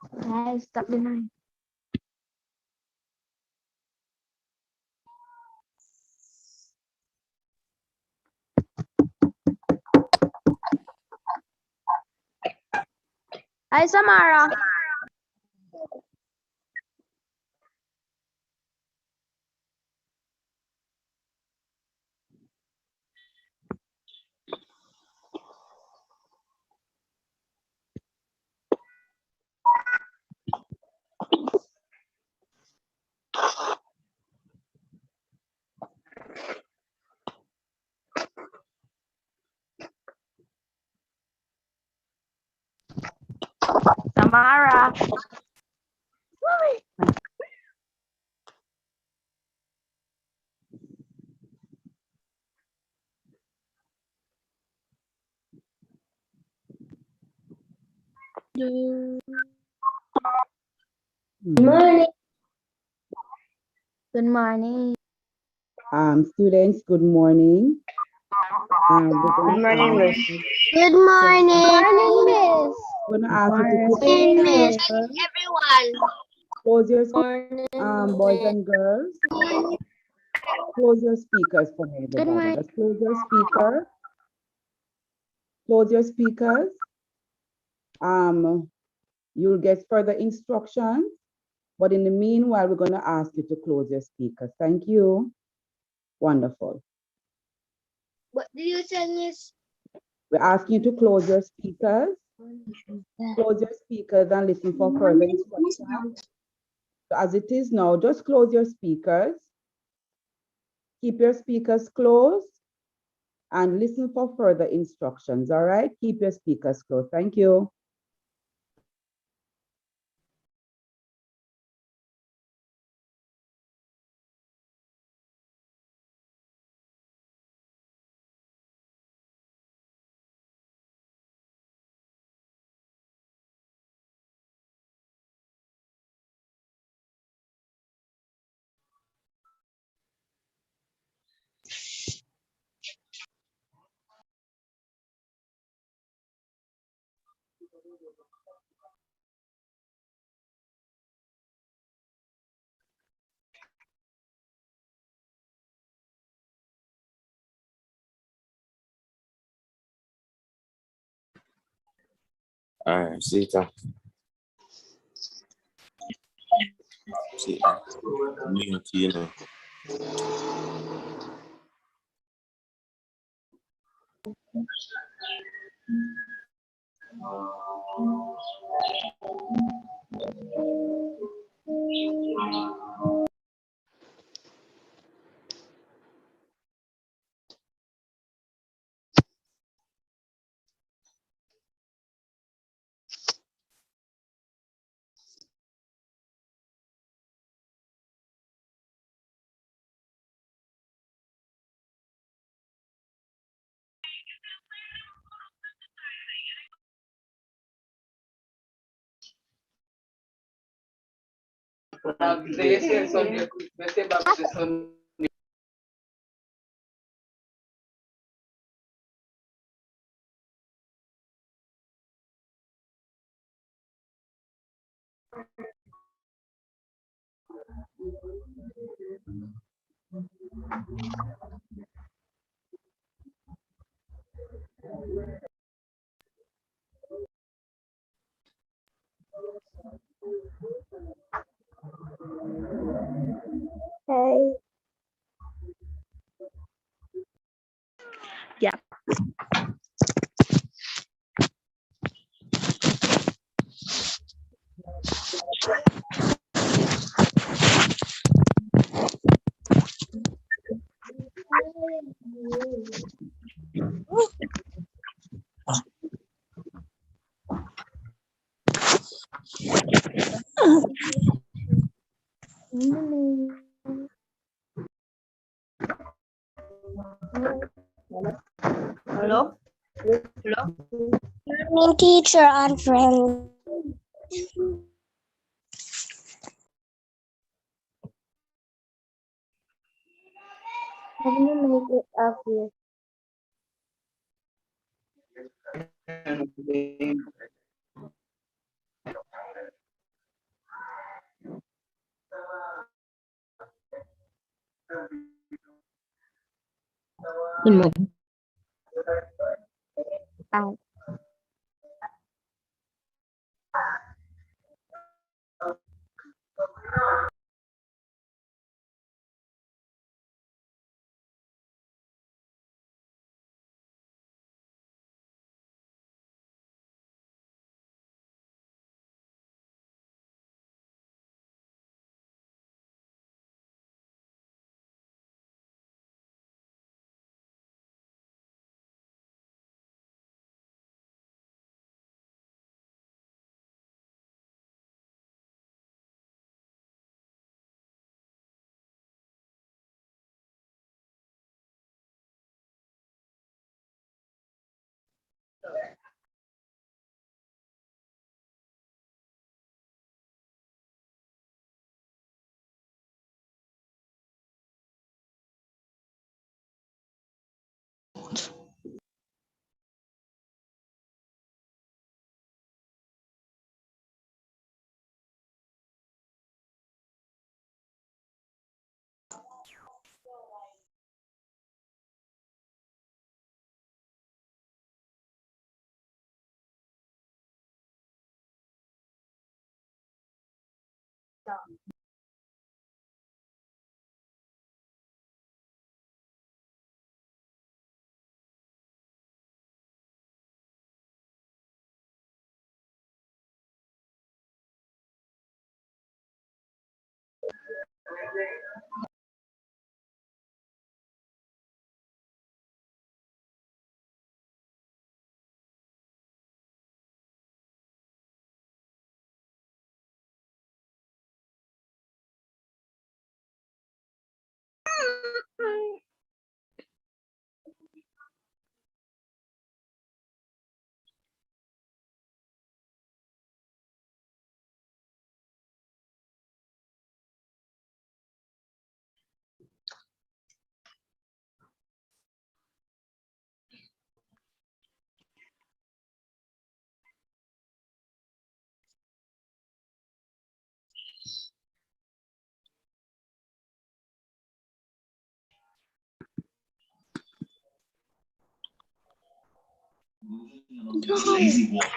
Guys, stop the line. Hi, Samara. Samara. Good morning. Good morning. Students, good morning. Good morning, Miss. Good morning. Miss. I'm going to ask you to Good morning, Everyone. close your morning. boys and girls. Close your speakers for me, Good morning. everybody. Just close your speaker. Close your speakers. You'll get further instructions, but in the meanwhile, we're going to ask you to close your speakers. Thank you. Wonderful. What do you say, Miss? We're asking you to close your speakers. Close your speakers and listen for further instructions. So as it is now, just close your speakers. Keep your speakers closed and listen for further instructions. All right, keep your speakers closed. Thank you. Sita. Sita. Community. Hey. Yeah. Hello? Hello? Morning, teacher and friend. How do you make it obvious? Good morning. Lazy water,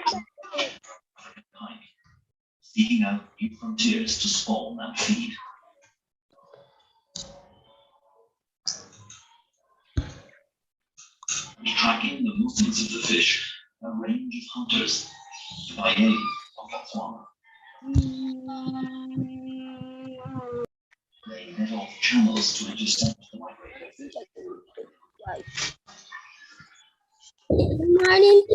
seeking out new frontiers to spawn and feed. Tracking the movements of the fish, a range of hunters, by aid of Botswana. They net off channels to intercept the migrating fish. Good morning.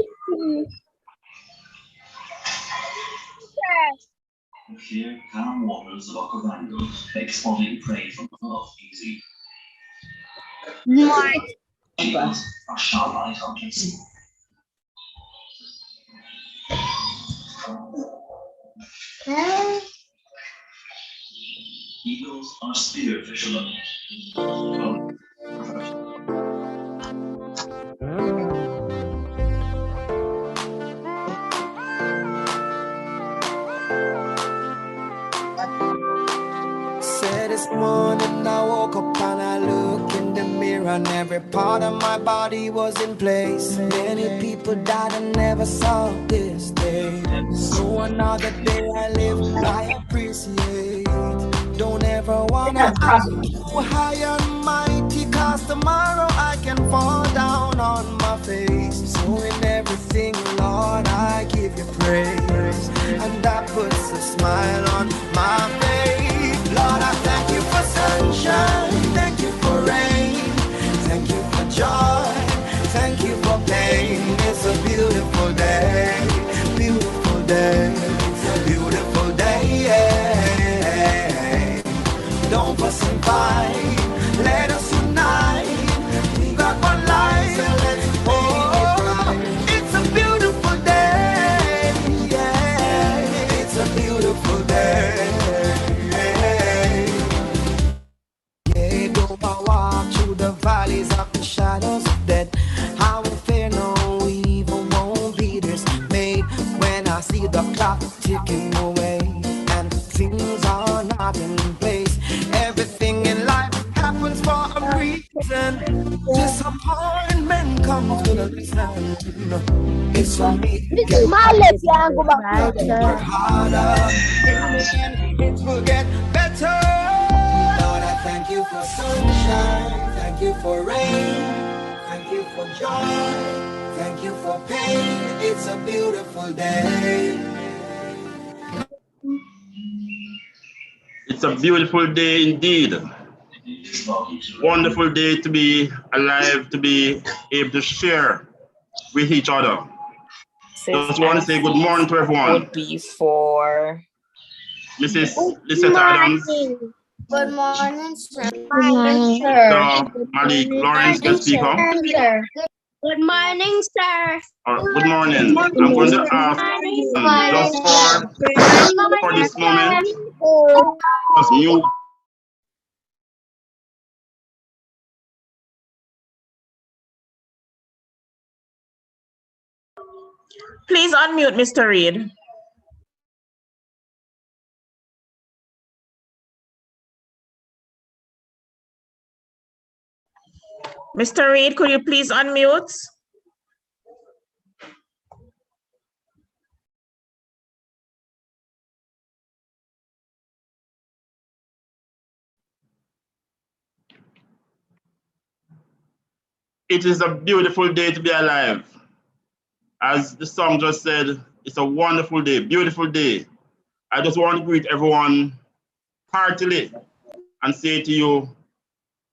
The clear, calm waters of Okavango make spotting prey from above easy. Morning. Eagles are sharp-eyed hunters. Eagles are spear fishermen. Said this morning I woke up and I looked in the mirror and every part of my body was in place. Many people died and never saw this day. So another day I live, I appreciate. Don't ever wanna ask you high and mighty, cause tomorrow I can fall down on my face. So in everything, Lord, I give you praise, and that puts a smile on my face. Lord, I thank you for sunshine, thank you for rain, thank you for joy, thank you for pain. It's a beautiful day, beautiful day, beautiful day. Don't fuss and fight, let us unite. We got one life, so let's it's a beautiful day, yeah. It's a beautiful day. Yeah, though I walk through the valleys of the shadows of death, I will fear no evil, won't be dismayed. When I see the clock ticking away and things are not in place, everything in life happens listen. Disappointment comes with a listen. It's for me to get work harder. In the end, it will get better. Lord, I thank you for sunshine. Thank you for rain. Thank you for joy. Thank you for pain. It's a beautiful day. It's a beautiful day indeed. Wonderful day to be alive, to be able to share with each other. Just want to say good morning to everyone. Would be for Mrs. Lisette Adams, Good morning, sir. Mr. Malik Lawrence, guest speaker. Good morning, sir. Good morning. I'm going to ask just for this moment, just mute. Please unmute Mr. Reed. Mr. Reed, could you please unmute? It is a beautiful day to be alive. As the song just said, it's a wonderful day, beautiful day. I just want to greet everyone heartily and say to you,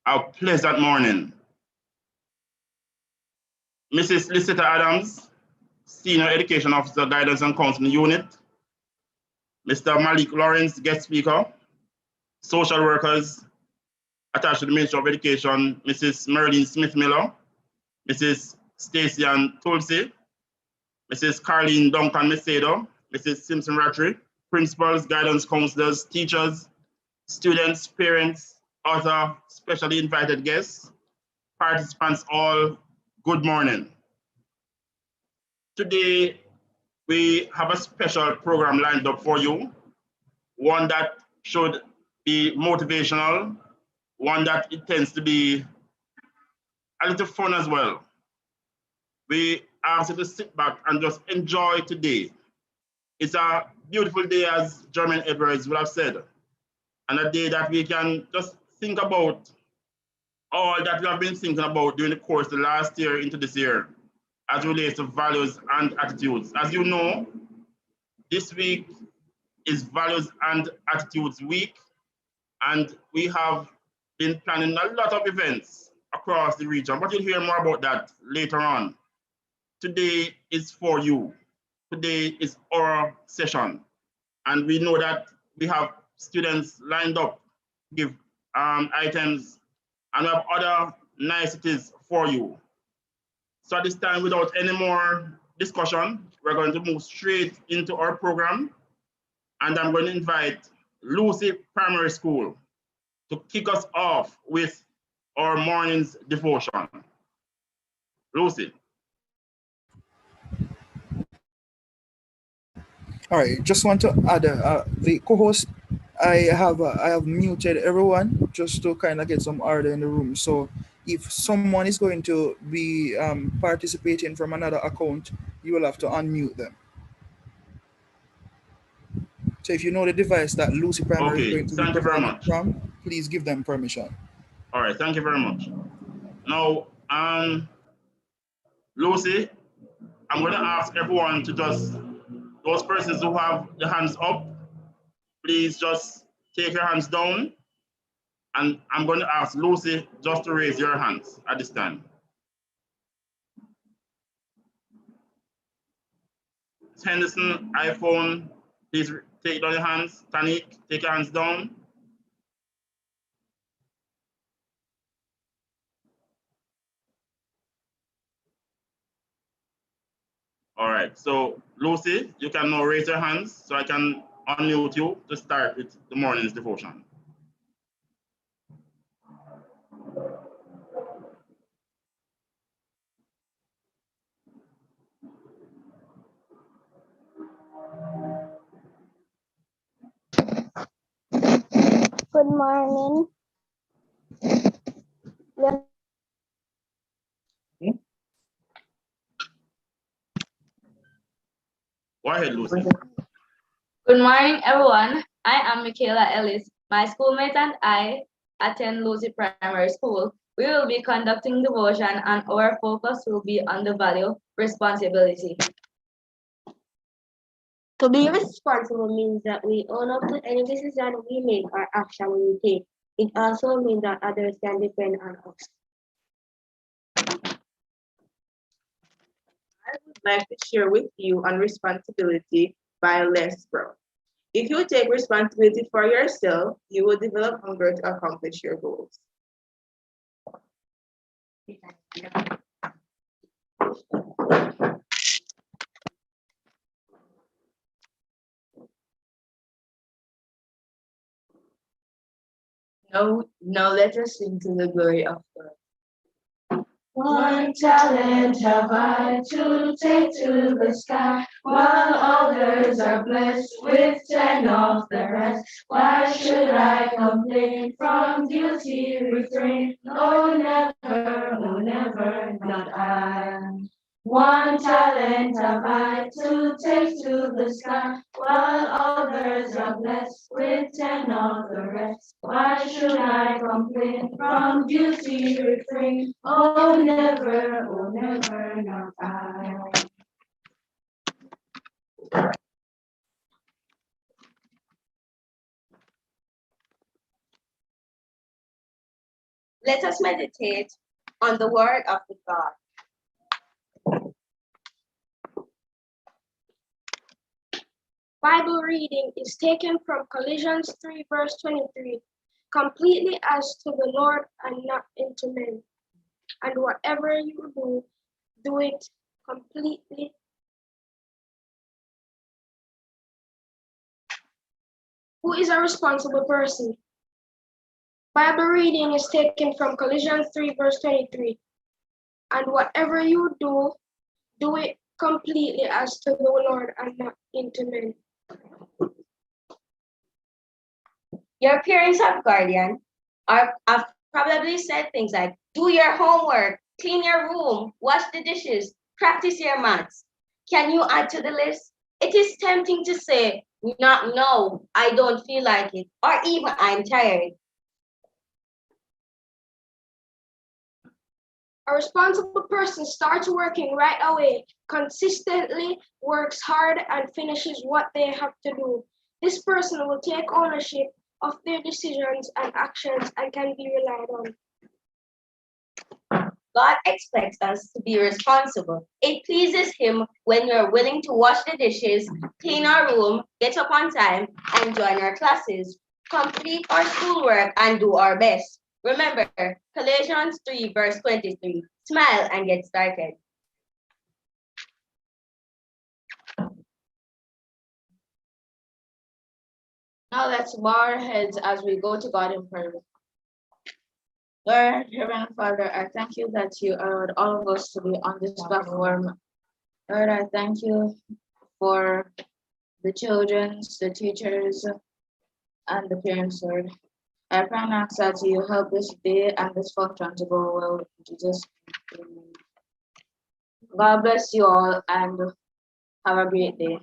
a pleasant morning. Mrs. Lisette Adams, Senior Education Officer, Guidance and Counseling Unit. Mr. Malik Lawrence, guest speaker. Social workers attached to the Ministry of Education, Mrs. Merlin Smith-Miller, Mrs. Stacey Ann Tulsi, Mrs. Carleen Duncan Macedo, Mrs. Simpson Rattray, principals, guidance counselors, teachers, students, parents, other specially invited guests, participants all, good morning. Today, we have a special program lined up for you, one that should be motivational, one that it tends to be a little fun as well. We ask you to sit back and just enjoy today. It's a beautiful day, as Jermaine Edwards would have said, and a day that we can just think about all that we have been thinking about during the course of the last year into this year as it relates to values and attitudes. As you know, this week is Values and Attitudes Week, and we have been planning a lot of events across the region, but you'll hear more about that later on. Today is for you. Today is our session, and we know that we have students lined up to give items, and we have other niceties for you. So at this time, without any more discussion, we're going to move straight into our program, and I'm going to invite Lucy Primary School to kick us off with our morning's devotion. Lucy. All right, just want to add the co-host. I have muted everyone just to kind of get some order in the room. So if someone is going to be participating from another account, you will have to unmute them. So if you know the device that Lucy Primary is going to be performing from, please give them permission. All right, thank you very much. Now, Lucy, I'm going to ask everyone to just, those persons who have the hands up, please just take your hands down. And I'm going to ask Lucy just to raise your hands at this time. Henderson, iPhone, please take down your hands. Tanik, take your hands down. All right, so Lucy, you can now raise your hands so I can unmute you to start with the morning's devotion. Good morning. ahead, Lucy. Good morning, everyone. I am Michaela Ellis. My schoolmate and I attend Lucy Primary School. We will be conducting devotion and our focus will be on the value responsibility. To be responsible means that we own up to any decision we make or action we take. It also means that others can depend on us. I would like to share with you on responsibility by Les Brown. If you take responsibility for yourself, you will develop hunger to accomplish your goals. Now let us sing to the glory of God. One talent have I to take to the sky, while others are blessed with 10 of the rest. Why should I complain? From guilty refrain? No, never, not I. One talent have I to take to the sky, while others are blessed with 10 of the rest. Why should I complain? From guilty refrain? Oh, never, not I. Let us meditate on the word of the God. Bible reading is taken from Colossians 3, verse 23. Completely as to the Lord and not into men. And whatever you do, do it completely. Who is a responsible person? Bible reading is taken from Colossians 3, verse 23. And whatever you do, do it completely as to the Lord and not into men. Your parents or guardian have probably said things like, do your homework, clean your room, wash the dishes, practice your maths. Can you add to the list? It is tempting to say, no, I don't feel like it, or even I'm tired. A responsible person starts working right away, consistently works hard and finishes what they have to do. This person will take ownership of their decisions and actions and can be relied on. God expects us to be responsible. It pleases Him when we're willing to wash the dishes, clean our room, get up on time, and join our classes, complete our schoolwork, and do our best. Remember, Colossians 3, verse 23. Smile and get started. Now let's bow our heads as we go to God in prayer. Lord, Heavenly Father, I thank you that you allowed all of us to be on this platform. Lord, I thank you for the children, the teachers, and the parents, Lord. I pray and ask that you help this day and this function to go well. In Jesus' name. God bless you all and have a great day.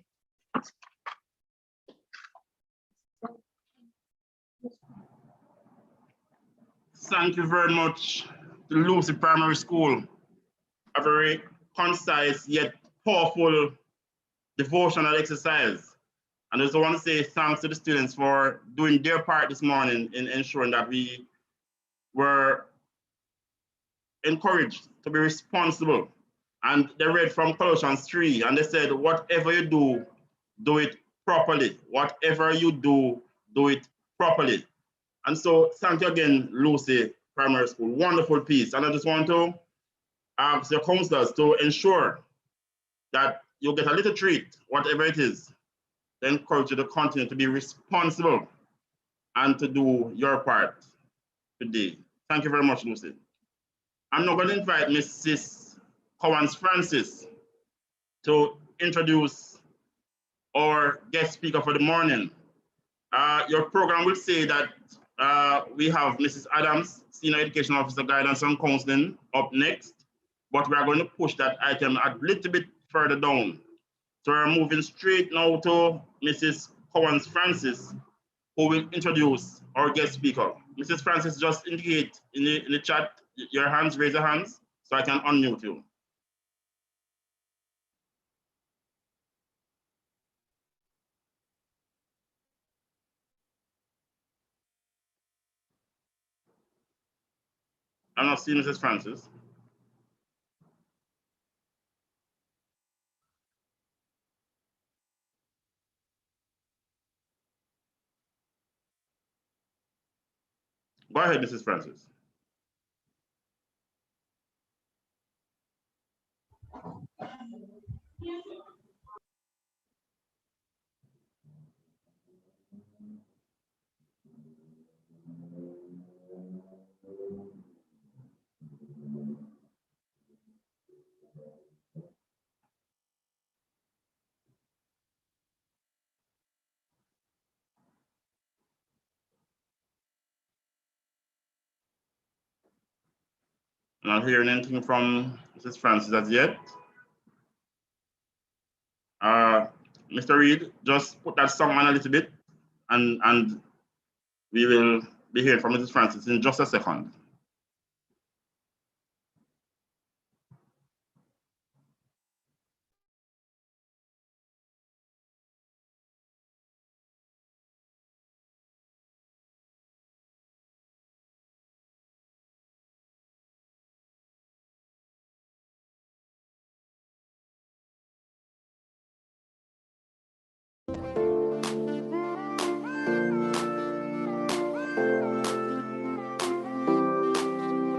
Thank you very much to Lucy Primary School. A very concise yet powerful devotional exercise. And I just want to say thanks to the students for doing their part this morning in ensuring that we were encouraged to be responsible. And they read from Colossians 3, and they said, whatever you do, do it properly. Whatever you do, do it properly. And so thank you again, Lucy Primary School. Wonderful piece. And I just want to ask your counselors to ensure that you get a little treat, whatever it is, to encourage you to continue to be responsible and to do your part today. Thank you very much, Lucy. I'm now going to invite Mrs. Cowans Francis to introduce our guest speaker for the morning. Your program will say that we have Mrs. Adams, Senior Education Officer, Guidance and Counseling, up next, but we are going to push that item a little bit further down So we're moving straight now to Mrs. Cowens Francis, who will introduce our guest speaker. Mrs. Francis, just indicate in the chat your hands, raise your hands, so I can unmute you. I'm not seeing Mrs. Francis. Go ahead, Mrs. Francis. Not hearing anything from Mrs. Francis as yet. Mr. Reed, just put that song on a little bit, and we will be hearing from Mrs. Francis in just a second.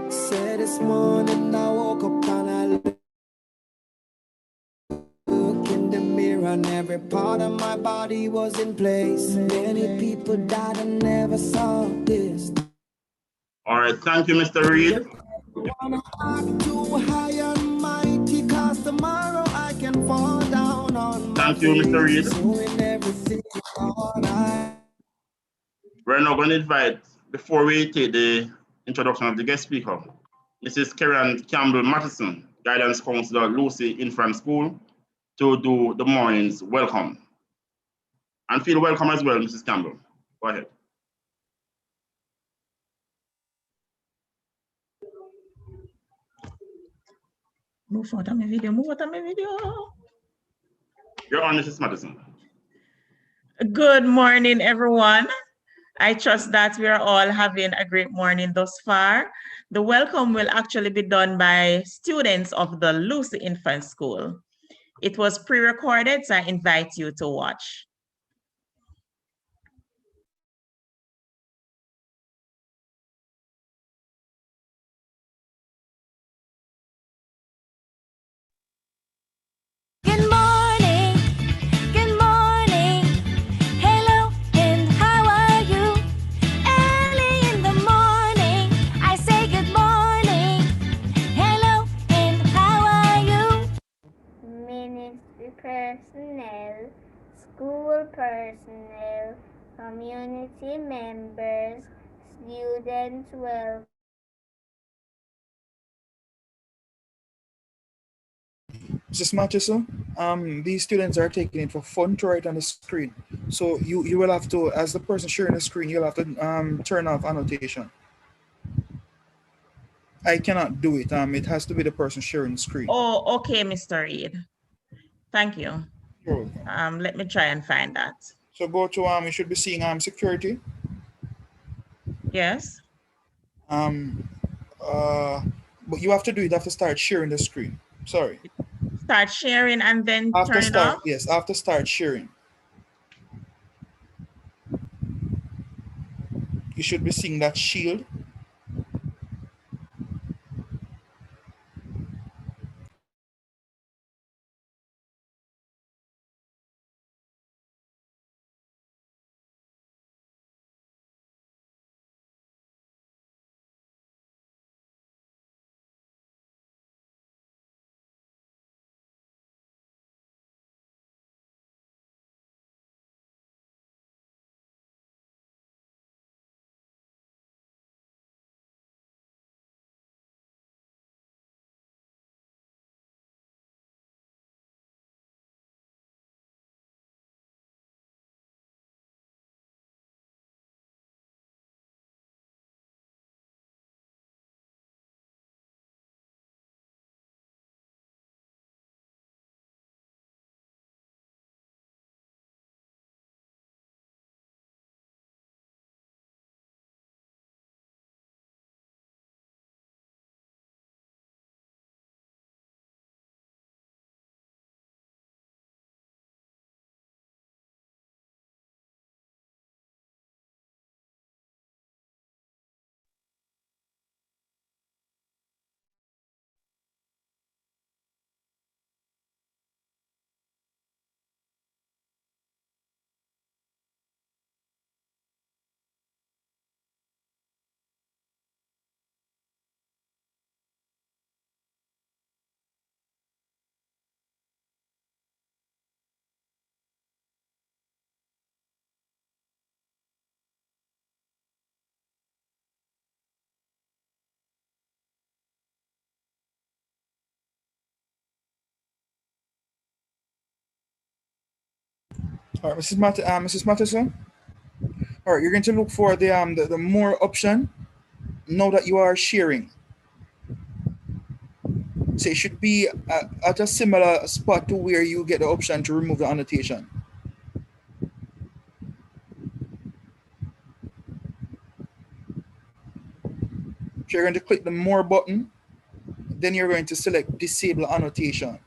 Say this morning I woke up and I look in the mirror and every part of my body was in place. Many people died and never saw this. All right, thank you, Mr. Reed. Wanna act too high and mighty, 'cause tomorrow I can fall down on my Thank you, Mr. Reed. doing everything all right. We're now going to invite, before we take the introduction of the guest speaker, Mrs. Karen Campbell Matheson, Guidance Counselor, Lucy Infant School, to do the morning's welcome. And feel welcome as well, Mrs. Campbell. Go ahead. Move out of my video, move out of my video. You're on, Mrs. Matheson. Good morning, everyone. I trust that we are all having a great morning thus far. The welcome will actually be done by students of the Lucy Infant School. It was pre-recorded, so I invite you to watch. Good morning, good morning, hello and how are you? Early in the morning, I say good morning, hello and how are you? Ministry personnel, school personnel, community members, students welcome. Mrs. Matheson, these students are taking it for fun to write on the screen. So you will have to, as the person sharing the screen, you'll have to turn off annotation. I cannot do it. It has to be the person sharing the screen. Oh, okay, Mr. Reed. Thank you. Sure. Let me try and find that. So go to you should be seeing security. Yes. But you have to do it after start sharing the screen. Sorry. Start sharing and then After turn it start, off? yes, after start sharing. You should be seeing that shield. All right, Mrs. Matheson. All right, you're going to look for the more option now that you are sharing. So it should be at a similar spot to where you get the option to remove the annotation. So you're going to click the more button, then you're going to select disable annotation.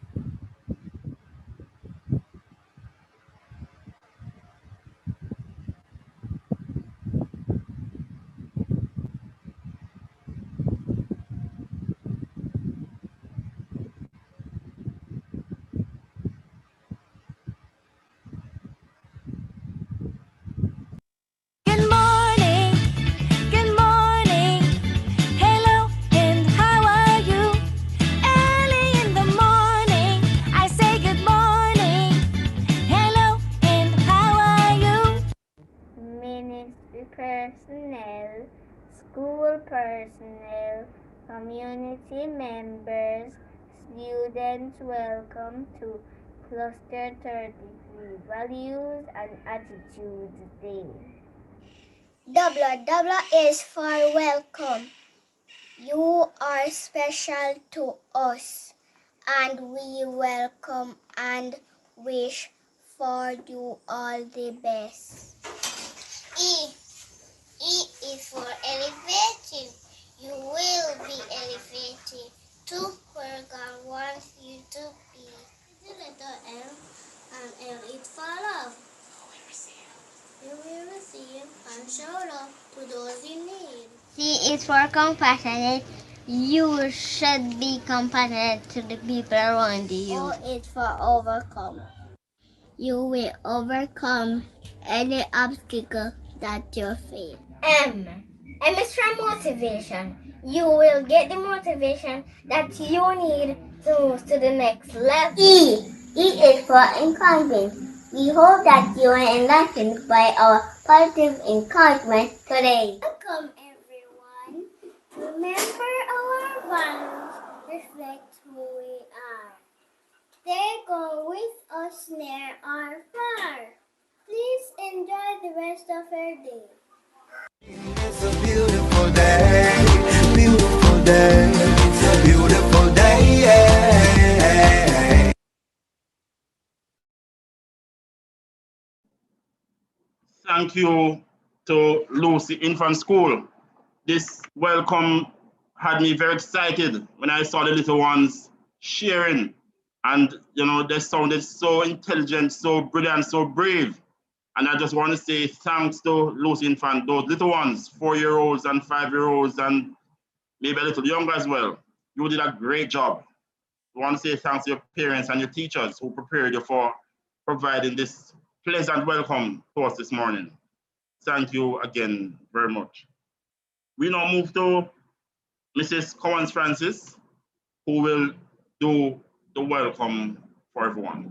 Good morning, good morning. Hello, and how are you? Early in the morning, I say good morning. Hello, and how are you? Ministry personnel, school personnel, community members, students, welcome to Cluster 33 Values and Attitudes Day. W is for welcome. You are special to us, and we welcome and wish for you all the best. E is for elevating. You will be elevated to where God wants you to be. The letter L, and L is for love. You will receive and show love to those in need. C is for compassionate. You should be compassionate to the people around you. O is for overcome. You will overcome any obstacle that you face. M is for motivation. You will get the motivation that you need to move to the next level. E is for encouragement. We hope that you are enlightened by our positive encouragement today. Welcome everyone. Remember our values reflect who we are. They go with us near or far. Please enjoy the rest of your day. It's a beautiful day, beautiful day, beautiful day. Thank you to Lucy Infant School. This welcome had me very excited when I saw the little ones sharing. And, you know, they sounded so intelligent, so brilliant, so brave. And I just want to say thanks to Lucy Infant, those little ones, 4-year-olds and 5-year-olds, and maybe a little younger as well. You did a great job. I want to say thanks to your parents and your teachers who prepared you for providing this pleasant welcome to us this morning. Thank you again very much. We now move to Mrs. Cowens Francis, who will do the welcome for everyone.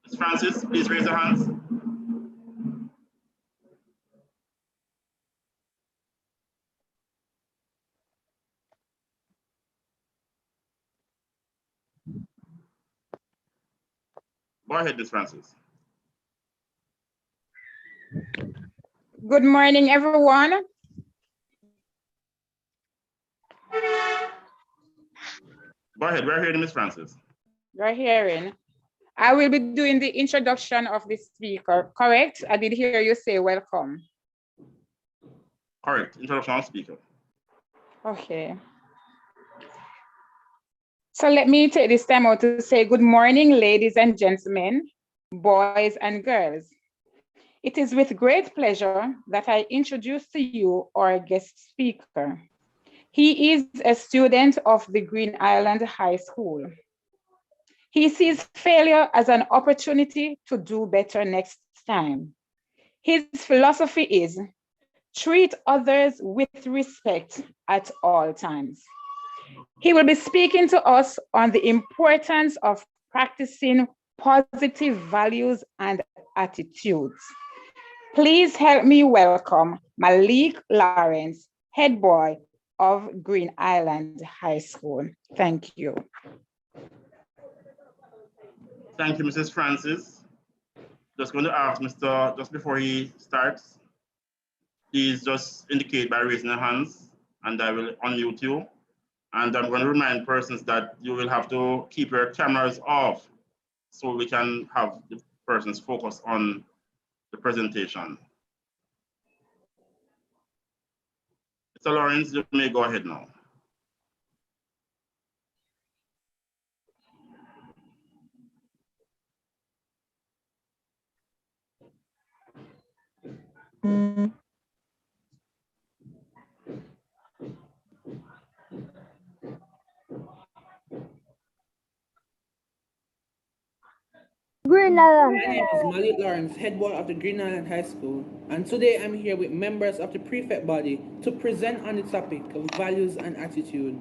Ms. Francis, please raise your hands. Go ahead, Ms. Francis. Good morning, everyone. Go ahead, we're hearing Ms. Francis. You're hearing. I will be doing the introduction of the speaker, correct? I did hear you say welcome. Correct, introduction of speaker. Okay. So let me take this time out to say good morning, ladies and gentlemen, boys and girls. It is with great pleasure that I introduce to you our guest speaker. He is a student of the Green Island High School. He sees failure as an opportunity to do better next time. His philosophy is treat others with respect at all times. He will be speaking to us on the importance of practicing positive values and attitudes. Please help me welcome Malik Lawrence, head boy of Green Island High School. Thank you. Thank you, Mrs. Francis. Just going to ask Mr. just before he starts, please just indicate by raising your hands and I will unmute you. And I'm going to remind persons that you will have to keep your cameras off so we can have the persons focus on the presentation. Mr. Lawrence, you may go ahead now. Green My name is Malik Lawrence, head boy of the Green Island High School, and today I'm here with members of the prefect body to present on the topic of values and attitude.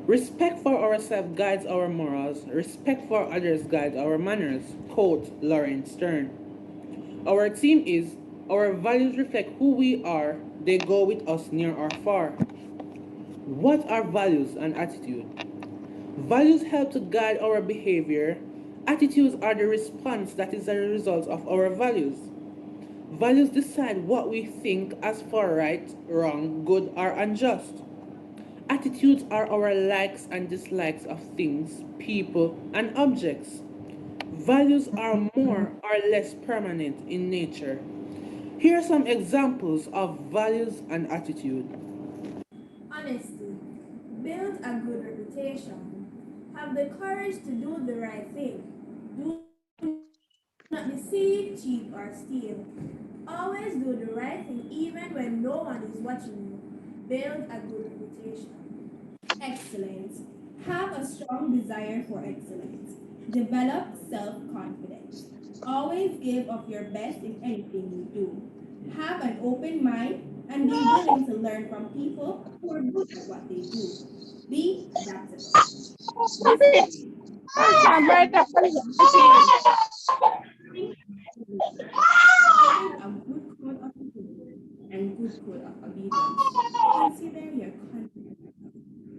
Respect for ourselves guides our morals, respect for others guides our manners, quote Lawrence Stern. Our theme is, our values reflect who we are, they go with us near or far. What are values and attitude? Values help to guide our behavior. Attitudes are the response that is a result of our values. Values decide what we think as for right, wrong, good, or unjust. Attitudes are our likes and dislikes of things, people, and objects. Values are more or less permanent in nature. Here are some examples of values and attitude. Honesty. Build a good reputation. Have the courage to do the right thing. Do not deceive, cheat, or steal. Always do the right thing even when no one is watching you. Build a good reputation. Excellence. Have a strong desire for excellence. Develop self-confidence. Always give of your best in anything you do. Have an open mind and be willing to learn from people who are good at what they do. Be adaptable. Discipline. Having a good code of behavior and good code of obedience. Consider your conduct.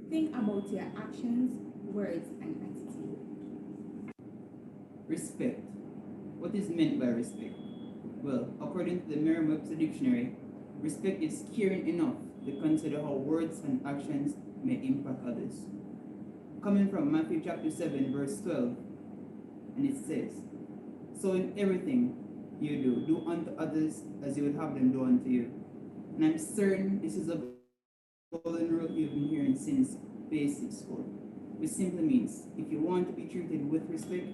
Think about your actions, words, and attitude. Respect. What is meant by respect? Well, according to the Merriam-Webster Dictionary, respect is caring enough to consider how words and actions may impact others. Coming from Matthew chapter 7, verse 12, and it says, "So in everything you do unto others as you would have them do unto you." And I'm certain this is a golden rule you've been hearing since basic school, which simply means if you want to be treated with respect,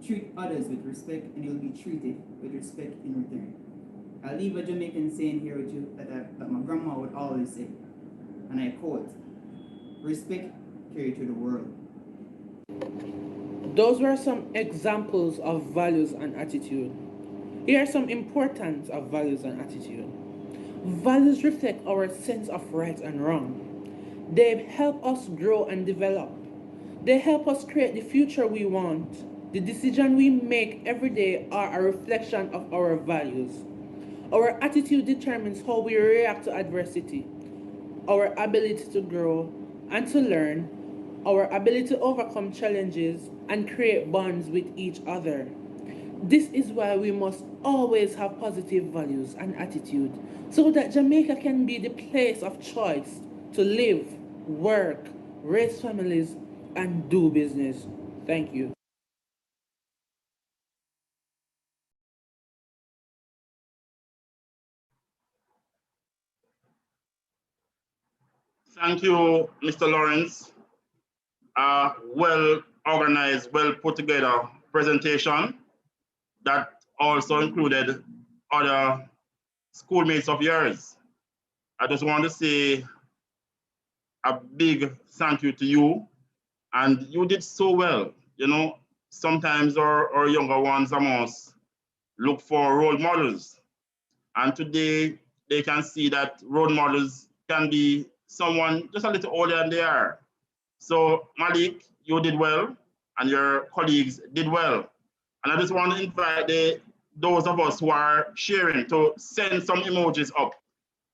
treat others with respect, and you'll be treated with respect in return. I'll leave a Jamaican saying here with you that my grandma would always say, and I quote, "Respect carry to the world." Those were some examples of values and attitude. Here are some importance of values and attitude. Values reflect our sense of right and wrong. They help us grow and develop. They help us create the future we want. The decisions we make every day are a reflection of our values. Our attitude determines how we react to adversity, our ability to grow and to learn, our ability to overcome challenges and create bonds with each other. This is why we must always have positive values and attitude so that Jamaica can be the place of choice to live, work, raise families, and do business. Thank you. Thank you, Mr. Lawrence. Well organized, well put together presentation that also included other schoolmates of yours. I just want to say a big thank you to you. And you did so well. You know, sometimes our younger ones must look for role models. And today they can see that role models can be someone just a little older than they are. So Malik, you did well, and your colleagues did well. And I just want to invite those of us who are sharing to send some emojis up,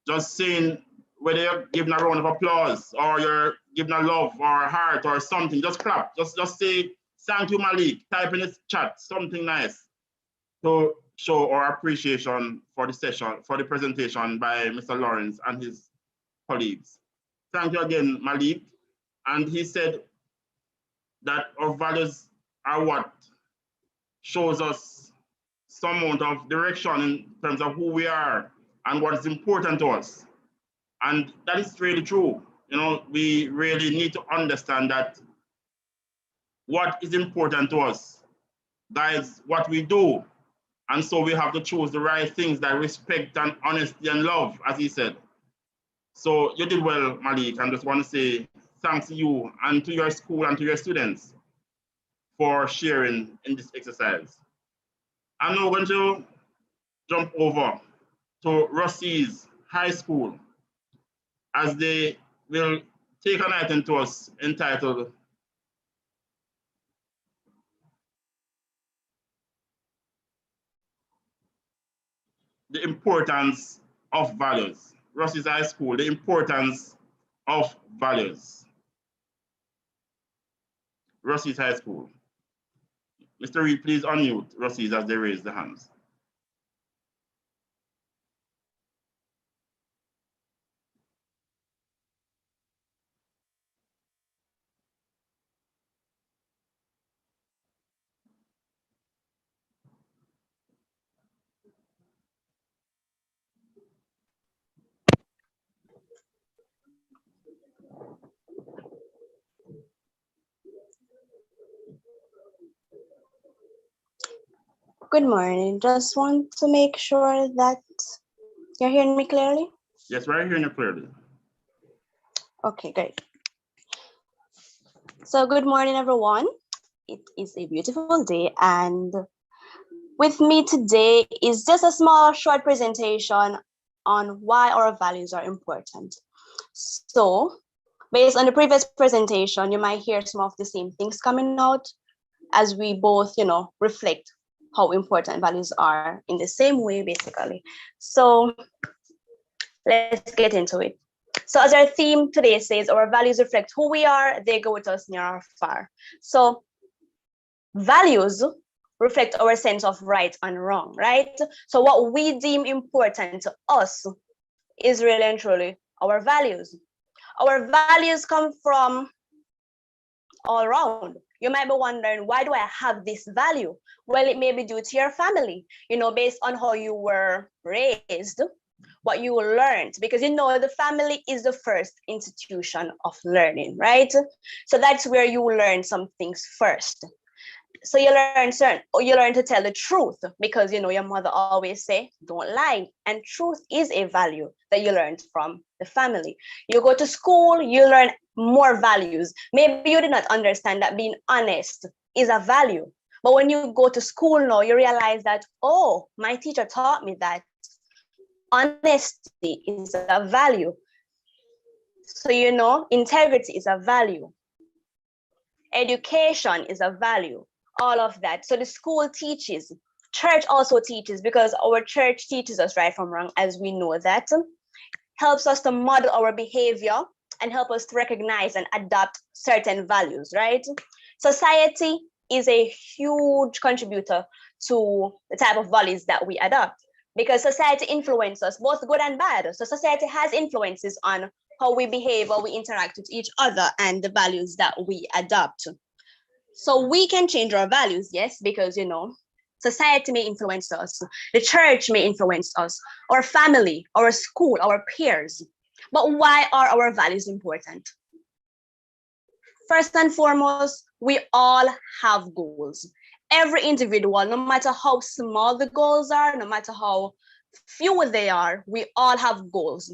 just saying whether you're giving a round of applause or you're giving a love or a heart or something, just clap, just say Thank you, Malik. Type in the chat something nice to show our appreciation for the session, for the presentation by Mr. Lawrence and his colleagues. Thank you again, Malik. And he said that our values are what shows us some amount of direction in terms of who we are and what is important to us. And that is really true. You know, we really need to understand that what is important to us guides what we do. And so we have to choose the right things that respect and honesty and love, as he said. So you did well, Malik, and just want to say thanks to you and to your school and to your students for sharing in this exercise. I'm now going to jump over to Rossi's High School as they will take an item to us entitled The Importance of Values. Rossi's High School, The Importance of Values. Rossi's High School. Mr. Reed, please unmute Rossi's as they raise the hands. Good morning. Just want to make sure that you're hearing me clearly. Yes, we're hearing you clearly. Okay, great. So good morning, everyone. It is a beautiful day, and with me today is just a small short presentation on why our values are important. So based on the previous presentation, you might hear some of the same things coming out as we both, reflect how important values are in the same way, basically. So let's get into it. So as our theme today says, our values reflect who we are, they go with us near or far. So values reflect our sense of right and wrong, right? So what we deem important to us is really and truly our values. Our values come from all around. You might be wondering, why do I have this value? Well, it may be due to your family, based on how you were raised, what you learned, because the family is the first institution of learning, right? So that's where you learn some things first. So you learn to tell the truth because your mother always say don't lie, and truth is a value that you learned from the family. You go to school, you learn more values. Maybe you did not understand that being honest is a value, but when you go to school now, you realize that, oh, my teacher taught me that honesty is a value. So integrity is a value, education is a value, all of that. So the school teaches, church also teaches, because our church teaches us right from wrong, as we know that, helps us to model our behavior and help us to recognize and adopt certain values, right? Society is a huge contributor to the type of values that we adopt, because society influences us, both good and bad. So society has influences on how we behave, how we interact with each other, and the values that we adopt. So we can change our values, yes, because, society may influence us, the church may influence us, our family, our school, our peers. But why are our values important? First and foremost, we all have goals. Every individual, no matter how small the goals are, no matter how few they are, we all have goals.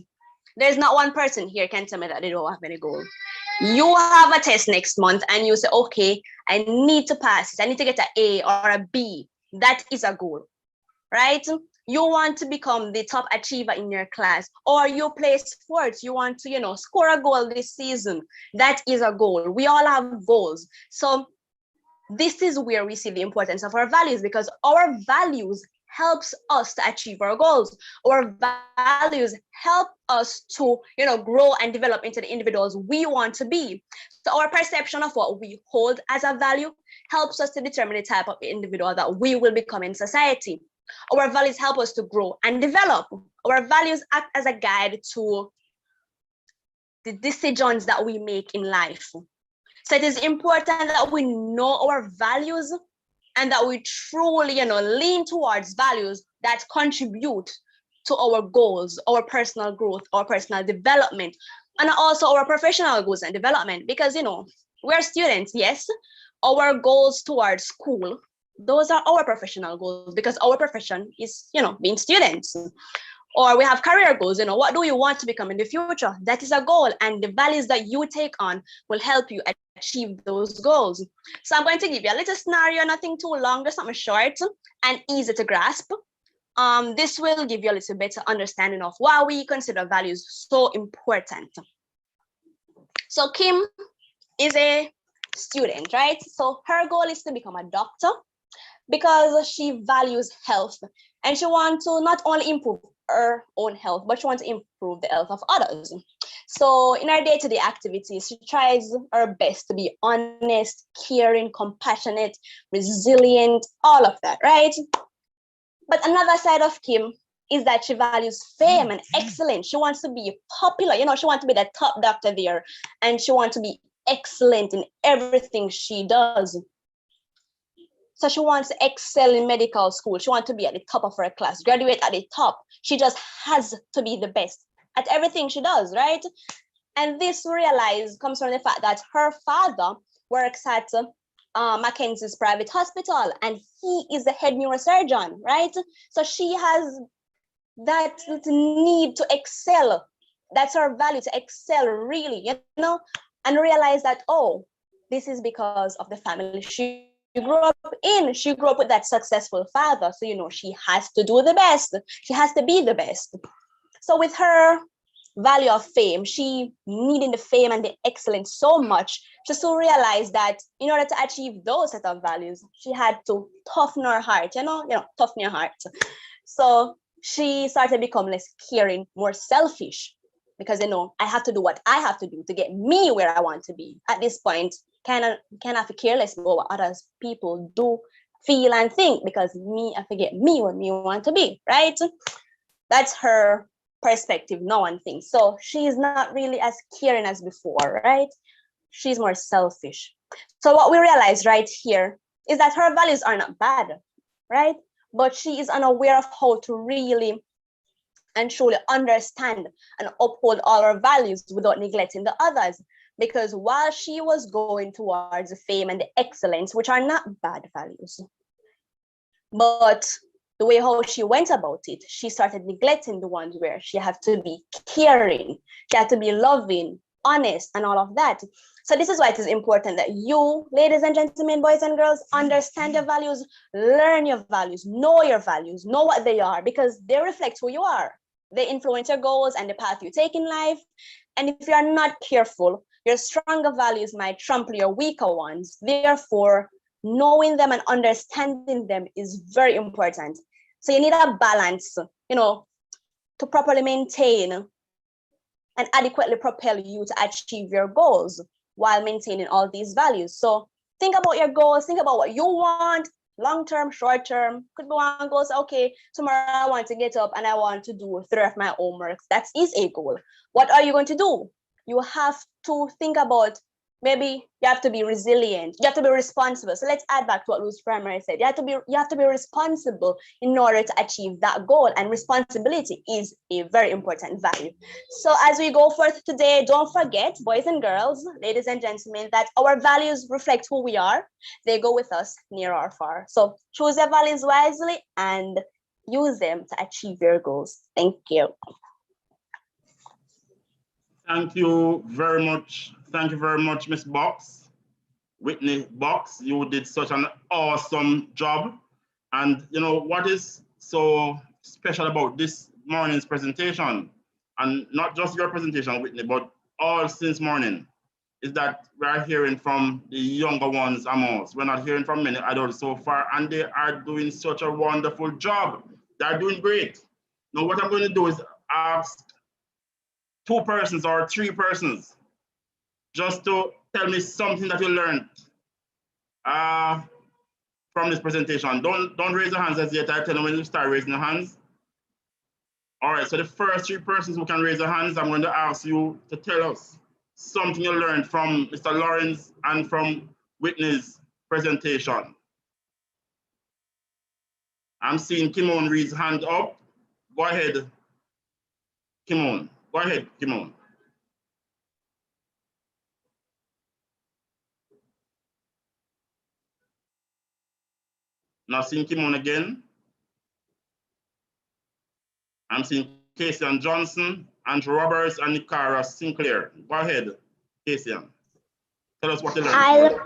There's not one person here can tell me that they don't have any goals. You have a test next month and you say, okay, I need to pass it. I need to get an A or a B. That is a goal, right? You want to become the top achiever in your class, or you play sports. You want to, score a goal this season. That is a goal. We all have goals. So this is where we see the importance of our values, because our values helps us to achieve our goals. Our values help us to, grow and develop into the individuals we want to be. So our perception of what we hold as a value helps us to determine the type of individual that we will become in society. Our values help us to grow and develop. Our values act as a guide to the decisions that we make in life. So it is important that we know our values and that we truly, lean towards values that contribute to our goals, our personal growth, our personal development, and also our professional goals and development. Because, we're students, yes, our goals towards school, those are our professional goals because our profession is, being students. Or we have career goals, what do you want to become in the future? That is a goal, and the values that you take on will help you achieve those goals. So I'm going to give you a little scenario, nothing too long, just something short and easy to grasp. This will give you a little better understanding of why we consider values so important. So Kim is a student, right? So her goal is to become a doctor because she values health and she wants to not only improve her own health, but she wants to improve the health of others. So in her day-to-day activities, she tries her best to be honest, caring, compassionate, resilient, all of that, right? But another side of Kim is that she values fame and excellence. She wants to be popular, she wants to be the top doctor there, and she wants to be excellent in everything she does. So she wants to excel in medical school. She wants to be at the top of her class, graduate at the top. She just has to be the best at everything she does, right? And this comes from the fact that her father works at Mackenzie's private hospital, and he is the head neurosurgeon, right? So she has that need to excel. That's her value, to excel really, and realize that, oh, this is because of the family she grew up in. She grew up with that successful father. So, she has to do the best. She has to be the best. So with her value of fame, she needing the fame and the excellence so much, just to realize that in order to achieve those set of values, she had to toughen her heart, toughen your heart. So she started to become less caring, more selfish, because, I have to do what I have to do to get me where I want to be. At this point, kind of care less about what others people do, feel, and think, because I forget me what me want to be, right? That's her perspective now on things. So she's not really as caring as before, right? She's more selfish. So what we realize right here is that her values are not bad, right? But she is unaware of how to really and truly understand and uphold all her values without neglecting the others. Because while she was going towards the fame and the excellence, which are not bad values, but the way how she went about it, she started neglecting the ones where she had to be caring, she had to be loving, honest, and all of that. So this is why it is important that you, ladies and gentlemen, boys and girls, understand your values, learn your values, know what they are, because they reflect who you are. They influence your goals and the path you take in life. And if you are not careful, your stronger values might trample your weaker ones. Therefore, knowing them and understanding them is very important. So you need a balance, to properly maintain and adequately propel you to achieve your goals while maintaining all these values. So think about your goals, think about what you want, long-term, short-term. Could be one goal, so, okay, tomorrow I want to get up and I want to do 3 of my homework. That is a goal. What are you going to do? You have to think about, maybe you have to be resilient. You have to be responsible. So let's add back to what Lucy Primary said. You have to be responsible in order to achieve that goal. And responsibility is a very important value. So as we go forth today, don't forget, boys and girls, ladies and gentlemen, that our values reflect who we are. They go with us near or far. So choose your values wisely and use them to achieve your goals. Thank you. Thank you very much. Thank you very much, Miss Box. Whitney Box, you did such an awesome job. And what is so special about this morning's presentation, and not just your presentation, Whitney, but all since morning, is that we are hearing from the younger ones among us. We're not hearing from many adults so far, and they are doing such a wonderful job. They're doing great. Now, what I'm going to do is ask 2 persons or 3 persons just to tell me something that you learned from this presentation. Don't raise your hands as yet. I tell you when you start raising your hands. All right, so the first 3 persons who can raise their hands, I'm going to ask you to tell us something you learned from Mr. Lawrence and from Whitney's presentation. I'm seeing Kimon Reed's hand up. Go ahead, Kimon. Go ahead, Kimon. Now seeing Kimon again. I'm seeing Casey and Johnson, Andrew Roberts, and Nicara Sinclair. Go ahead, Casey. Tell us what you learned.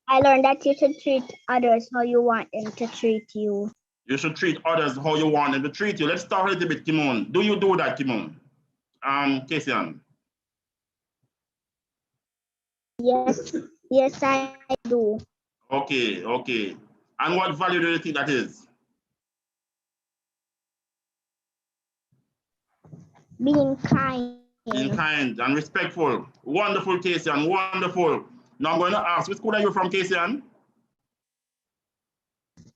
I learned that you should treat others how you want them to treat you. You should treat others how you want them to treat you. Let's talk a little bit, Kimon. Do you do that, Kimon? Casey. Yes, I do. Okay, okay. And what value do you think that is? Being kind. Being kind and respectful. Wonderful, Casey, and wonderful. Now I'm going to ask, which school are you from, Casey?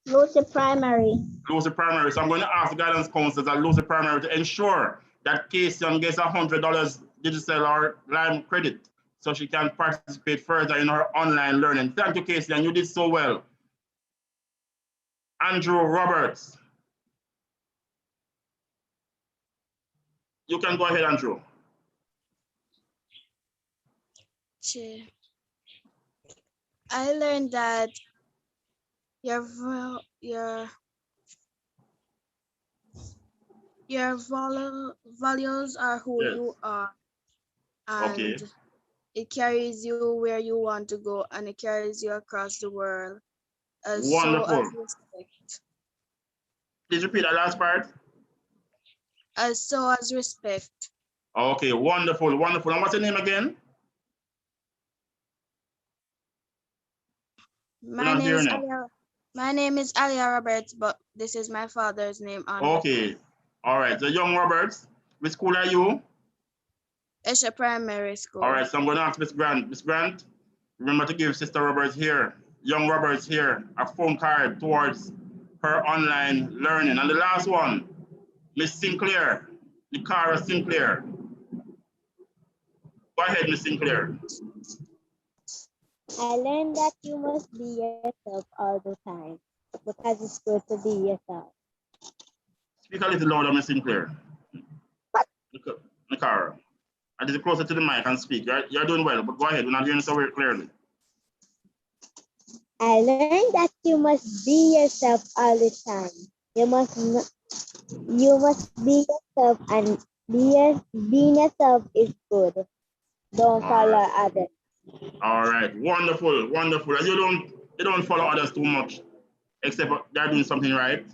Lucy Primary. Lucy Primary. So I'm going to ask the guidance counselors at Lucy Primary to ensure that Casey gets $100 digital or Lime credit so she can participate further in her online learning. Thank you, Casey, and you did so well. Andrew Roberts. You can go ahead, Andrew. Sure. I learned that your values are who you are, and it carries you where you want to go, and it carries you across the world. Wonderful. So as respect. Did you repeat that last part? So as respect. Okay, wonderful, wonderful. And what's your name again? My name is Alia Roberts, but this is my father's name. Okay, all right. So young Roberts, which school are you? Esha Primary School. All right, so I'm going to ask Miss Grant. Miss Grant, remember to give Sister Roberts here, young Roberts here, a phone card towards her online learning. And the last one, Miss Sinclair, Nicara Sinclair. Go ahead, Miss Sinclair. I learned that you must be yourself all the time because it's good to be yourself. Speak a little louder, Miss Sinclair. Nicara. And is closer to the mic and speak. You're doing well, but go ahead. We're not hearing so very clearly. I learned that you must be yourself all the time. You must be yourself, and being yourself is good. Don't follow others. All right, wonderful, wonderful. And you don't follow others too much, except they're doing something right.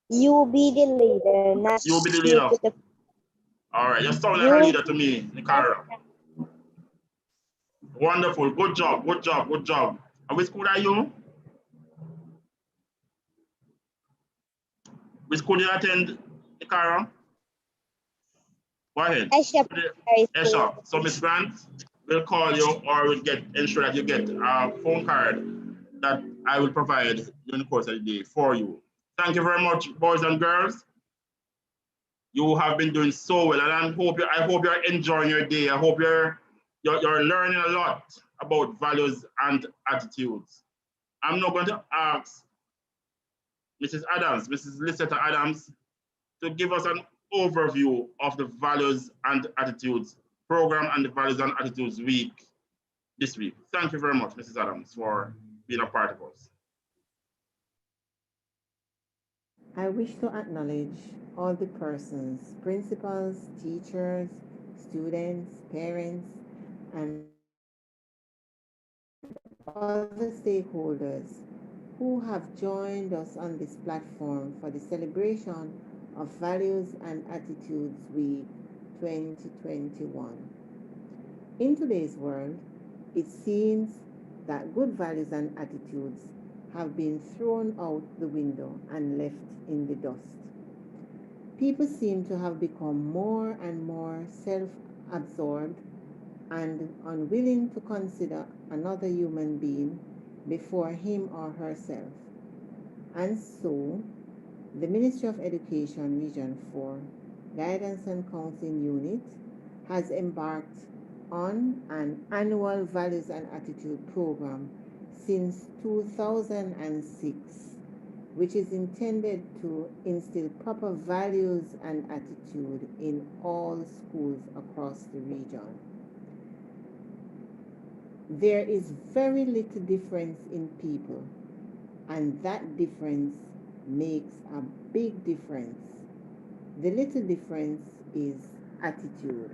You be the leader, not you be the leader. All right, you sound like a leader to me, Nicara. Wonderful, good job, good job, good job. And which school are you? Which school do you attend, Nicara? Go ahead. Esha. So Miss Grant will call you or will ensure that you get a phone card that I will provide during the course of the day for you. Thank you very much, boys and girls. You have been doing so well, and I hope you're enjoying your day. I hope you're learning a lot about values and attitudes. I'm now going to ask Mrs. Adams, Mrs. Lisetta Adams, to give us an overview of the Values and Attitudes program and the Values and Attitudes Week this week. Thank you very much, Mrs. Adams, for being a part of us. I wish to acknowledge all the persons, principals, teachers, students, parents, and other stakeholders who have joined us on this platform for the celebration of Values and Attitudes Week 2021. In today's world, it seems that good values and attitudes have been thrown out the window and left in the dust. People seem to have become more and more self-absorbed and unwilling to consider another human being before him or herself. And so, the Ministry of Education Region 4 Guidance and Counseling Unit has embarked on an annual Values and Attitude program since 2006, which is intended to instill proper values and attitude in all schools across the region. There is very little difference in people, and that difference makes a big difference. The little difference is attitude.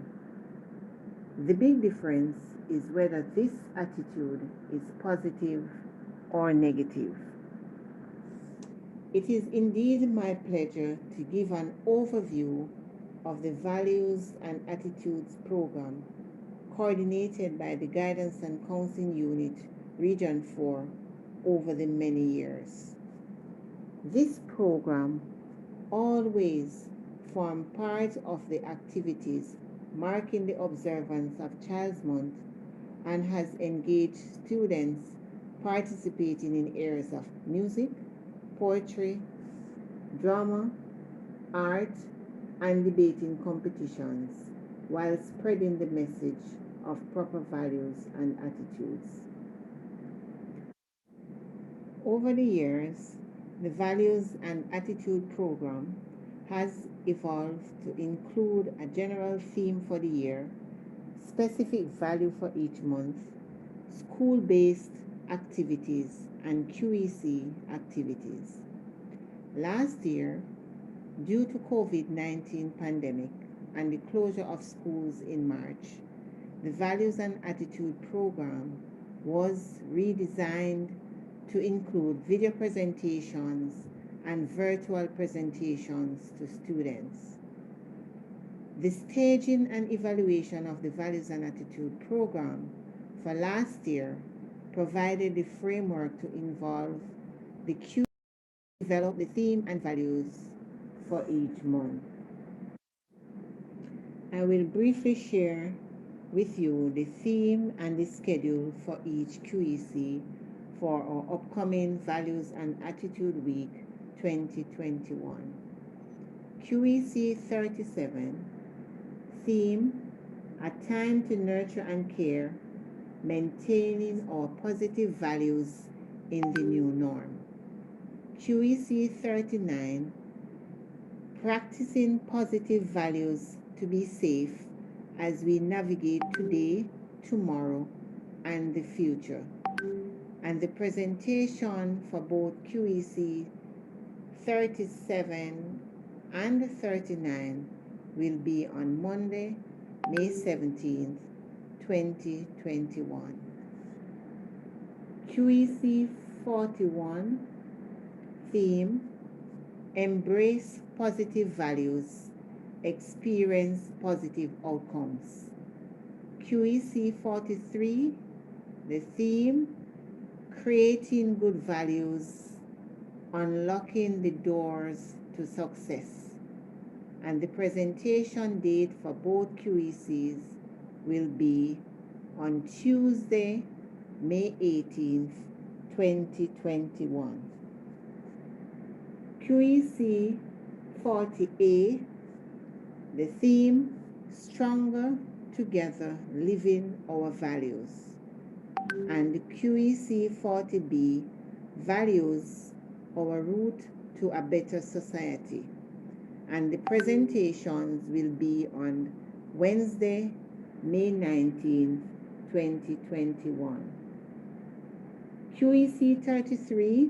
The big difference is whether this attitude is positive or negative. It is indeed my pleasure to give an overview of the Values and Attitudes program coordinated by the Guidance and Counseling Unit Region 4 over the many years. This program always formed part of the activities marking the observance of Child's Month and has engaged students participating in areas of music, poetry, drama, art, and debating competitions while spreading the message of proper values and attitudes. Over the years, the Values and Attitude program has evolved to include a general theme for the year, specific value for each month, school-based activities, and QEC activities. Last year, due to COVID-19 pandemic and the closure of schools in March, the Values and Attitude program was redesigned to include video presentations and virtual presentations to students. The staging and evaluation of the Values and Attitude program for last year provided the framework to involve the QEC to develop the theme and values for each month. I will briefly share with you the theme and the schedule for each QEC for our upcoming Values and Attitude Week 2021. QEC 37, theme, A Time to Nurture and Care, Maintaining Our Positive Values in the New Norm. QEC 39, Practicing Positive Values to be Safe as we navigate today, tomorrow, and the future. And the presentation for both QEC 37 and 39 will be on Monday, May 17th, 2021. QEC 41, theme, Embrace Positive Values, Experience Positive Outcomes. QEC 43, the theme, Creating Good Values, Unlocking the Doors to Success. And the presentation date for both QECs will be on Tuesday, May 18th, 2021. QEC 40A, the theme, Stronger Together, Living Our Values. And QEC 40B, Values, Our Route to a Better Society. And the presentations will be on Wednesday, May 19th, 2021. QEC 33,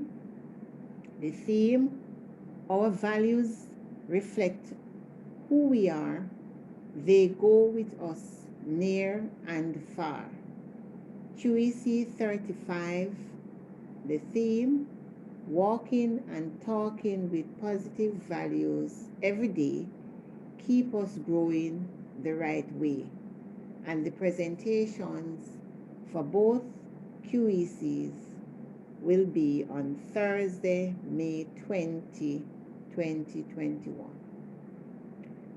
the theme, Our Values Reflect Who We Are, They Go With Us Near and Far. QEC 35, the theme, Walking and Talking with Positive Values Every Day Keep Us Growing the Right Way. and the presentations for both QECs will be on Thursday, May 20, 2021.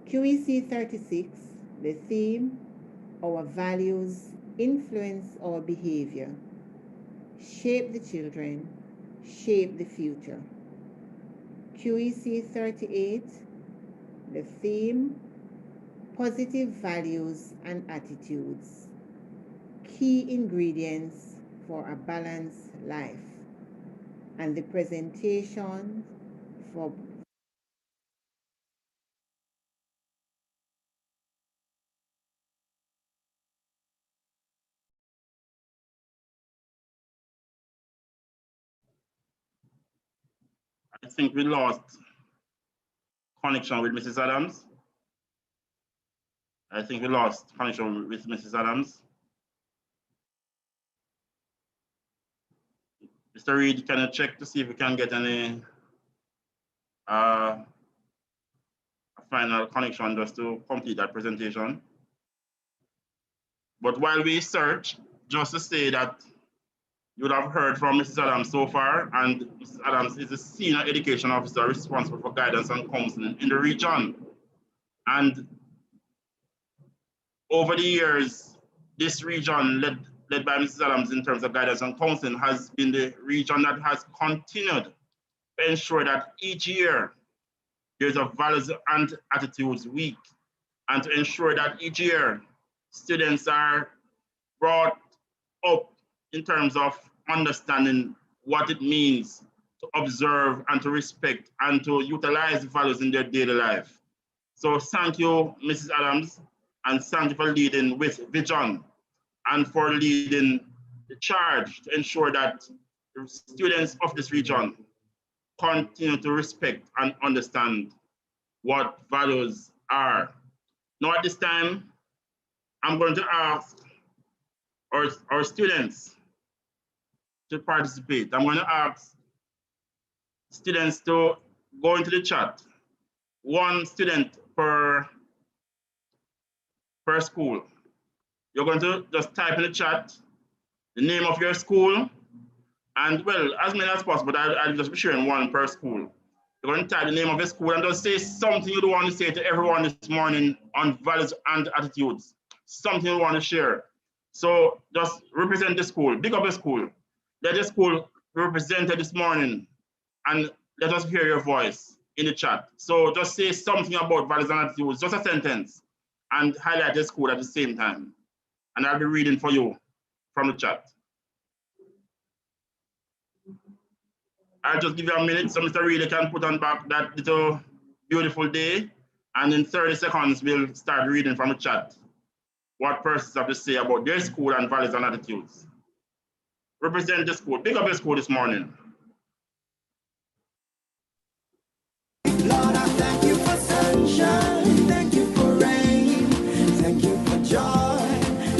QEC 36, the theme, Our Values Influence Our Behavior. Shape the children, shape the future. QEC 38, the theme, Positive Values and Attitudes. Key ingredients for a balanced life. And the presentation for I think we lost connection with Mrs. Adams. I think we lost connection with Mrs. Adams. Mr. Reed, can you check to see if we can get any final connection just to complete that presentation? But while we search, just to say that you would have heard from Mrs. Adams so far, and Mrs. Adams is the Senior Education Officer responsible for guidance and counseling in the region. And over the years, this region led by Mrs. Adams in terms of guidance and counseling has been the region that has continued to ensure that each year there's a values and attitudes week, and to ensure that each year students are brought up in terms of understanding what it means to observe and to respect and to utilize values in their daily life. So thank you, Mrs. Adams, and thank you for leading with vision and for leading the charge to ensure that the students of this region continue to respect and understand what values are. Now at this time, I'm going to ask our students to participate. I'm going to ask students to go into the chat. One student per school. You're going to just type in the chat the name of your school, and well, as many as possible, I'll just be sharing one per school. You're going to type the name of your school and just say something you want to say to everyone this morning on values and attitudes, something you want to share. So just represent the school, big up the school. Let the school represented this morning, and let us hear your voice in the chat. So just say something about values and attitudes, just a sentence, and highlight the school at the same time. And I'll be reading for you from the chat. I'll just give you a minute so Mr. Reader can put on back that little beautiful day, and in 30 seconds, we'll start reading from the chat what persons have to say about their school and values and attitudes. Represent the school, pick up your school this morning. Lord, I thank you for sunshine, thank you for rain, thank you for joy,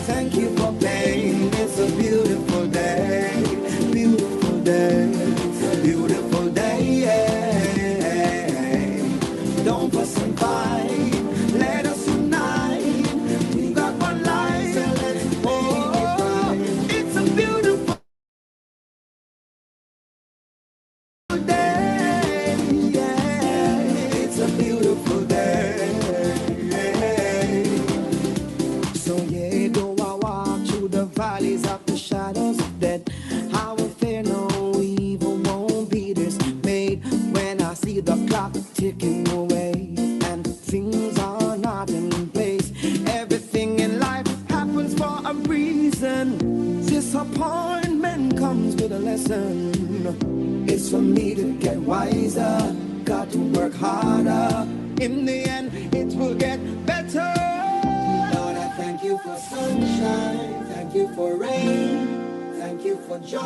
thank you for pain. It's a beautiful day, beautiful day, beautiful day. Don't fuss and fight, let us unite. We got one life, so let's make it right. It's a beautiful day, yeah. It's a beautiful day. So yeah, though I walk through the valleys of the shadows of death, I will fear no evil, won't be dismayed. When I see the clock ticking away and things are not in place, everything in life happens for a reason. Disappointment comes with a lesson. It's for me to get wiser, got to work harder. In the end, it will get better. Lord, I thank you for sunshine, thank you for rain, thank you for joy,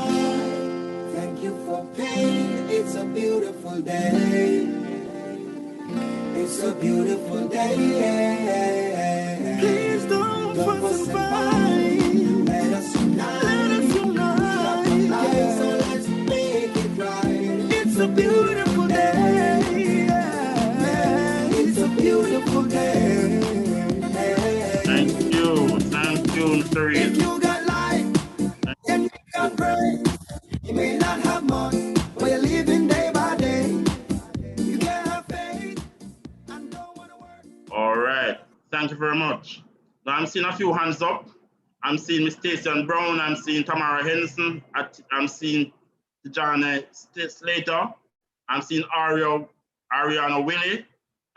thank you for pain. It's a beautiful day. It's a beautiful day. Please don't fuss and fight. Let us unite. Let us unite. Yeah. So let's make it right. It's a beautiful day. Yeah. It's a beautiful day. Thank you. Thank very much. Now I'm seeing a few hands up. I'm seeing Miss Stacey Brown. I'm seeing Tamara Henderson. I'm seeing Tijana Slater. I'm seeing Ariana Willie,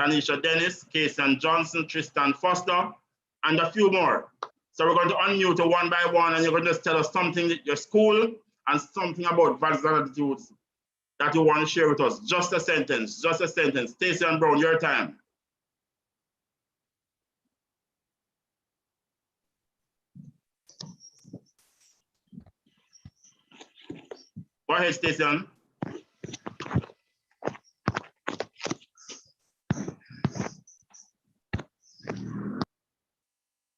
Tanisha Dennis, Casey Johnson, Tristan Foster, and a few more. So we're going to unmute one by one, and you're going to just tell us something at your school and something about values and attitudes that you want to share with us. Just a sentence, just a sentence. Stacey and Brown, your time. Go ahead, Stacey.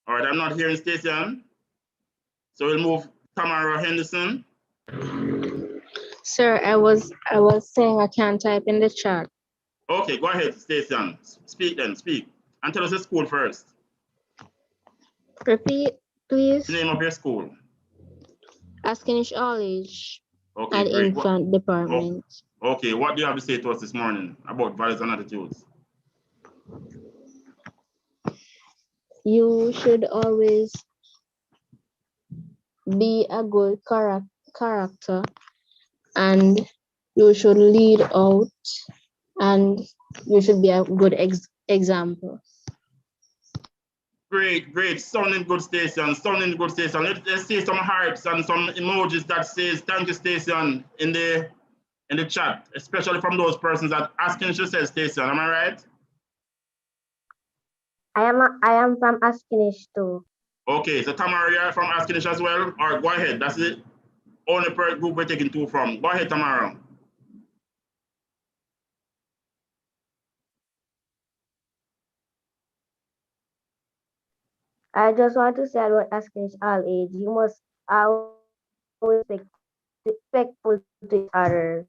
All right, I'm not hearing Stacey. So we'll move Tamara Henderson. Sir, I was saying I can't type in the chat. Okay, go ahead, Stacey. Speak then, speak. And tell us the school first. Repeat, please. The name of your school. Askinish College Okay, and great. Infant Department. Okay, what do you have to say to us this morning about values and attitudes? You should always be a good character, and you should lead out, and you should be a good example. Great, great. Sounding good, Station. Sounding good, Station. Let's see some hearts and some emojis that says thank you, Station, in the chat, especially from those persons that asking you says Station. Am I right? I am from Askinish too. Okay, so Tamara, you're from Askinish as well? All right, go ahead. That's the only group we're taking two from. Go ahead, Tamara. I just want to say about Askinish all age. You must always be respectful to others.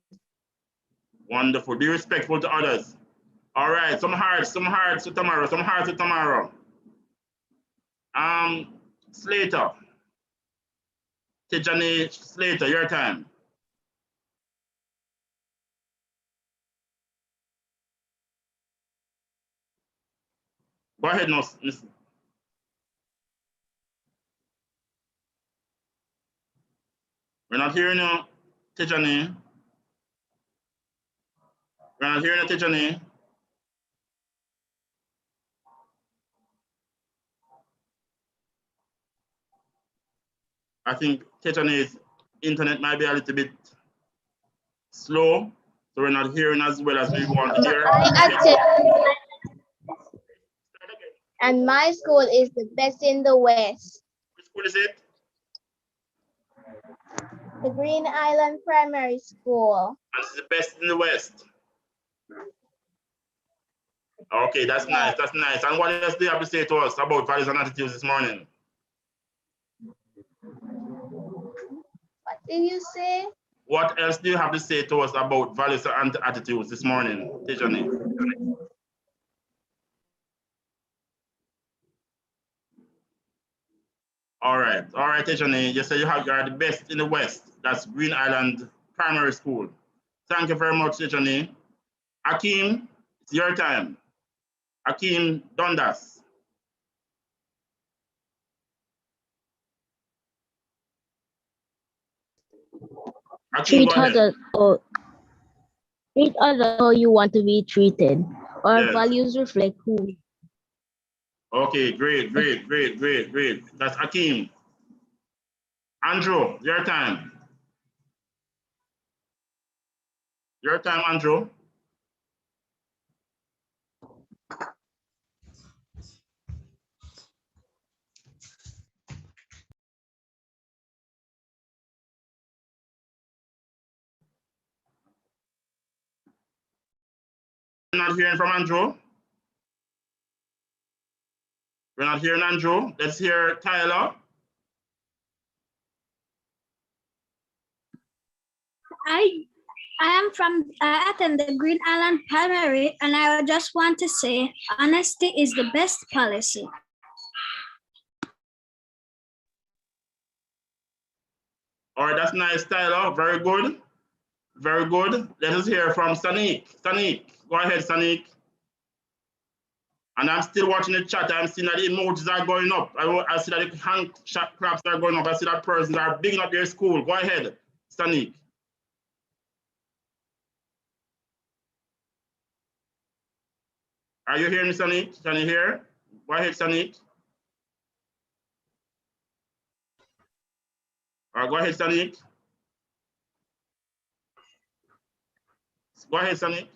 Wonderful. Be respectful to others. All right, some hearts to Tamara, some hearts to Tamara. Slater. Tijani Slater, your time. Go ahead, Miss. We're not hearing you, Tijani. We're not hearing you, Tijani. I think Tijani's internet might be a little bit slow, so we're not hearing as well as we want to hear. And my school is the best in the West. Which school is it? The Green Island Primary School. And it's the best in the West. Okay, that's nice, that's nice. And what else do you have to say to us about values and attitudes this morning? What did you say? What else do you have to say to us about values and attitudes this morning, Tijani? All right, Tijani, you say you are the best in the West. That's Green Island Primary School. Thank you very much, Tijani. Akeem, it's your time. Akeem Dundas. Akeem, Treat others how you want to be treated. Our Yes. values reflect who we are. Okay, great. That's Akeem. Andrew, your time. Your time, Andrew. We're not hearing from Andrew. We're not hearing Andrew. Let's hear Tyler. I attend the Green Island Primary, and I just want to say honesty is the best policy. All right, that's nice, Tyler. Very good. Very good. Let us hear from Saniq. Saniq, go ahead, Saniq. And I'm still watching the chat. I'm seeing that the emojis are going up. I see that the hand claps are going up. I see that persons are bigging up their school. Go ahead, Stanik. Are you hearing me, Stanik? Can you hear? Go ahead, Stanik. Go ahead, Stanik. Go ahead, Stanik.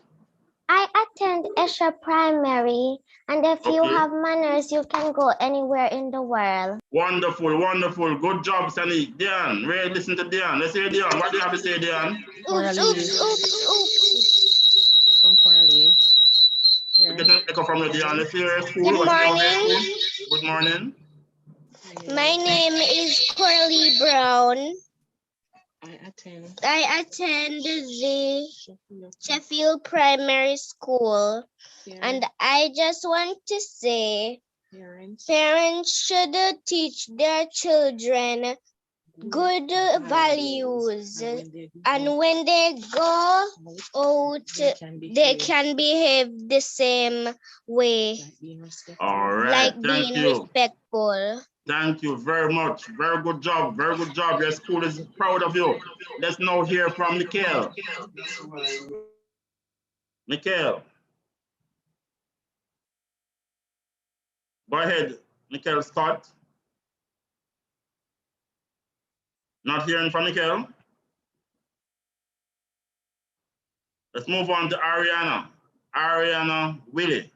I attend Esha Primary, and if you have manners, you can go anywhere in the world. Wonderful, wonderful. Good job, Sanik. Dion, really listen to Dion. Let's hear Dion. What do you have to say, Dion? Oops, oops, oops, oops. Come, Coralie. We get an echo from you, Dion. Let's hear your school. Good What's the name of your morning. school? Good morning. My name is Coralie Brown. I attend the Sheffield Primary School, and I just want to say parents should teach their children good values, and when they go out, they can behave the same way, All right, like thank being you. respectful. Thank you very much. Very good job. Very good job. Your school is proud of you. Let's now hear from Mikhail. Mikhail. Go ahead, Mikhail Scott. Not hearing from Mikhail. Let's move on to Ariana. Ariana Willie.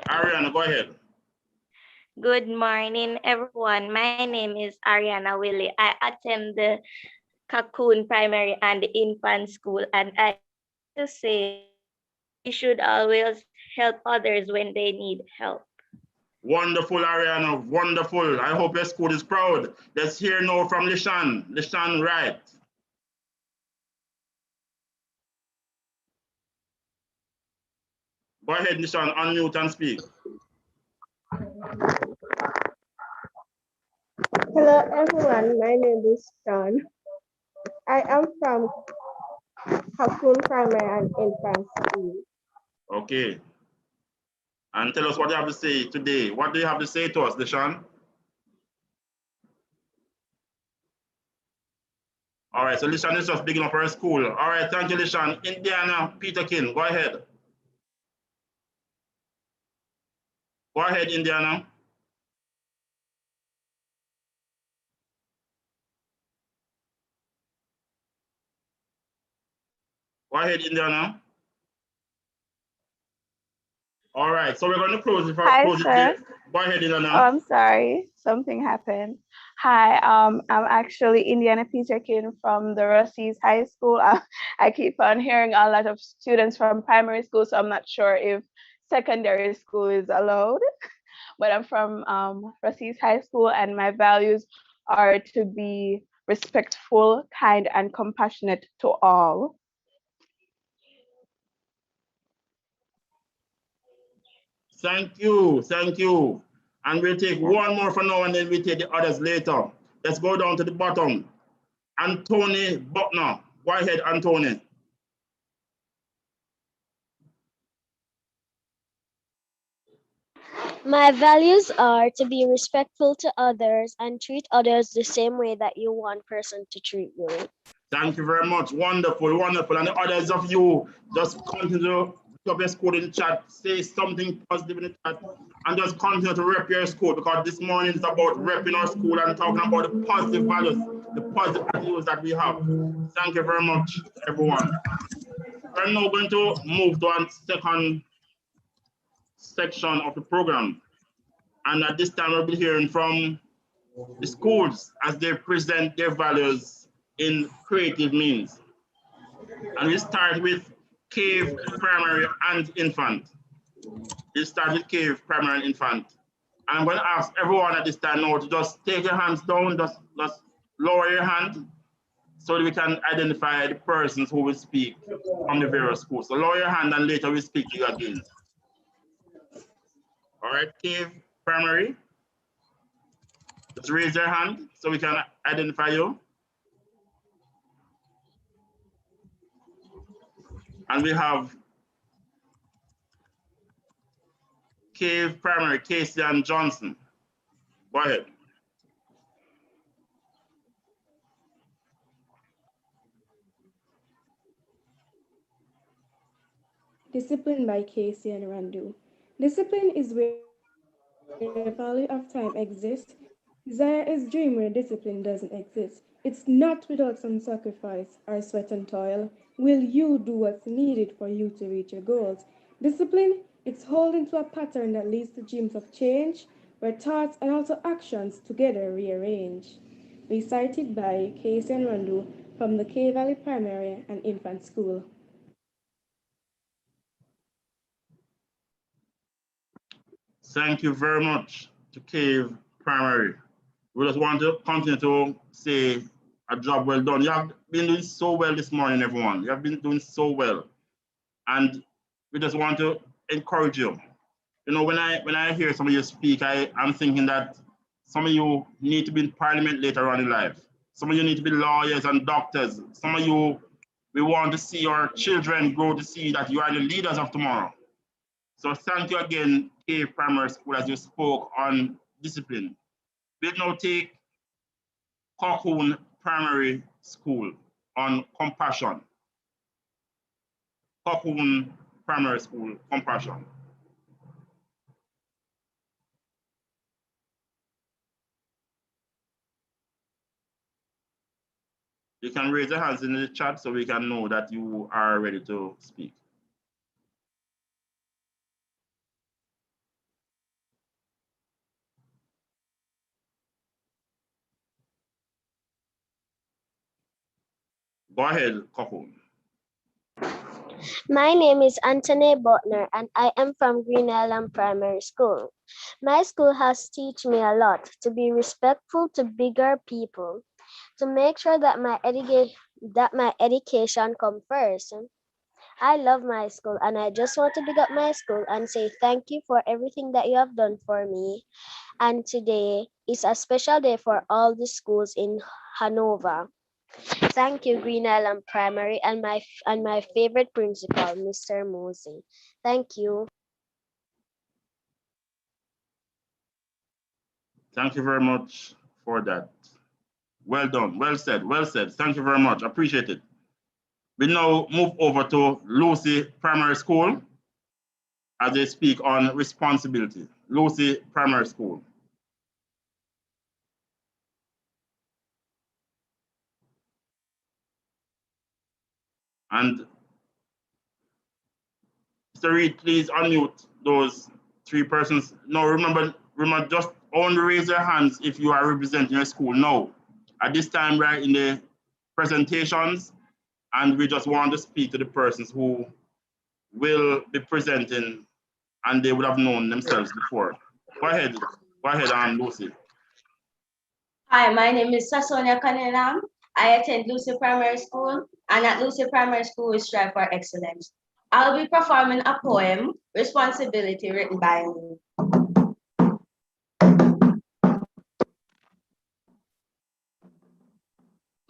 Ariana, go ahead. Good morning, everyone. My name is Ariana Willie. I attend the Cocoon Primary and Infant School, and I to say we should always help others when they need help. Wonderful, Ariana. Wonderful. I hope your school is proud. Let's hear now from Lishan. Lishan Wright. Go ahead, Lishan. Unmute and speak. Hello everyone, my name is Sean. I am from Cocoon Primary and Infant School. Okay. And tell us what you have to say today. What do you have to say to us, Deshaun? All right, so Lishan is just bigging up her school. All right, thank you, Lishan. Indiana Peterkin, go ahead. Go ahead, Indiana. Go ahead, Indiana. All right, so we're going to close it. Close it there. Go ahead, Indiana. Oh, I'm sorry, something happened. Hi, I'm actually Indiana Peterkin from the Rossies High School. I keep on hearing a lot of students from primary school, so I'm not sure if secondary school is allowed. But I'm from Rossies High School, and my values are to be respectful, kind, and compassionate to all. Thank you, thank you. And we'll take one more for now and then we'll take the others later. Let's go down to the bottom. Anthony Buckner. Go ahead, Anthony. My values are to be respectful to others and treat others the same way that you want person to treat you. Thank you very much. Wonderful, wonderful. And the others of you, just continue to put up your school in the chat, say something positive in the chat, and just continue to rep your school, because this morning is about repping our school and talking about the positive values, the positive values that we have. Thank you very much, everyone. We're now going to move to our second section of the program. And at this time, we'll be hearing from the schools as they present their values in creative means. And we start with Cave Primary and Infant. We start with Cave Primary and Infant. I'm going to ask everyone at this time now to just take your hands down, just lower your hand so that we can identify the persons who will speak from the various schools. So lower your hand and later we speak to you again. All right, Cave Primary. Just raise your hand so we can identify you. And we have Cave Primary, Casey and Johnson. Go ahead. Discipline by Casey and Randu. Discipline is where value of time exists. Desire is dream where discipline doesn't exist. It's not without some sacrifice or sweat and toil. Will you do what's needed for you to reach your goals? Discipline, it's holding to a pattern that leads to dreams of change, where thoughts and also actions together rearrange. Recited by Casey and Randu from the K Valley Primary and Infant School. Thank you very much to Cave Primary. We just want to continue to say a job well done. You have been doing so well this morning, everyone. You have been doing so well. And we just want to encourage you. You know, when I hear some of you speak, I'm thinking that some of you need to be in parliament later on in life. Some of you need to be lawyers and doctors. Some of you, we want to see your children grow to see that you are the leaders of tomorrow. So thank you again, Cave Primary School, as you spoke on discipline. We'll now take Cocoon Primary School on compassion. Cocoon Primary School, compassion. You can raise your hands in the chat so we can know that you are ready to speak. Go ahead, Cocoon. My name is Anthony Butner and I am from Green Island Primary School. My school has taught me a lot to be respectful to bigger people, to make sure that my education comes first. I love my school and I just want to big up my school and say thank you for everything that you have done for me. And today is a special day for all the schools in Hanover. Thank you, Green Island Primary, and my favorite principal, Mr. Mosey. Thank you. Thank you very much for that. Well done, well said, well said. Thank you very much, appreciate it. We now move over to Lucy Primary School as they speak on responsibility. Lucy Primary School. And Mr. Reed, please unmute those three persons. No, remember, just only raise your hands if you are representing your school. No, at this time we're in the presentations and we just want to speak to the persons who will be presenting and they would have known themselves before. Go ahead, Lucy. Hi, my name is Sasonia Kanelam. I attend Lucy Primary School, and at Lucy Primary School, we strive for excellence. I'll be performing a poem, Responsibility, written by me.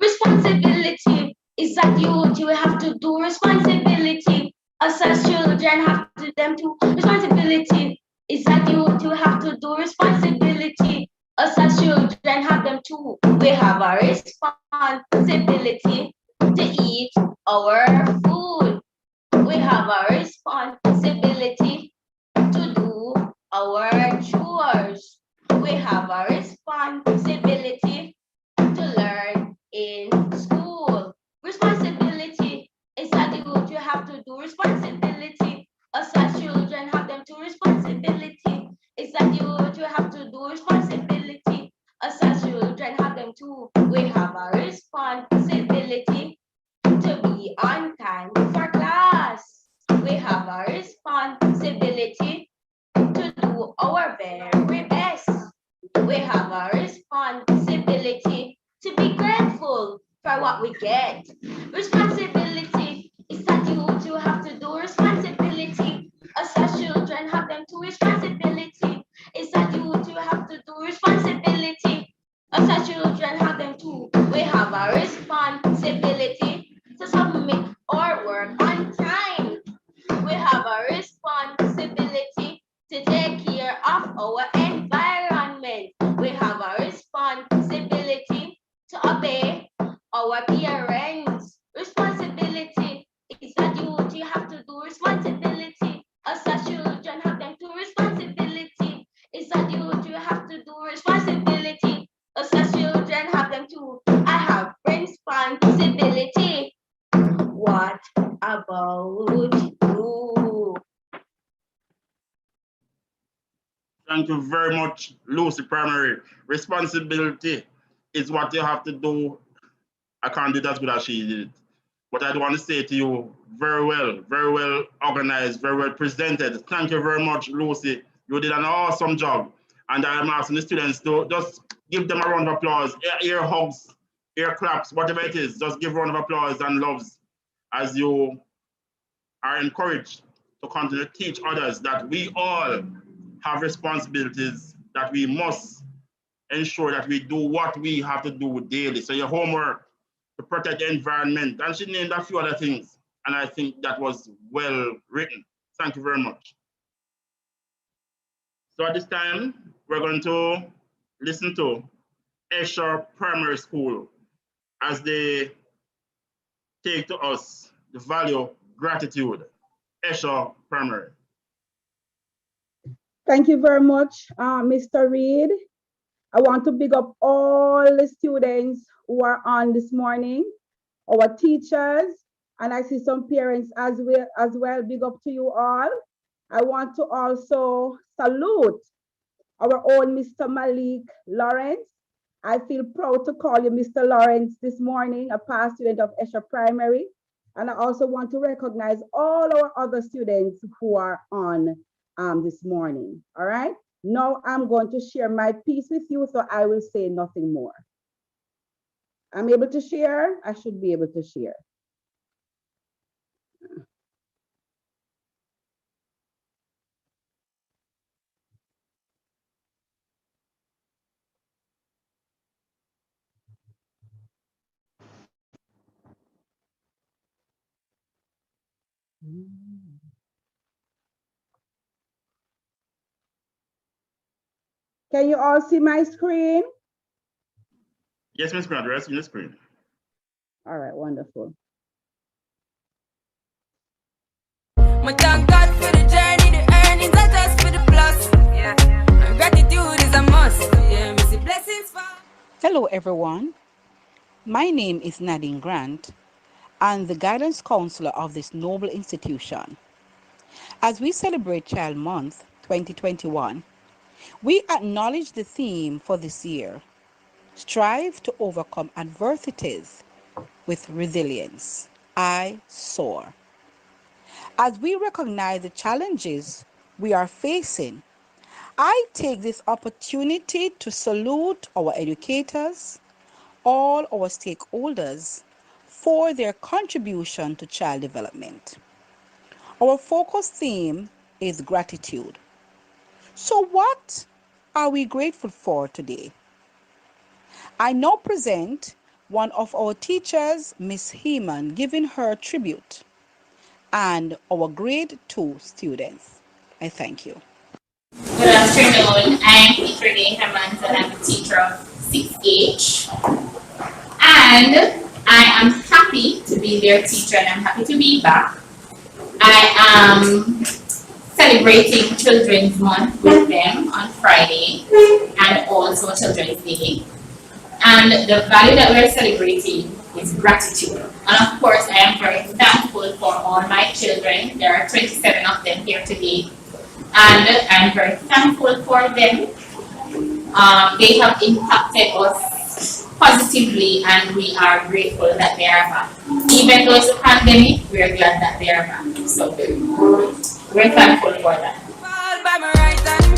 Responsibility is that you have to do responsibility. Us as children have to do them too. Responsibility is that you have to do responsibility. Us as children have them too. We have a responsibility to eat our food. We have a responsibility to do our chores. We have a responsibility to learn in school. Responsibility is that you have to do responsibility. Us as children have them to responsibility. Is that you have to do responsibility. Us as children have them too. We have a responsibility to be on time for class. We have a responsibility to do our very best. We have a responsibility to be grateful for what we get. Responsibility is that you have to do responsibility. Us as children have them to responsibility. Is that you have to do responsibility. Us as children have them too. We have a responsibility to submit our work on time. We have a responsibility to take to obey our parents. Responsibility is a duty you have to do. Responsibility as a children have them to responsibility. It's a duty you have to do. Responsibility as a children have them to. I have responsibility. What about you? Thank you very much, Lucy Primary. Responsibility is what you have to do. I can't do it as good as she did it. But I do want to say to you, very well organized, very well presented. Thank you very much, Lucy. You did an awesome job. And I'm asking the students to just give them a round of applause, ear hugs, ear claps, whatever it is. Just give a round of applause and loves as you are encouraged to continue to teach others that we all have responsibilities, that we must ensure that we do what we have to do daily. So your homework, to protect the environment, and she named a few other things. And I think that was well written. Thank you very much. So at this time, we're going to listen to Esher Primary School as they take to us the value of gratitude. Esher Primary. Thank you very much, Mr. Reed. I want to big up all the students who are on this morning, our teachers, and I see some parents as well. Big up to you all. I want to also salute our own Mr. Malik Lawrence. I feel proud to call you Mr. Lawrence this morning, a past student of Esher Primary. And I also want to recognize all our other students who are on this morning, all right? Now I'm going to share my piece with you, so I will say nothing more. I'm able to share? I should be able to share. Can you all see my screen? Yes, Ms. Grant, rest in the screen. All right, wonderful. My thank God for the journey, the earnings are just for the plus. Yeah. And gratitude is a must. Yeah, me see blessings for. Hello, everyone. My name is Nadine Grant, and the guidance counselor of this noble institution. As we celebrate Child Month 2021, we acknowledge the theme for this year: strive to overcome adversities with resilience. I soar. As we recognize the challenges we are facing, I take this opportunity to salute our educators, all our stakeholders, for their contribution to child development. Our focus theme is gratitude. So what are we grateful for today? I now present one of our teachers, Miss Heeman, giving her tribute, and our grade 2 students. I thank you. Good afternoon. I am teacher Day Hermans and I'm a teacher of 6H. And I am happy to be their teacher and I'm happy to be back. I am celebrating Children's Month with them on Friday and also Children's Day. And the value that we're celebrating is gratitude. And of course, I am very thankful for all my children. There are 27 of them here today. And I'm very thankful for them. They have impacted us positively and we are grateful that they are back. Even though it's a pandemic, we're glad that they are back. So we're thankful for that. By my right hand,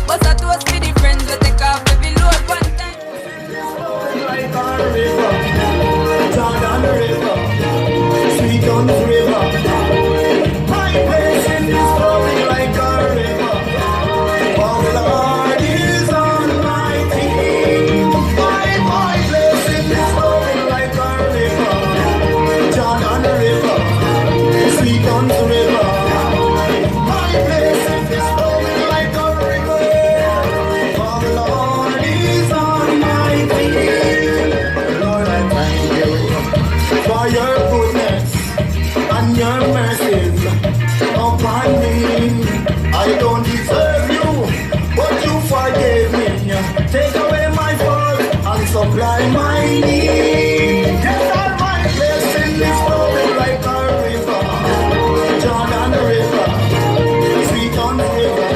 but I toast with the friends that take off every load one time. Like a river, Jordan River, sweet on the river. My place in this flowing like a river. Oh Lord is almighty. My place in this flowing like a river. Jordan River, sweet on the river. My place in this flowing like a river. away my fault and supply my need. Yes, all my blessing is flowing like a river, Jordan River, sweet on river.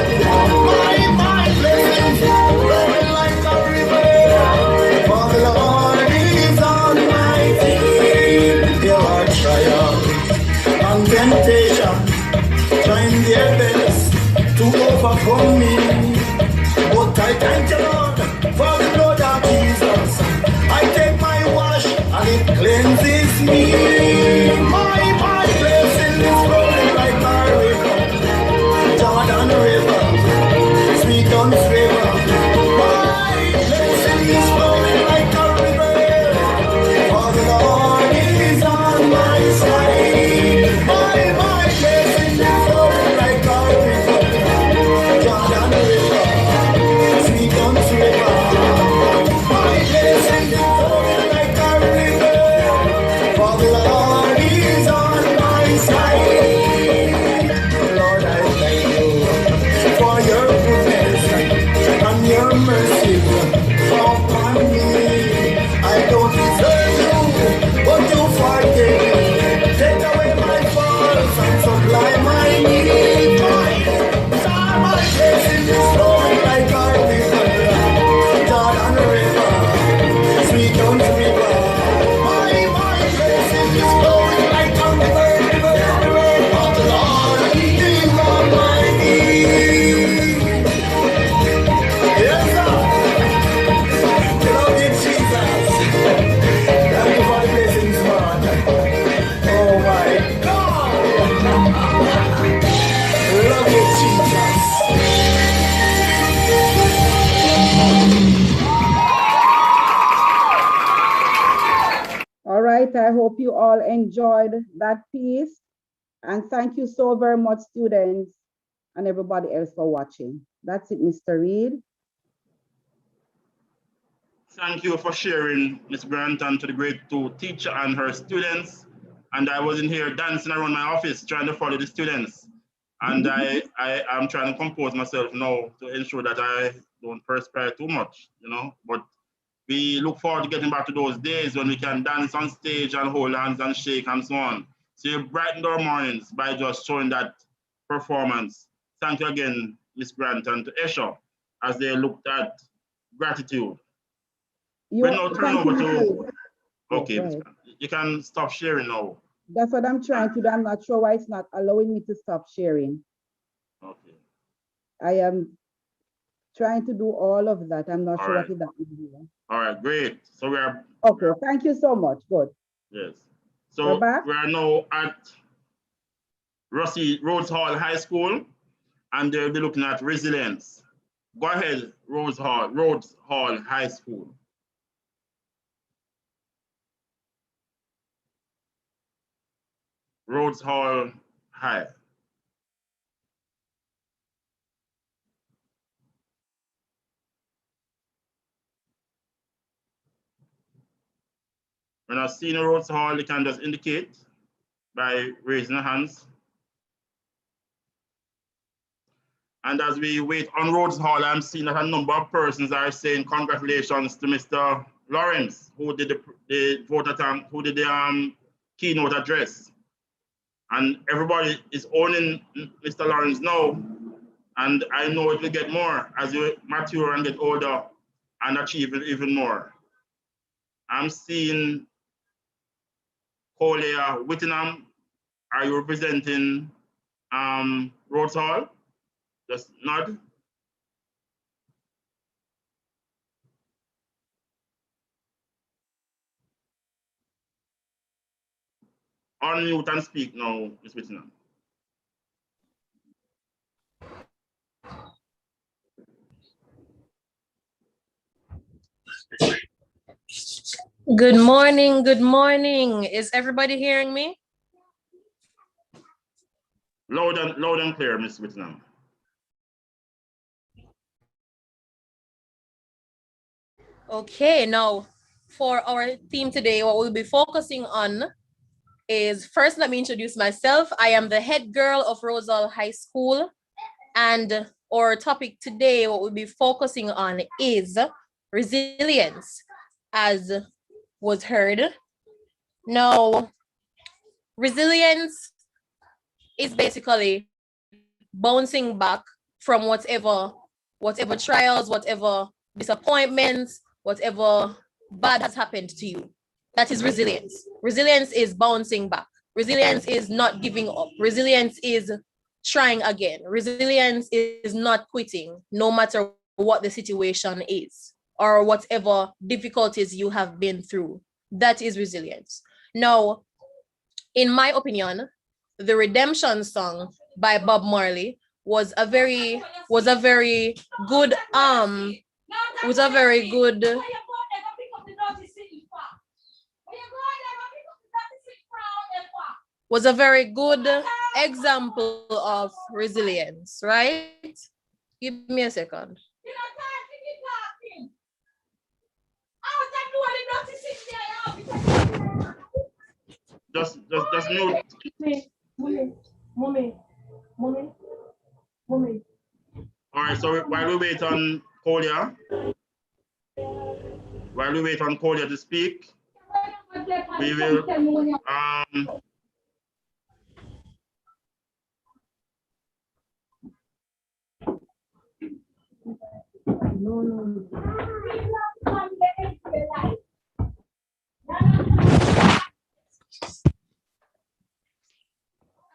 My blessings flowing like a river, for the Lord is on my team. There are trials and temptation, trying their best to overcome me. But I thank the Lord for the blood of Jesus. I take my wash and it cleanses me. My blessing is flowing like a river, Jordan River, sweet on river. My blessing is flowing like a river, for the Lord is on my side. My blessing is flowing like a river, Jordan River, sweet on river. My blessing is flowing like a river, for the Lord is on my side. Lord, I thank you for your goodness and your mercy upon me. I don't deserve you, but you forgive me. Take away my faults and supply my need. My blessing is flowing like a river, Jordan River, sweet on river. My blessing is flowing like a river, of the Lord is on my need. Yes, sir. Love you, Jesus. Thank you for the blessings, man. Oh my God. Love you, Jesus. All right, I hope you all enjoyed that piece. And thank you so very much, students, and everybody else for watching. That's it, Mr. Reed. Thank you for sharing, Ms. Grant, and to the grade 2 teacher and her students. And I was in here dancing around my office trying to follow the students. And I am trying to compose myself now to ensure that I don't perspire too much, you know. But we look forward to getting back to those days when we can dance on stage and hold hands and shake and so on. So you brightened our mornings by just showing that performance. Thank you again, Ms. Grant, and to Esha, as they looked at gratitude. We're now turning over to, okay, Yes, you can stop sharing now. that's what I'm trying to do. I'm not sure why it's not allowing me to stop sharing. Okay. I am trying to do all of that. I'm not All sure right. what is happening. All right, great. So we are. Okay, thank you so much. Good. Yes. So we are now at Rhodes Hall High School, and they'll be looking at resilience. Go ahead, Rhodes Hall High School. Rhodes Hall High. When I see Rhodes Hall, you can just indicate by raising your hands. And as we wait on Rhodes Hall, I'm seeing that a number of persons are saying congratulations to Mr. Lawrence, who did the vote attempt, who did the keynote address. And everybody is owning Mr. Lawrence now. And I know it will get more as you mature and get older and achieve even more. I'm seeing Collier Whittingham. Are you representing Rhodes Hall? Just nod. Unmute and speak now, Ms. Whittingham. Good morning, good morning. Is everybody hearing me? Loud and clear, Ms. Whittingham. Okay, now for our theme today, what we'll be focusing on is, first let me introduce myself. I am the head girl of Rhodes Hall High School, and our topic today, what we'll be focusing on is resilience, as was heard. Now, resilience is basically bouncing back from whatever trials, whatever disappointments, whatever bad has happened to you. That is resilience. Resilience is bouncing back. Resilience is not giving up. Resilience is trying again. Resilience is not quitting, no matter what the situation is or whatever difficulties you have been through. That is resilience. Now, in my opinion, the Redemption song by Bob Marley was a very good was a very good was a very good example of resilience, right? Give me a second. Just mute. Mommy. All right, so while we wait on Kolia to speak, we will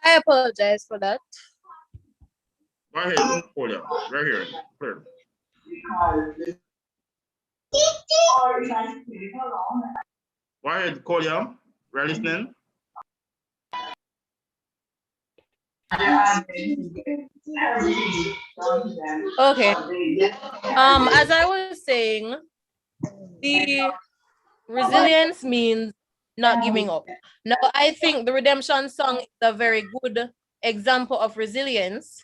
I apologize for that. Go ahead, Kolia. Right here. Clear. Go ahead, Kolia. We're listening. Okay. As I was saying, the resilience means not giving up. Now, I think the Redemption song is a very good example of resilience.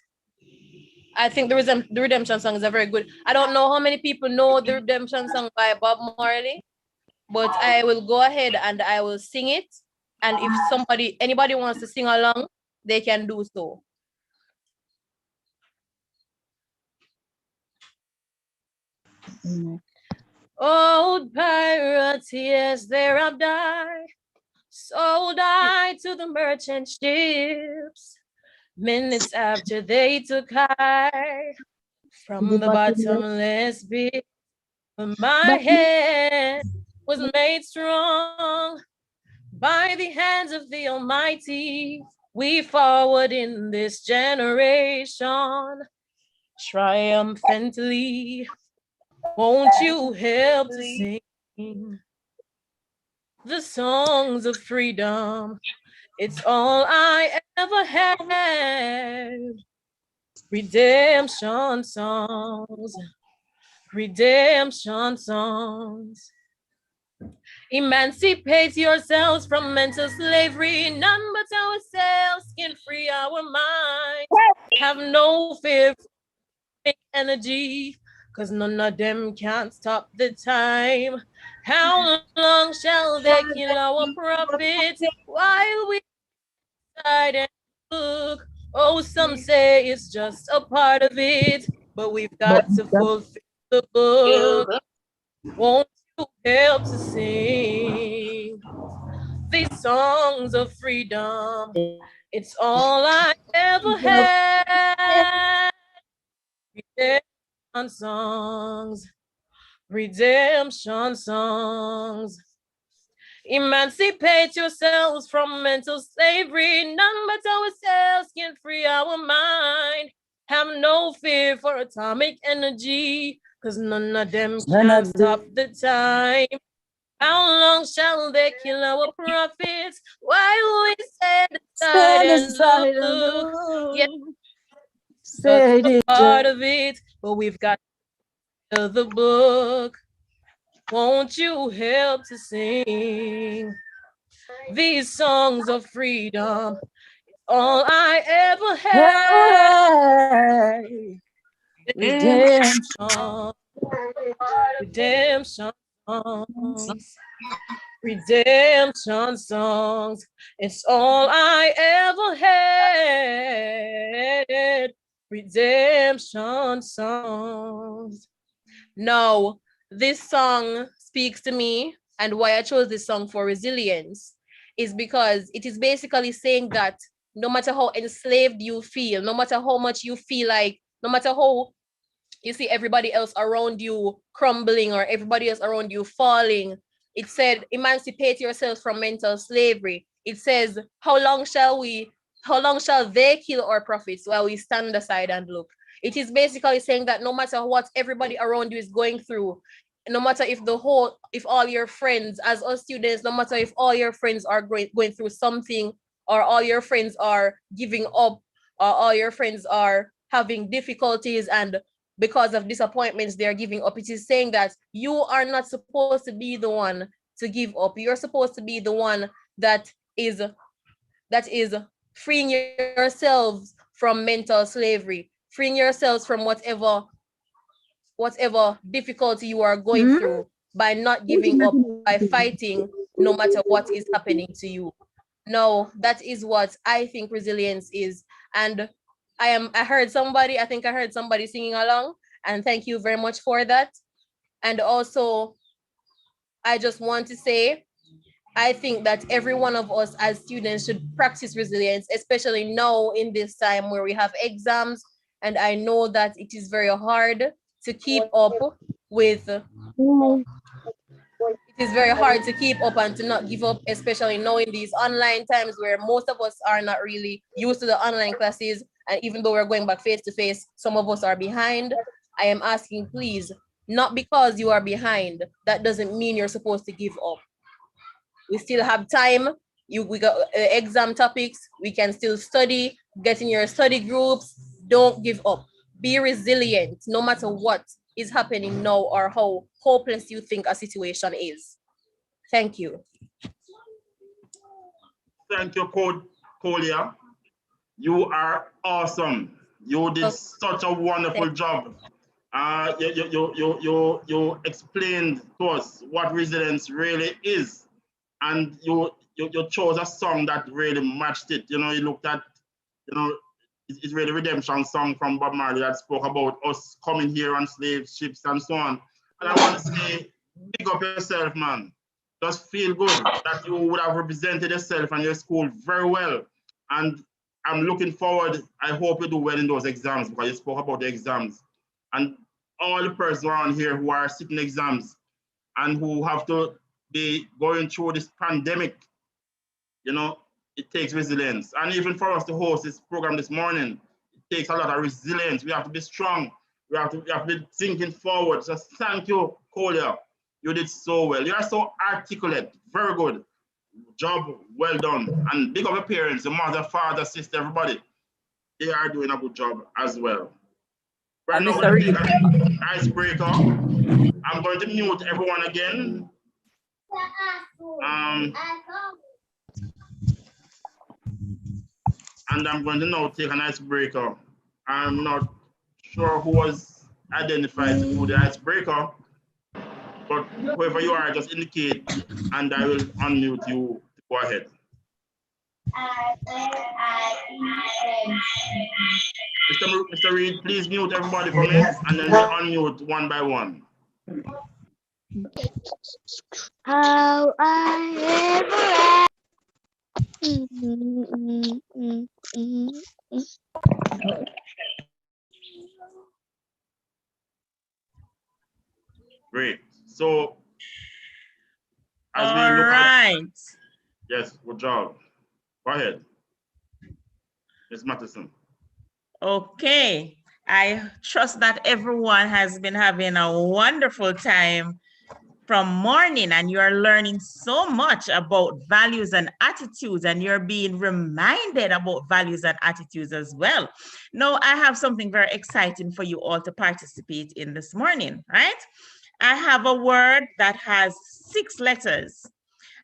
I think the Redemption song is a very good. I don't know how many people know the Redemption song by Bob Marley, but I will go ahead and I will sing it. And if anybody wants to sing along, they can do so. Old pirates, yes, there have died. Sold I to the merchant ships. Minutes after they took high from the bottomless pit. My head was made strong by the hands of the Almighty. We forward in this generation triumphantly. Won't you help to sing the songs of freedom? It's all I ever had. Redemption songs, redemption songs. Emancipate yourselves from mental slavery. None but ourselves can free our minds. Have no fear for big energy, cause none of them can't stop the time. How long shall they kill our prophets while we decide and look? Oh, some say it's just a part of it, but we've got to fulfill the book. Won't you help to sing these songs of freedom? It's all I ever had. Redemption songs, redemption songs. Emancipate yourselves from mental slavery. None but ourselves can free our mind. Have no fear for atomic energy, cause none of them can stop the time. How long shall they kill our prophets while we stand aside and look? Yeah, that's a part of it, but we've got the book. Won't you help to sing these songs of freedom? It's all I ever had. Redemption, redemption songs, redemption songs. It's all I ever had. Redemption songs. No, this song speaks to me, and why I chose this song for resilience is because it is basically saying that no matter how enslaved you feel, no matter how much you feel like, no matter how you see everybody else around you crumbling or everybody else around you falling, it said, emancipate yourselves from mental slavery. It says, how long shall they kill our prophets while we stand aside and look? It is basically saying that no matter what everybody around you is going through, no matter if all your friends, as us students, no matter if all your friends are going through something, or all your friends are giving up, or all your friends are having difficulties, and because of disappointments they're giving up, it is saying that you are not supposed to be the one to give up. You're supposed to be the one that is freeing yourselves from mental slavery, freeing yourselves from whatever difficulty you are going through, by not giving up, by fighting no matter what is happening to you. No, that is what I think resilience is. And I think I heard somebody singing along, and thank you very much for that. And also, I just want to say, I think that every one of us as students should practice resilience, especially now in this time where we have exams. And I know that it is very hard to keep up with, it is very hard to keep up and to not give up, especially now in these online times where most of us are not really used to the online classes. And even though we're going back face to face, some of us are behind. I am asking, please, not because you are behind, that doesn't mean you're supposed to give up. We still have time. We got exam topics. We can still study, get in your study groups. Don't give up. Be resilient no matter what is happening now or how hopeless you think a situation is. Thank you. Thank you, Kolia. You are awesome. You did such a wonderful job. You explained to us what resilience really is, and you chose a song that really matched it. You know, you looked at, you know, it's really redemption song from Bob Marley that spoke about us coming here on slave ships and so on. And I want to say, big up yourself, man. Just feel good that you would have represented yourself and your school very well. And I'm looking forward. I hope you do well in those exams, because you spoke about the exams. And all the persons around here who are sitting exams and who have to be going through this pandemic, you know, it takes resilience. And even for us to host this program this morning, it takes a lot of resilience. We have to be strong. We have to be thinking forward. So thank you, Kolia. You did so well. You are so articulate. Very good. Job well done. And big up your parents, your mother, father, sister, everybody. They are doing a good job as well. Right now, we're going to take an icebreaker. I'm going to mute everyone again. And I'm going to now take an icebreaker. I'm not sure who was identified to do the icebreaker, but whoever you are, just indicate and I will unmute you to go ahead. Mr. Reed, please mute everybody for me, and then we'll unmute one by one. How I ever Great. So, as we All look right. Yes, good job. Go ahead. Ms. Matheson. Okay. I trust that everyone has been having a wonderful time from morning, and you are learning so much about values and attitudes, and you're being reminded about values and attitudes as well. Now, I have something very exciting for you all to participate in this morning, right? I have a word that has 6 letters.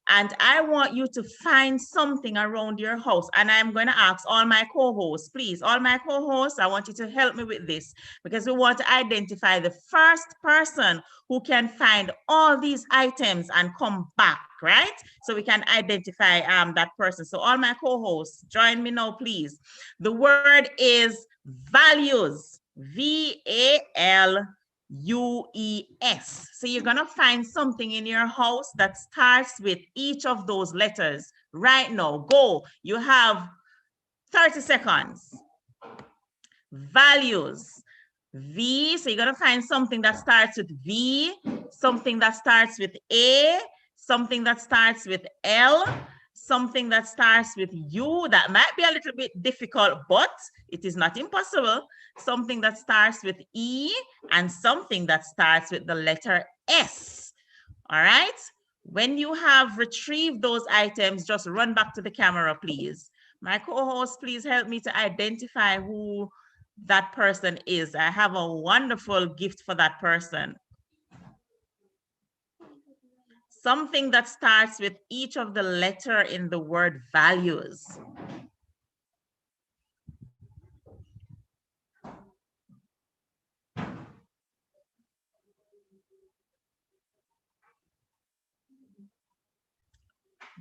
And I want you to find something around your house. And I'm going to ask all my co-hosts, please, all my co-hosts, I want you to help me with this, because we want to identify the first person who can find all these items and come back, right? So we can identify that person. So all my co-hosts, join me now, please. The word is values, V-A-L U-E-S. So you're gonna find something in your house that starts with each of those letters. Right now, go. You have 30 seconds. Values. V, so you're gonna find something that starts with V, something that starts with A, something that starts with L, something that starts with U. That might be a little bit difficult, but it is not impossible. Something that starts with E and something that starts with the letter S. All right? When you have retrieved those items, just run back to the camera, please. My co-host, please help me to identify who that person is. I have a wonderful gift for that person. Something that starts with each of the letter in the word values.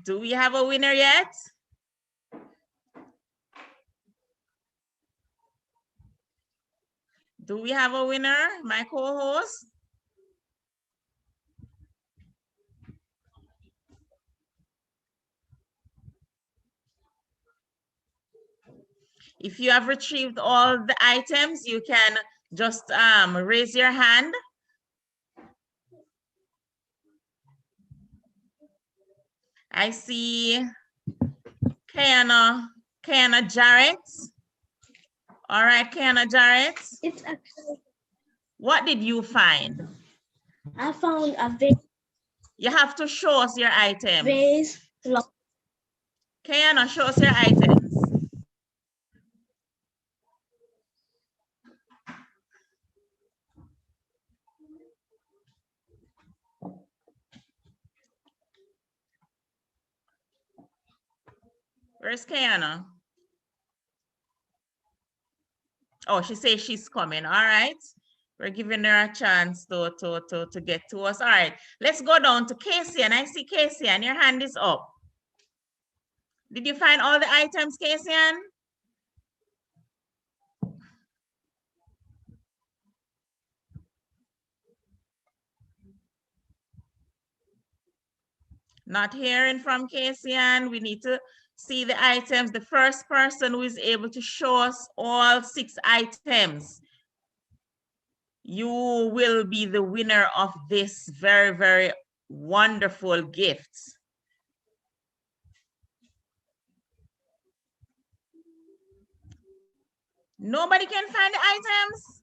Do we have a winner yet? Do we have a winner, my co-host? If you have retrieved all the items, you can just raise your hand. I see Kiana Jarrett. All right, Kiana Jarrett. It's actually. What did you find? I found a vase. You have to show us your items. Vase. Kiana, show us your items. Where's Kiana? Oh, she says she's coming. All right. We're giving her a chance to get to us. All right. Let's go down to Casey. And I see Casey and your hand is up. Did you find all the items, Casey? Not hearing from Casey, and we need to see the items. The first person who is able to show us all 6 items, you will be the winner of this very, very wonderful gift. Nobody can find the items?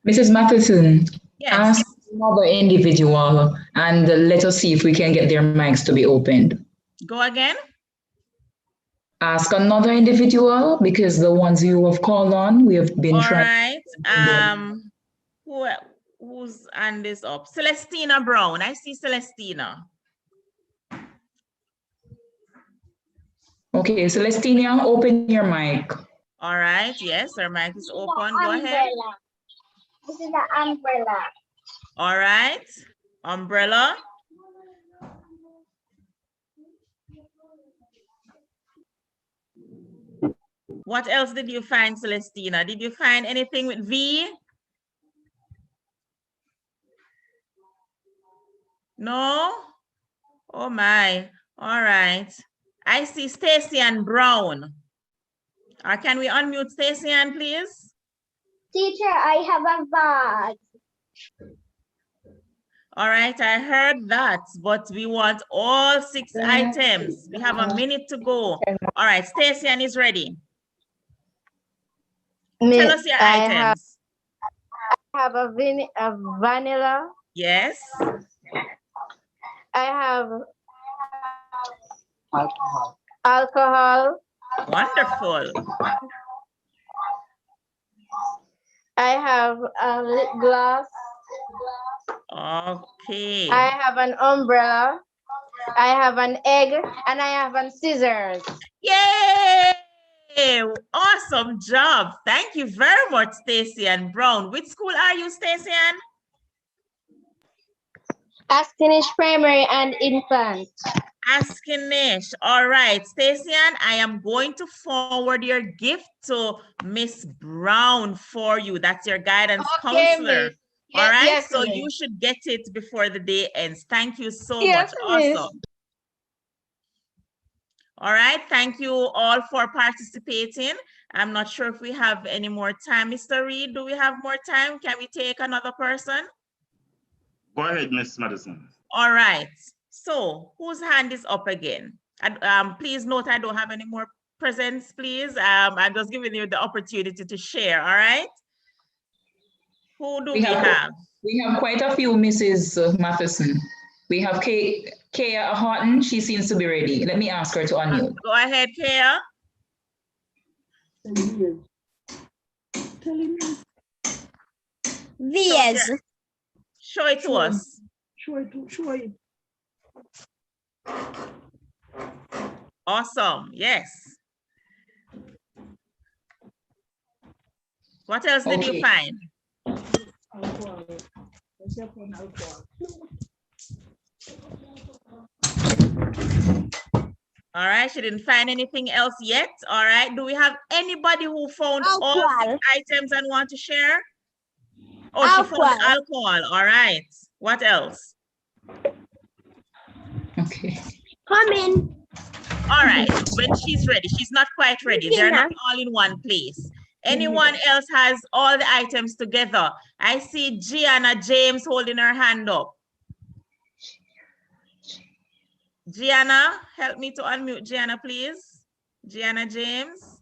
Mrs. Matheson, yes. Ask another individual and let us see if we can get their mics to be opened. Go again? Ask another individual because the ones you have called on, we have been trying. All right. Whose hand is up? Celestina Brown. I see Celestina. Okay, Celestina, open your mic. All right. Yes, her mic is open. Go ahead. This is the umbrella. All right. Umbrella. What else did you find, Celestina? Did you find anything with V? No? Oh my. All right. I see Stacy and Brown. Can we unmute Stacy Ann, please? Teacher, I have a bag. All right, I heard that, but we want all 6 items. We have a minute to go. All right, Stacy Ann is ready. Tell us your items. I have a vanilla. Yes. I have alcohol. Wonderful. I have a lip gloss. Okay. I have an umbrella. I have an egg, and I have a scissors. Yay! Awesome job. Thank you very much, Stacy and Brown. Which school are you, Stacy Ann? Askinish Primary and Infant. Askinish. All right, Stacyan, I am going to forward your gift to Miss Brown for you. That's your guidance counselor. Miss. All right, Yes, so miss. you should get it before the day ends. Thank you so Yes, much. miss. Awesome. All right, thank you all for participating. I'm not sure if we have any more time. Mr. Reed, do we have more time? Can we take another person? Go ahead, Miss Madison. All right, so whose hand is up again? Please note I don't have any more presents, please. I'm just giving you the opportunity to share, all right? Who do we have? We have quite a few, Mrs. Matheson. We have Kaya Horton. She seems to be ready. Let me ask her to unmute. Go ahead, Kaya. VS. Show it to us. Show it. Awesome, yes. What else did you find? All right, she didn't find anything else yet. All right, do we have anybody who found all 6 items and want to share? Oh, she found alcohol. All right, what else? Okay. Come in. All right, when she's ready, she's not quite ready. They're not all in one place. Anyone else has all the items together? I see Gianna James holding her hand up. Gianna, help me to unmute Gianna, please. Gianna James.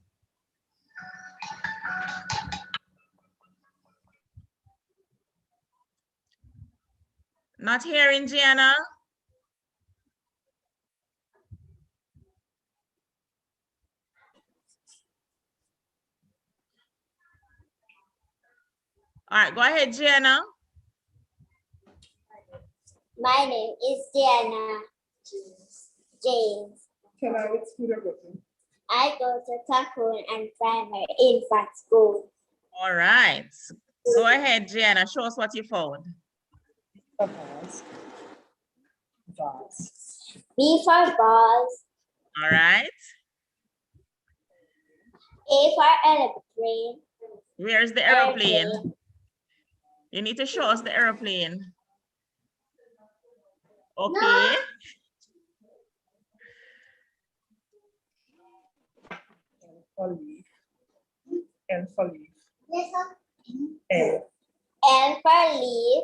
Not hearing Gianna. All right, go ahead, Gianna. My name is Diana James. Can I which school you're going? I go to Takun and Primary Infant School. All right, go ahead, Gianna. Show us what you found. B for balls. All right. A for airplane. Where's the airplane? You need to show us the airplane. Okay. No. L for leaf. Yes, sir. L. L for leaf.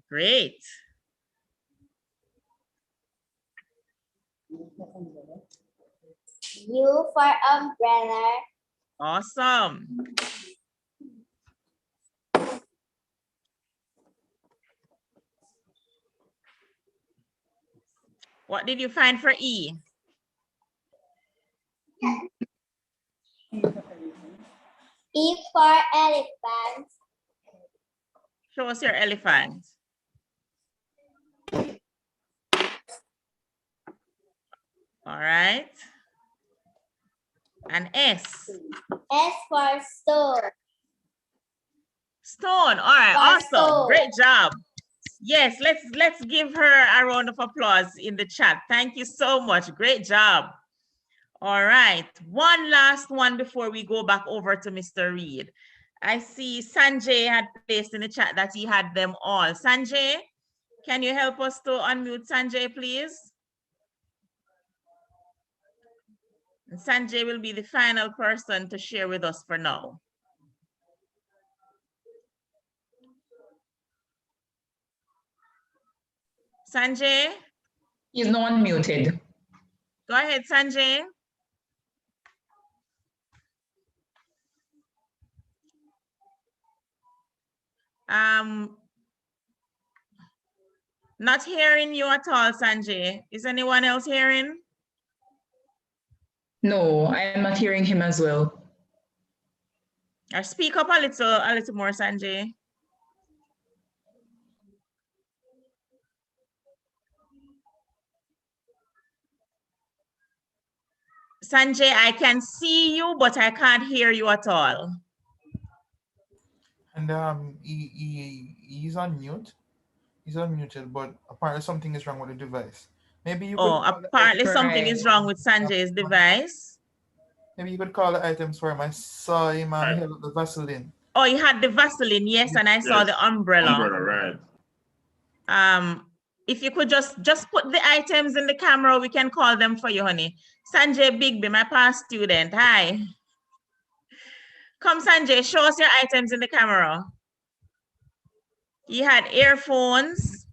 Great. U for umbrella. Awesome. What did you find for E? E for elephant. Show us your elephant. All right. And S. S for stone. Stone. All right. Awesome. Stone. Great job. Yes, let's give her a round of applause in the chat. Thank you so much. Great job. All right. One last one before we go back over to Mr. Reed. I see Sanjay had placed in the chat that he had them all. Sanjay, can you help us to unmute Sanjay, please? And Sanjay will be the final person to share with us for now. Sanjay? He's not unmuted. Go ahead, Sanjay. Not hearing you at all, Sanjay. Is anyone else hearing? No, I am not hearing him as well. Or speak up a little more, Sanjay. Sanjay, I can see you, but I can't hear you at all. And he's on mute. He's unmuted, but apparently something is wrong with the device. Maybe you could Oh, call the apparently for something my is wrong with Sanjay's device. maybe you could call the items for him. I saw him Right. he had the Vaseline. Oh, you had the Vaseline, yes, and I saw Yes. the umbrella. Right. If you could just put the items in the camera, we can call them for you, honey. Sanjay Bigby, my past student. Hi. Come, Sanjay, show us your items in the camera. He had earphones,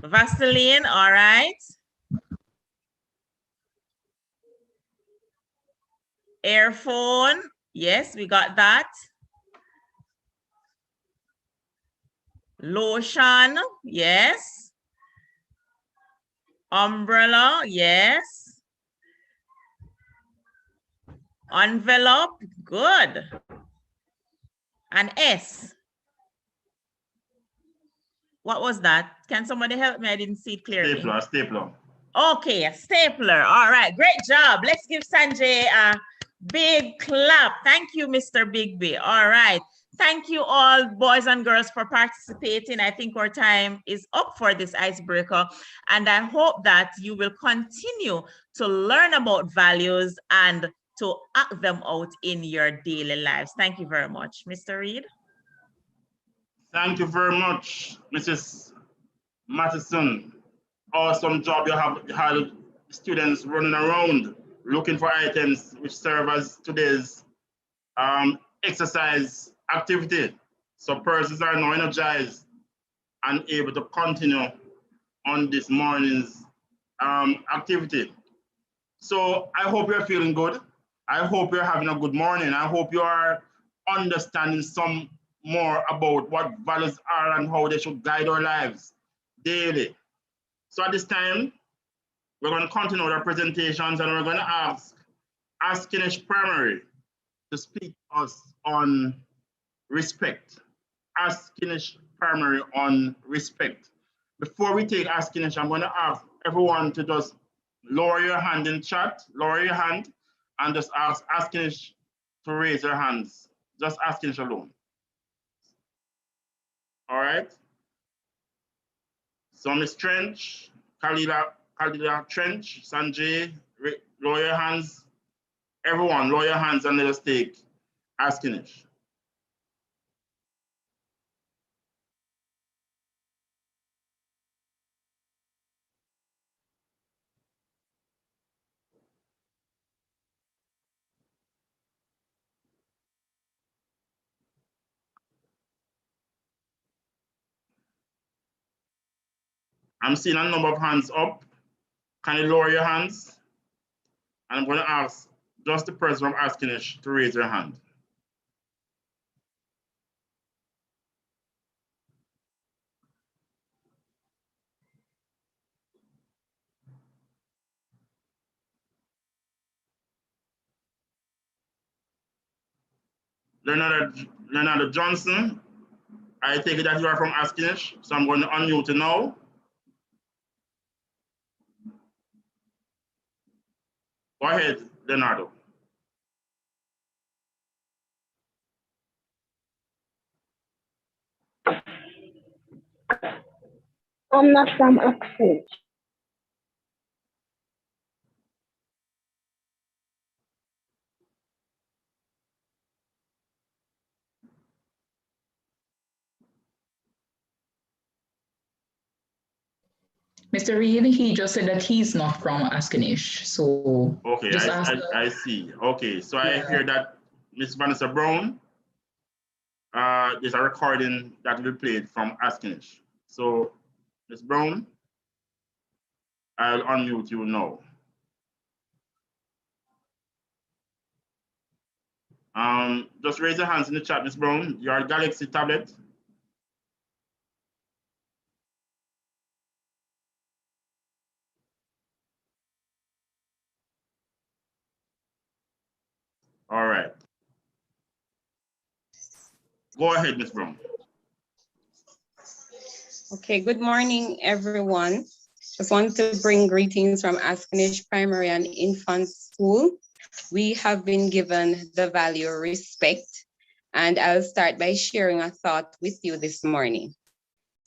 Vaseline, all right. Earphone, yes, we got that. Lotion, yes. Umbrella, yes. Envelope, good. And S. What was that? Can somebody help me? I didn't see it clearly. Stapler. Okay, a stapler. All right, great job. Let's give Sanjay a big clap. Thank you, Mr. Bigby. All right. Thank you all, boys and girls, for participating. I think our time is up for this icebreaker, and I hope that you will continue to learn about values and to act them out in your daily lives. Thank you very much. Mr. Reed. Thank you very much, Mrs. Matheson. Awesome job you have had students running around looking for items which serve as today's exercise activity. So persons are now energized and able to continue on this morning's activity. So I hope you're feeling good. I hope you're having a good morning. I hope you are understanding some more about what values are and how they should guide our lives daily. So at this time, we're going to continue with our presentations, and we're going to ask Askinish Primary to speak to us on respect. Askinish Primary on respect. Before we take Askinish, I'm going to ask everyone to just lower your hand in chat, lower your hand, and just ask Askinish to raise your hands. Just Askinish alone. All right. So Miss Trench, Kalila Trench, Sanjay, lower your hands. Everyone, lower your hands and let us take Askinish. I'm seeing a number of hands up. Can you lower your hands? And I'm going to ask just the person from Askinish to raise their hand. Leonard Johnson, I take it that you are from Askinish, so I'm going to unmute you now. Go ahead, Leonardo. I'm not from Askinish. Mr. Reed, he just said that he's not from Askinish. So okay, just I see. Okay, so I hear that Miss Vanessa Brown, there's a recording that will be played from Askinish. So, Miss Brown, I'll unmute you now. Just raise your hands in the chat, Miss Brown. Your Galaxy tablet. All right. Go ahead, Miss Brown. Okay, good morning, everyone. Just want to bring greetings from Askinish Primary and Infant School. We have been given the value respect, and I'll start by sharing a thought with you this morning.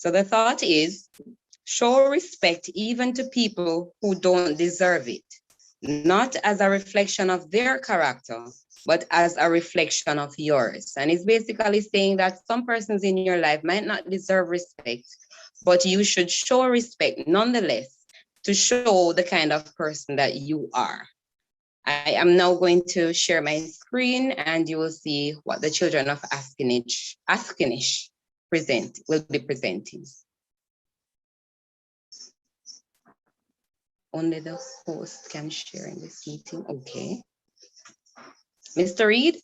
So the thought is, show respect even to people who don't deserve it, not as a reflection of their character, but as a reflection of yours. And it's basically saying that some persons in your life might not deserve respect, but you should show respect nonetheless to show the kind of person that you are. I am now going to share my screen and you will see what the children of Askinish will be presenting. Only the host can share in this meeting. Okay. Mr. Reed?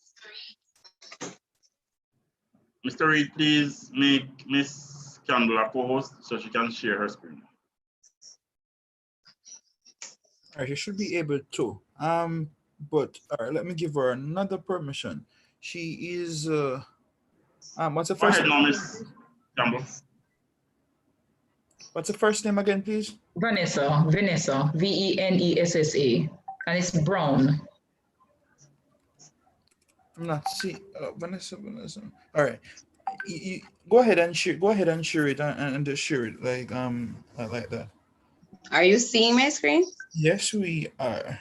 Mr. Reed, please make Miss Campbell a co-host so she can share her screen. All right, you should be able to. But all right, let me give her another permission. She is what's the Go first ahead name? now, Miss Campbell. What's the first name again, please? Vanessa, Venessa, and it's Brown. I'm not see Vanessa. All right, go ahead and share. Go ahead and share it and just share it like that. Are you seeing my screen? Yes, we are.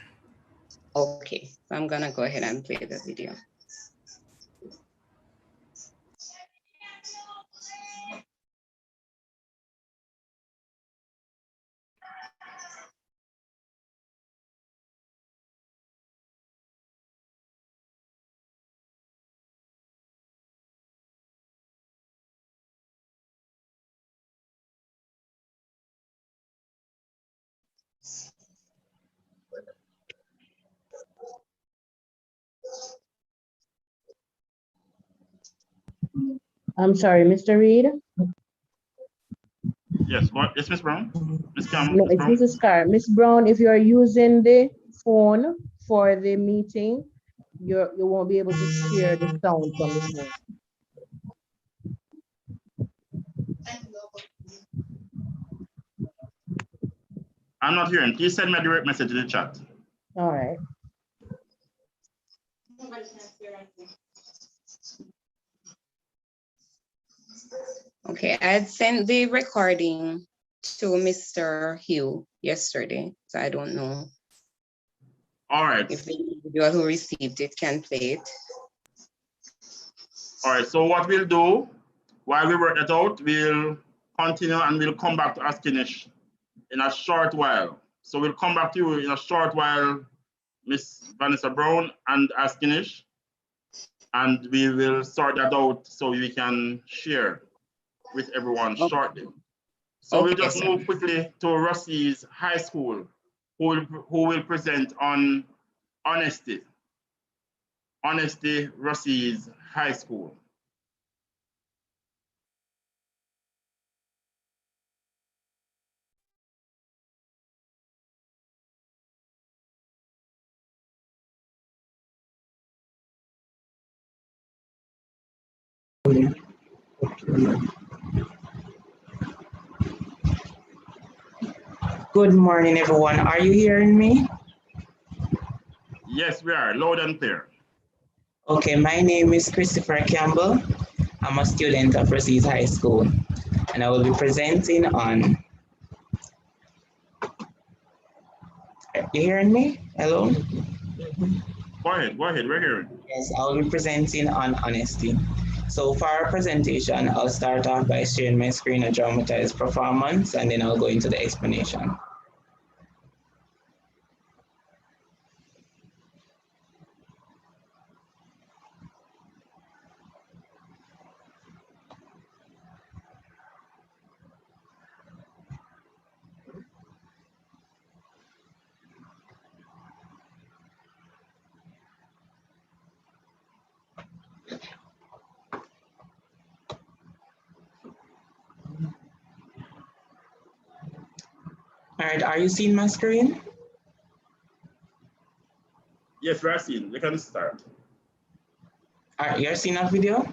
Okay, so I'm gonna go ahead and play the video. I'm sorry, Mr. Reed? Yes, what? Yes, Miss Brown? Miss Campbell, No, Miss it's Brown? Mrs. Carr. Miss Brown, if you're using the phone for the meeting, you won't be able to share the sound from the phone. I'm not hearing. Please send me a direct message in the chat. All right. Okay, I had sent the recording to Mr. Hugh yesterday, so I don't know. All right. If the individual who received it can play it. All right, so what we'll do, while we work that out, we'll continue and we'll come back to Askinish in a short while. So we'll come back to you in a short while, Miss Vanessa Brown and Askinish, and we will sort that out so we can share with everyone shortly. So we'll just move quickly to Rossi's High School, who will present on honesty. Honesty, Rossi's High School. Good morning, everyone. Are you hearing me? Yes, we are, loud and clear. Okay, my name is Christopher Campbell. I'm a student of Rosie's High School, and I will be presenting on. You hearing me? Hello? Go ahead, we're hearing. Yes, I will be presenting on honesty. So for our presentation, I'll start off by sharing my screen and dramatize performance, and then I'll go into the explanation. All right, are you seeing my screen? Yes, we're seeing. We can start. All right, you're seeing that video?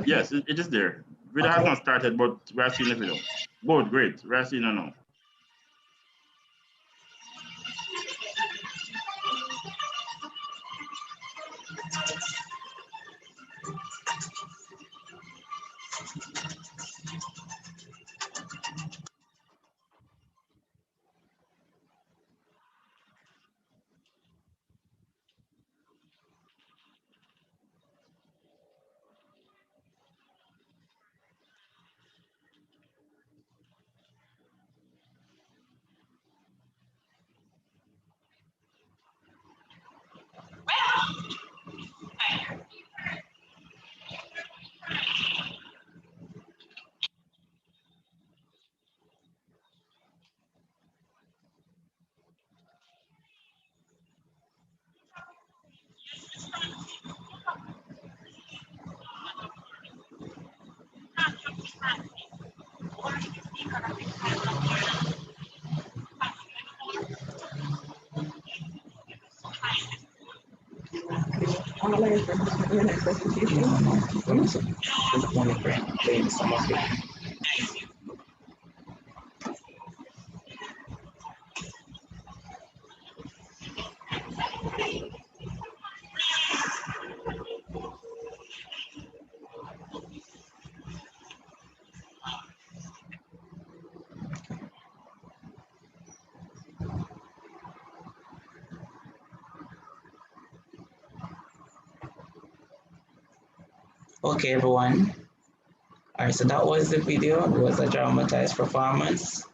Yes, it is there. Video has not started, but we're seeing the video. Good, great. We're seeing it now. Okay, everyone. All right, so that was the video. It was a dramatized performance.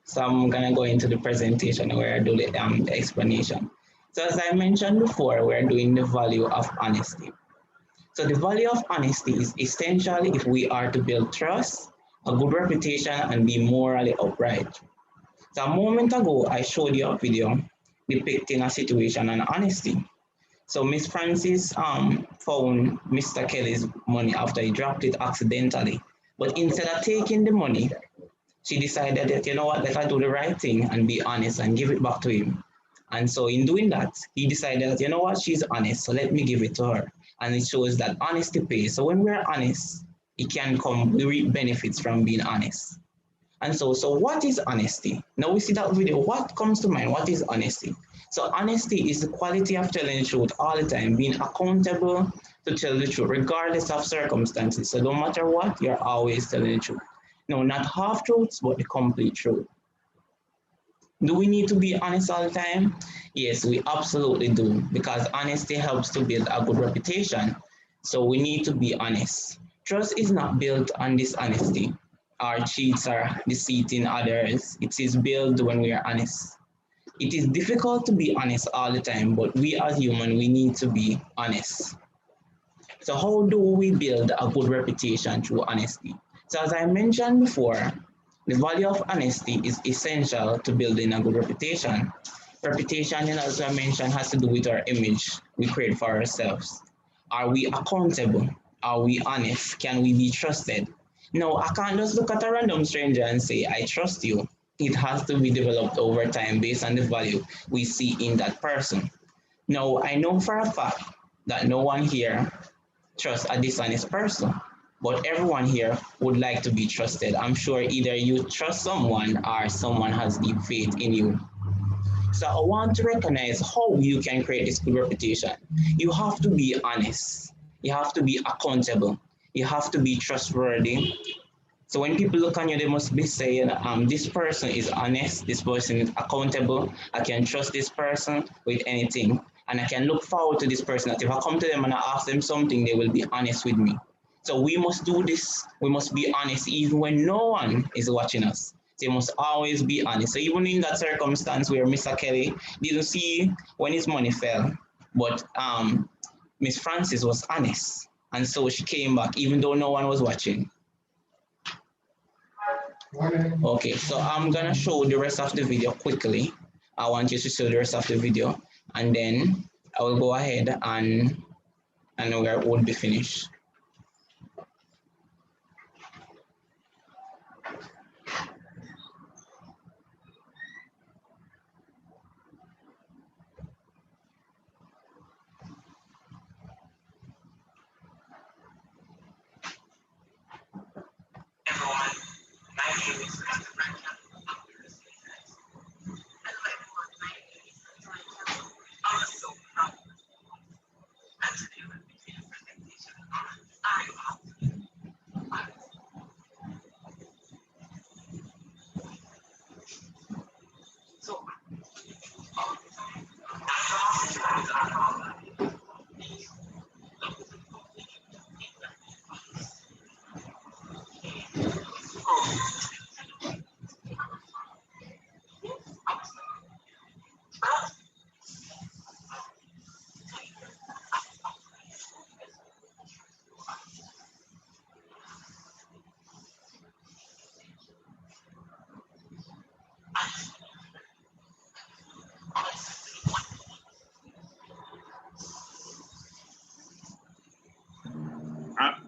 So I'm gonna go into the presentation where I do the explanation. So as I mentioned before, we're doing the value of honesty. So the value of honesty is essential if we are to build trust, a good reputation, and be morally upright. So a moment ago, I showed you a video depicting a situation on honesty. So Miss Francis found Mr. Kelly's money after he dropped it accidentally. But instead of taking the money, she decided that, you know what, let her do the right thing and be honest and give it back to him. And so in doing that, he decided that, you know what, she's honest, so let me give it to her. And it shows that honesty pays. So when we're honest, it can come, we reap benefits from being honest. And so what is honesty? Now we see that video, what comes to mind? What is honesty? So honesty is the quality of telling the truth all the time, being accountable to tell the truth, regardless of circumstances. So no matter what, you're always telling the truth. No, not half truths, but the complete truth. Do we need to be honest all the time? Yes, we absolutely do, because honesty helps to build a good reputation. So we need to be honest. Trust is not built on dishonesty. Our cheats are deceiving others. It is built when we are honest. It is difficult to be honest all the time, but we as humans, we need to be honest. So how do we build a good reputation through honesty? So as I mentioned before, the value of honesty is essential to building a good reputation. Reputation, as I mentioned, has to do with our image we create for ourselves. Are we accountable? Are we honest? Can we be trusted? No, I can't just look at a random stranger and say, I trust you. It has to be developed over time based on the value we see in that person. Now, I know for a fact that no one here trusts a dishonest person, but everyone here would like to be trusted. I'm sure either you trust someone or someone has deep faith in you. So I want to recognize how you can create this good reputation. You have to be honest. You have to be accountable. You have to be trustworthy. So when people look on you, they must be saying, this person is honest, this person is accountable, I can trust this person with anything. And I can look forward to this person, that if I come to them and I ask them something, they will be honest with me. So we must do this. We must be honest even when no one is watching us. They must always be honest. So even in that circumstance where Mr. Kelly didn't see when his money fell, but Miss Francis was honest. And so she came back even though no one was watching. Okay, so I'm gonna show the rest of the video quickly. I want you to show the rest of the video, and then I will go ahead and we will be finished.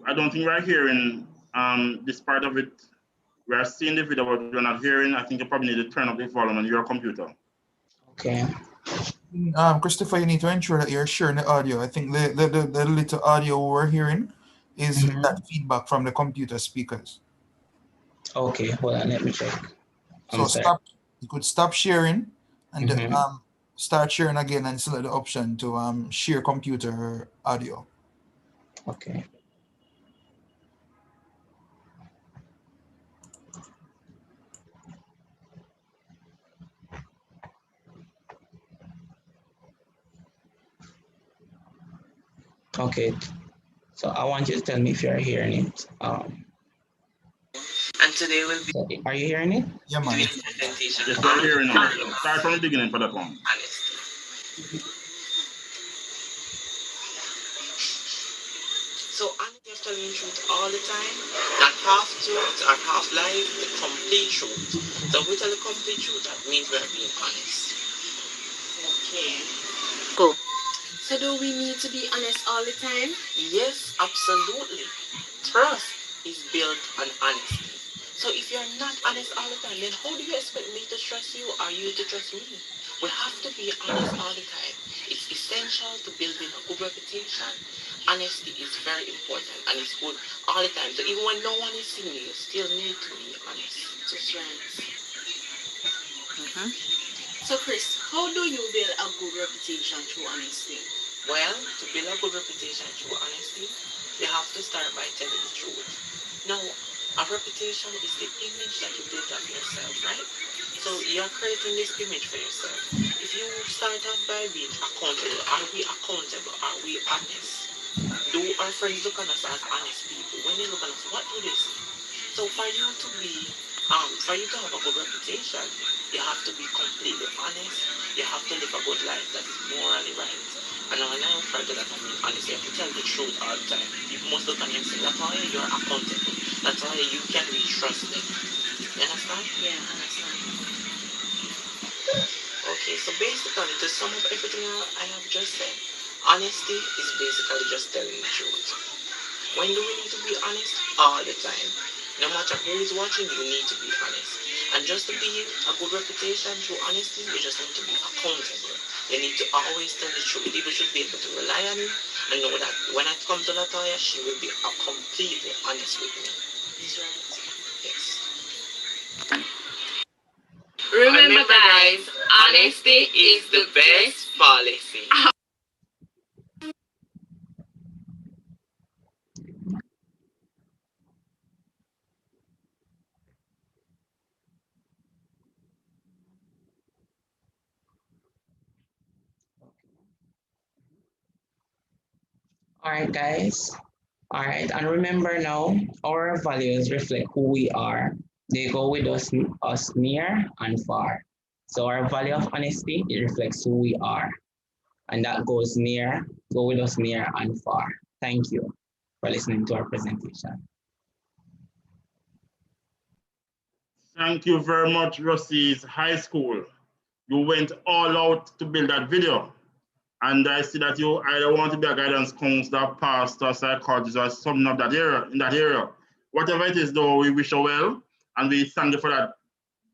I don't think we're hearing this part of it, we are seeing the video, but we're not hearing. I think you probably need to turn up the volume on your computer. Okay. Christopher, you need to ensure that you're sharing the audio. I think the little audio we're hearing is that feedback from the computer speakers. Okay, hold on, let me check. So stop. You could stop sharing and then, start sharing again and select the option to share computer audio. Okay. Okay, so I want you to tell me if you're hearing it. And today will be. So are you hearing it? Yeah, man. Yes, we're hearing now. Start from the beginning for that one. So honesty of telling the truth all the time, not half truth or half lie, the complete truth. So if we tell the complete truth, that means we're being honest. Okay. Go. So do we need to be honest all the time? Yes, absolutely. Trust is built on honesty. So if you're not honest all the time, then how do you expect me to trust you or you to trust me? We have to be honest all the time. It's essential to building a good reputation. Honesty is very important and it's good all the time. So even when no one is seeing you still need to be honest. That's right. So Chris, how do you build a good reputation through honesty? Well, to build a good reputation through honesty, you have to start by telling the truth. Now, a reputation is the image that you build of yourself, right? So you're creating this image for yourself. If you start off by being accountable, are we accountable? Are we honest? Do our friends look on us as honest people? When they look on us, what do they see? So for you to be, for you to have a good reputation, you have to be completely honest. You have to live a good life that's morally right. And when I refer to that, I mean honestly, you have to tell the truth all the time. People must look on you and say, that's why you're accountable. That's why you can be trusted. You understand? Yeah, I understand. Okay, so basically, to sum up everything I have just said, honesty is basically just telling the truth. When do we need to be honest? All the time. No matter who is watching, you need to be honest. And just to be a good reputation through honesty, you just need to be accountable. You need to always tell the truth. People should be able to rely on you and know that when I come to Latoya, she will be completely honest with me. That's right. Yes. Remember guys, honesty is the best policy. All right, guys. All right, and remember now, our values reflect who we are. They go with us near and far. So our value of honesty, it reflects who we are. And that go with us near and far. Thank you for listening to our presentation. Thank you very much, Rossi's High School. You went all out to build that video. And I see that you either want to be a guidance counselor, pastor, psychologist, or something of that area, in that area. Whatever it is, though, we wish you well. And we thank you for that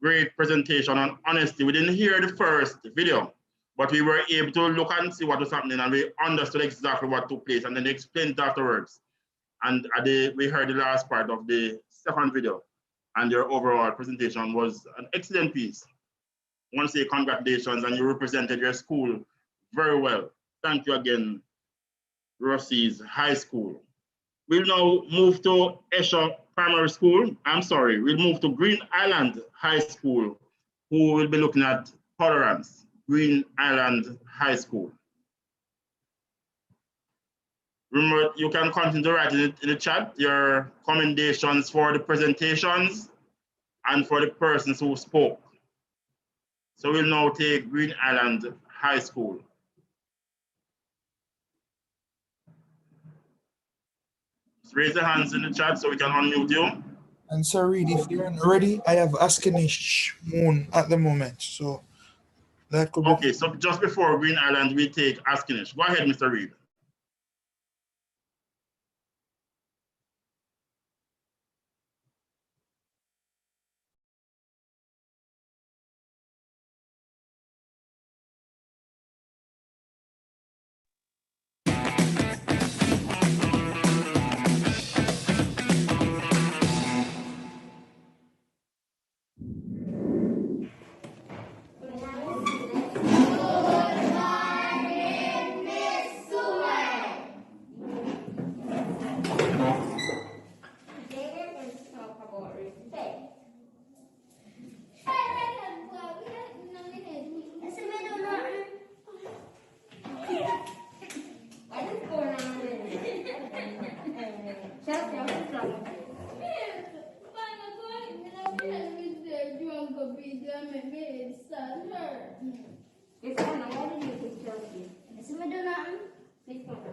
great presentation on honesty. We didn't hear the first video, but we were able to look and see what was happening, and we understood exactly what took place, and then they explained it afterwards. And we heard the last part of the second video, and your overall presentation was an excellent piece. I want to say congratulations, and you represented your school very well. Thank you again, Rossi's High School. We'll now move to Esher Primary School. I'm sorry, we'll move to Green Island High School, who will be looking at tolerance. Green Island High School. Remember, you can continue to write in the chat your commendations for the presentations and for the persons who spoke. So we'll now take Green Island High School. Just raise your hands in the chat so we can unmute you. And so Reed, if you're not ready, I have Askanish Moon at the moment. So that could be. Okay, so just before Green Island, we take Askanish. Go ahead, Mr. Reed. Yes, Anna, why did you pick Chelsea? Yes, I do nothing. Please come over.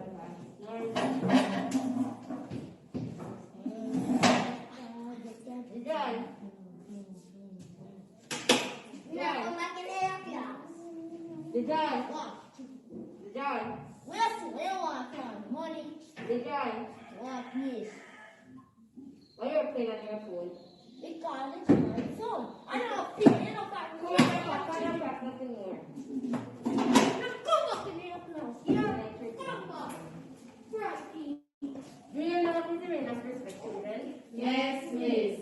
John. John. Come back in here, class. John. What? John. We don't want money. John. What, please? Why are you playing on your phone? Because it's my phone. I don't feel it. Come on, back, nothing more. Come up in here, class. Come on. Frankie. Do you know what is the meaning of respect, children? Yes, miss.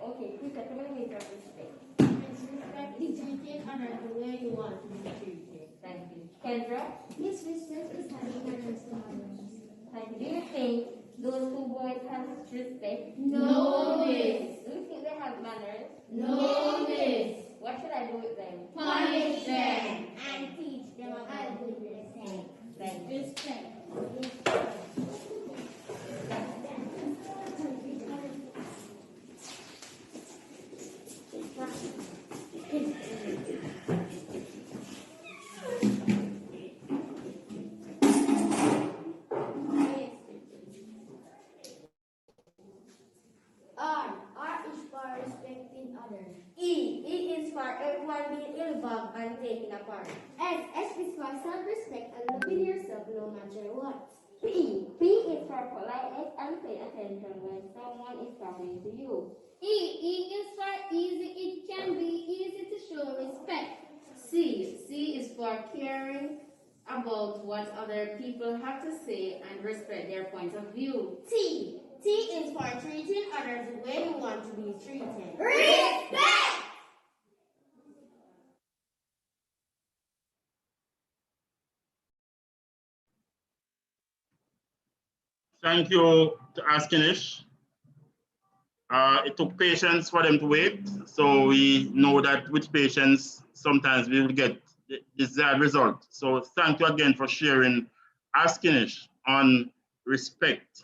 Okay, please tell me the meaning of respect. Respect is treating others the way you want to be treated. Thank you. Kendra? Yes, respect is having manners to others. Thank you. Do you think those two boys have respect? No, miss. Do you think they have manners? No, miss. What should I do with them? Punish them. And teach them how to do the same. Thank you. Respect. R is for respecting others. E is for everyone being involved and taking a part. S is for self-respect and loving yourself no matter what. P is for politeness and paying attention when someone is talking to you. E is for easy. It can be easy to show respect. C is for caring about what other people have to say and respect their point of view. T is for treating others the way you want to be treated. Respect! Thank you to Askinish. It took patience for them to wait, so we know that with patience, sometimes we will get the desired result. So thank you again for sharing Askinish on respect.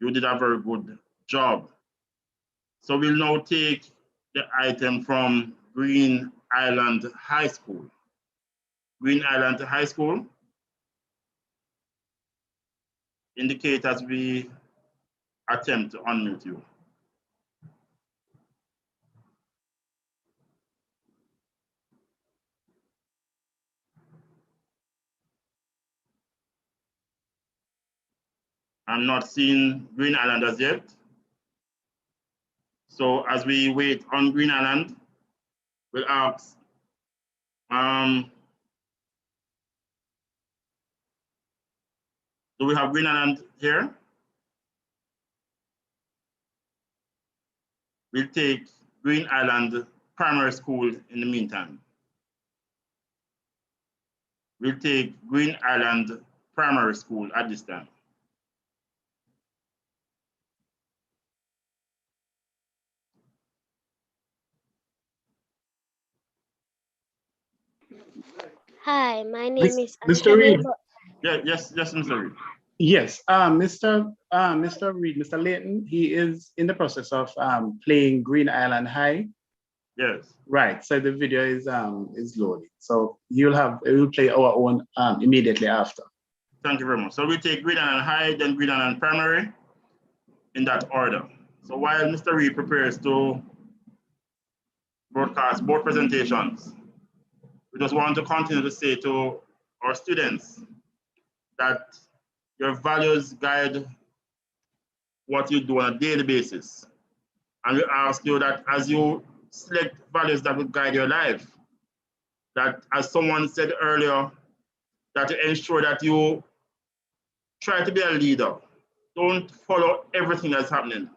You did a very good job. So we'll now take the item from Green Island High School. Green Island High School, indicate as we attempt to unmute you. I'm not seeing Green Island as yet. So as we wait on Green Island, we'll ask, do we have Green Island here? We'll take Green Island Primary School in the meantime. We'll take Green Island Primary School at this time. Hi, my name is Mr. Reed. Yes, Mr. Reed. Yes, Mr. Reed, Mr. Layton, he is in the process of playing Green Island High. Yes. Right. So the video is loading. So we'll play our own immediately after. Thank you very much. So we take Green Island High, then Green Island Primary in that order. So while Mr. Reed prepares to broadcast both presentations, we just want to continue to say to our students that your values guide what you do on a daily basis. And we ask you that as you select values that will guide your life, that as someone said earlier, that you ensure that you try to be a leader. Don't follow everything that's happening.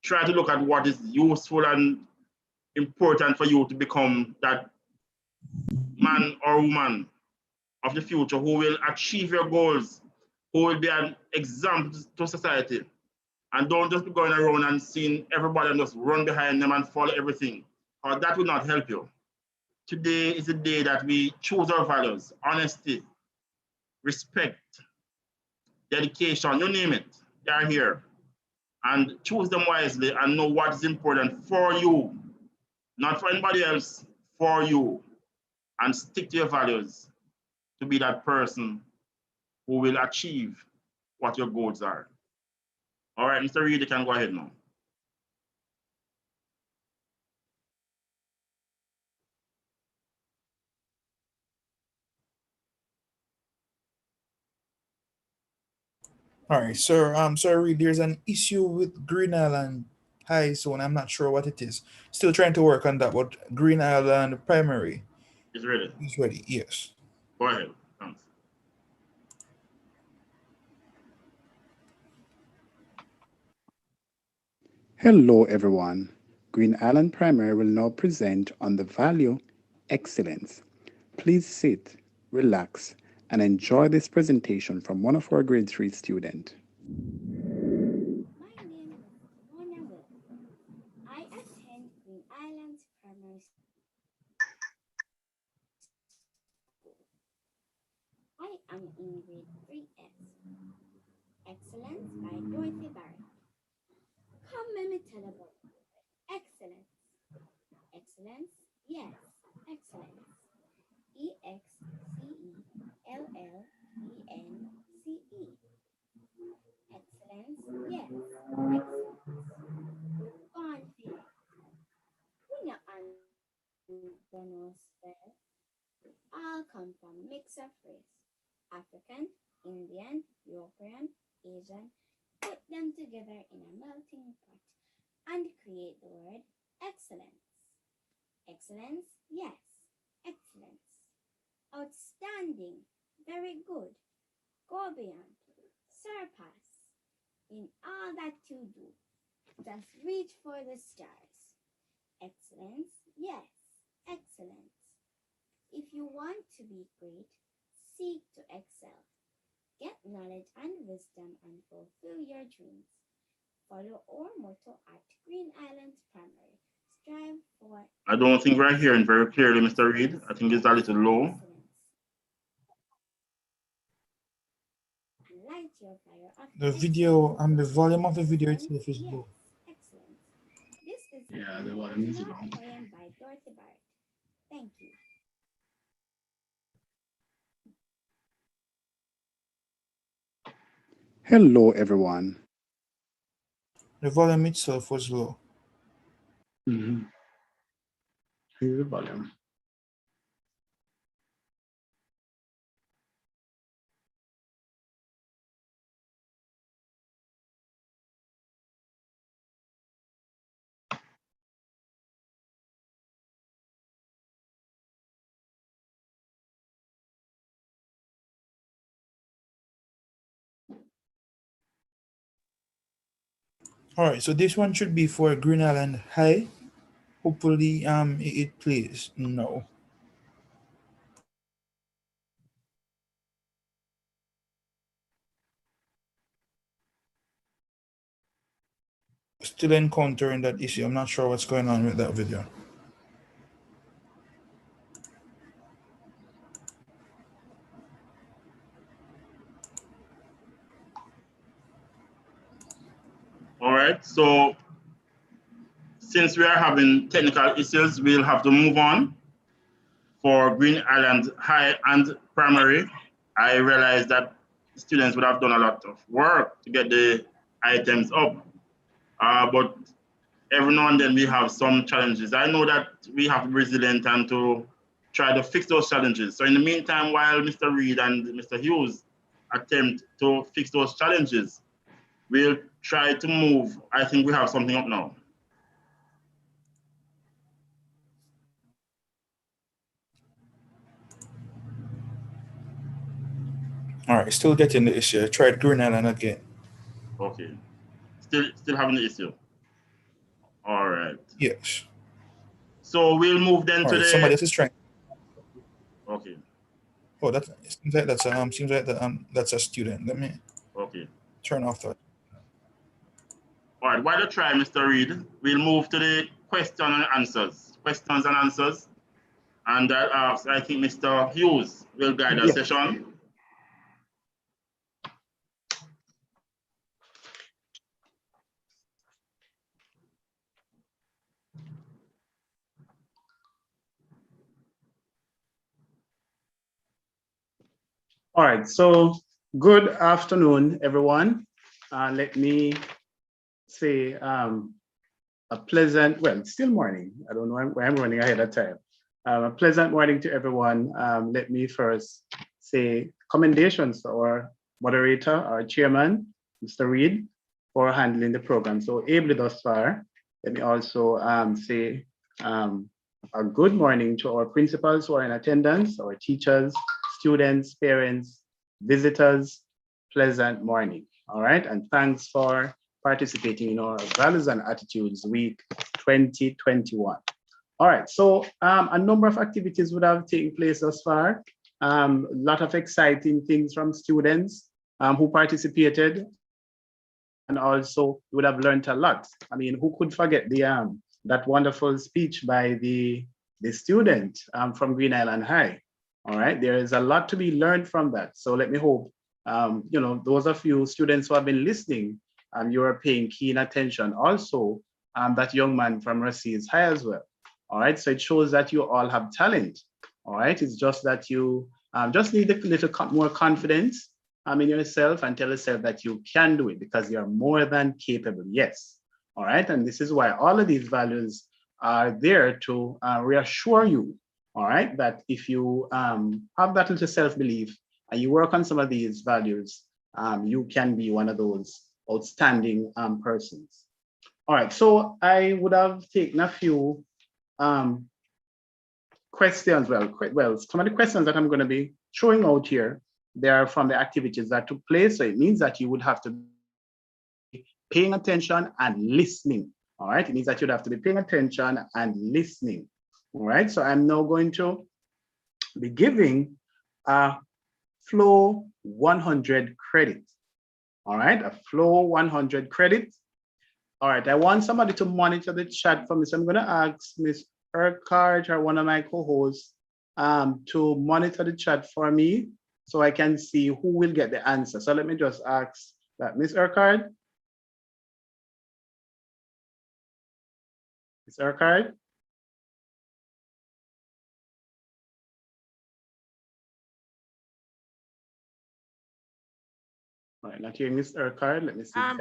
Try to look at what is useful and important for you to become that man or woman of the future who will achieve your goals, who will be an example to society. And don't just be going around and seeing everybody and just run behind them and follow everything, or that will not help you. Today is the day that we choose our values: honesty, respect, dedication, you name it, they are here. And choose them wisely and know what is important for you, not for anybody else, for you. and stick to your values to be that person who will achieve what your goals are. All right, Mr. Reed, you can go ahead now. All right, sir. Sorry, there's an issue with Green Island High Zone. I'm not sure what it is. Still trying to work on that, but Green Island Primary Is ready. is ready. Yes. Go ahead. Thanks. Hello, everyone. Green Island Primary will now present on the value excellence. Please sit, relax, and enjoy this presentation from one of our grade 3 students. My name is Mona Will. I attend Green Islands Primary School. I am in grade 3S. Excellence by Dorothy Barrett. Come, let me tell about excellence. Excellence, yes, excellence. EXCELLENCE. Excellence, yes, excellence. Confident. We not understand spell. All come from mix of race. African, Indian, European, Asian. Put them together in a melting pot and create the word excellence. Excellence, yes, excellence. Outstanding, very good. Go beyond, surpass. In all that you do, just reach for the stars. Excellence, yes, excellence. If you want to be great, seek to excel. Get knowledge and wisdom and fulfill your dreams. Follow our motto at Green Islands Primary. Strive for. I don't think we're hearing very clearly, Mr. Reed. I think it's a little low. And light your fire of The video and the volume of the video itself is yes, low. excellence. This is Yeah, the an volume is original low. poem by Dorothy Barrett. Thank you. Hello, everyone. The volume itself was low. Here's the volume. All right, so this one should be for Green Island High. Hopefully, it plays. No. Still encountering that issue. I'm not sure what's going on with that video. All right, so since we are having technical issues, we'll have to move on. For Green Island High and Primary, I realized that students would have done a lot of work to get the items up, but every now and then we have some challenges. I know that we have to be resilient and to try to fix those challenges. So in the meantime, while Mr. Reed and Mr. Hughes attempt to fix those challenges, we'll try to move. I think we have something up now. All right, still getting the issue. I tried Green Island again. Okay. Still having the issue. All right. Yes. So we'll move then All to right, the. somebody else is trying. Okay. Oh, that seems like that's a student. Let me Okay. turn off that. All right. While you try, Mr. Reed, we'll move to the question and answers. Questions and answers. And that I think Mr. Hughes will guide the session. All right, so good afternoon, everyone. Let me say a pleasant, well, it's still morning. I don't know why I'm running ahead of time. A pleasant morning to everyone. Let me first say commendations to our moderator, our chairman, Mr. Reed, for handling the program so ably thus far. Let me also say a good morning to our principals who are in attendance, our teachers, students, parents, visitors. Pleasant morning. All right, and thanks for participating in our Values and Attitudes Week 2021. All right, so a number of activities would have taken place thus far. A lot of exciting things from students who participated, and also you would have learned a lot. I mean, who could forget the that wonderful speech by the student from Green Island High? All right, there is a lot to be learned from that. So let me hope, you know, those of you students who have been listening, you are paying keen attention. Also, that young man from Racines High as well. All right, so it shows that you all have talent. All right, it's just that you just need a little more confidence in yourself and tell yourself that you can do it because you're more than capable. Yes. All right, and this is why all of these values are there to reassure you. All right, that if you have that little self-belief and you work on some of these values, you can be one of those outstanding persons. All right, so I would have taken a few questions. Well, some of the questions that I'm going to be showing out here, they are from the activities that took place. So it means that you would have to be paying attention and listening. All right, it means that you'd have to be paying attention and listening. All right, so I'm now going to be giving a flow 100 credit. All right, a flow 100 credit. All right, I want somebody to monitor the chat for me. So I'm going to ask Miss Urquhart or one of my co-hosts to monitor the chat for me so I can see who will get the answer. So let me just ask that Miss Urquhart. Miss Urquhart. All right, not hearing Miss Urquhart. Let me see. I'm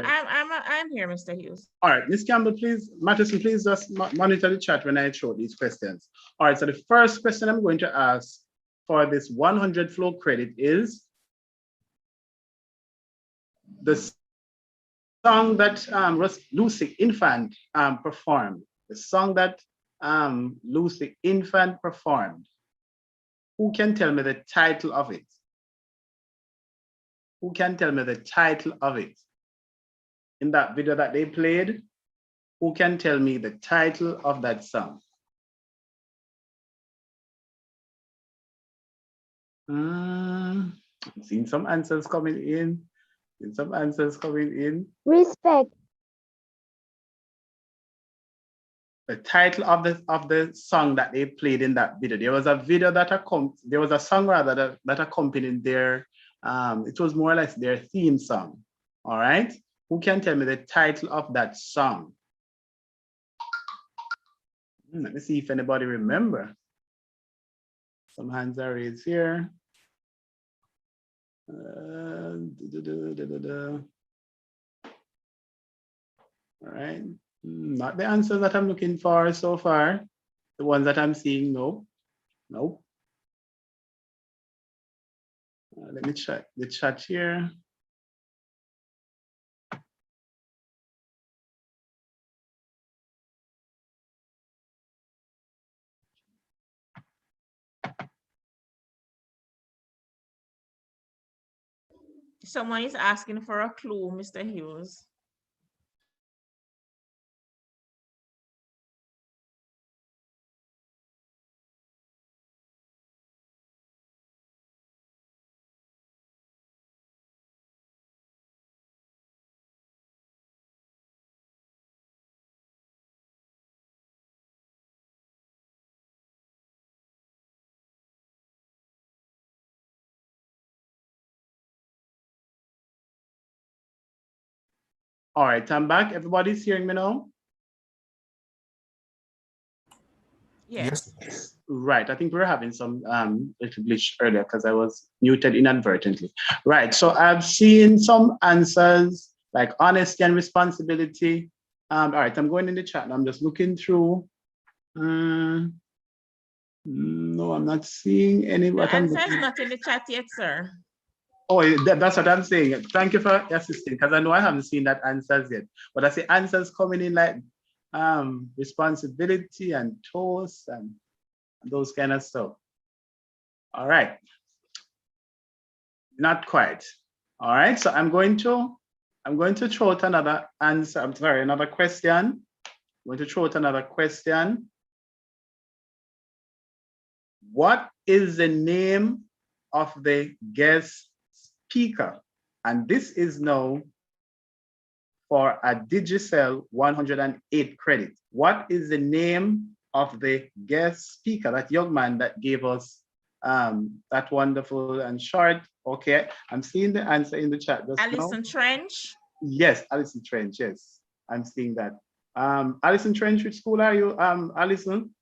here, Mr. Hughes. All right, Miss Campbell, please, Matheson, please just monitor the chat when I show these questions. All right, so the first question I'm going to ask for this 100 flow credit is the song that Lucy Infant performed. The song that Lucy Infant performed. Who can tell me the title of it? Who can tell me the title of it? In that video that they played, who can tell me the title of that song? I'm seeing some answers coming in. Respect. The title of the song that they played in that video. There was a video that there was a song rather that accompanied their it was more or less their theme song. All right. Who can tell me the title of that song? Let me see if anybody remember. Some hands are raised here. All right. Not the answers that I'm looking for so far. The ones that I'm seeing, no. Nope. Let me check the chat here. Someone is asking for a clue, Mr. Hughes. All right, I'm back. Everybody's hearing me now? Yes. Right. I think we were having some little glitch earlier because I was muted inadvertently. Right. So I've seen some answers like honesty and responsibility. All right. I'm going in the chat and I'm just looking through. No, I'm not seeing any. The What I'm answer is looking. not in the chat yet, sir. Oh, that's what I'm saying. Thank you for assisting because I know I haven't seen that answers yet. But I see answers coming in like responsibility and toast and those kind of stuff. All right. Not quite. All right. So I'm going to throw out another answer. I'm sorry, another question. I'm going to throw out another question. What is the name of the guest speaker? And this is now for a Digicel 108 credit. What is the name of the guest speaker, that young man that gave us that wonderful and short? Okay, I'm seeing the answer in the chat just Alison now. Trench? Yes, Alison Trench, yes, I'm seeing that. Alison Trench, which school are you, Alison?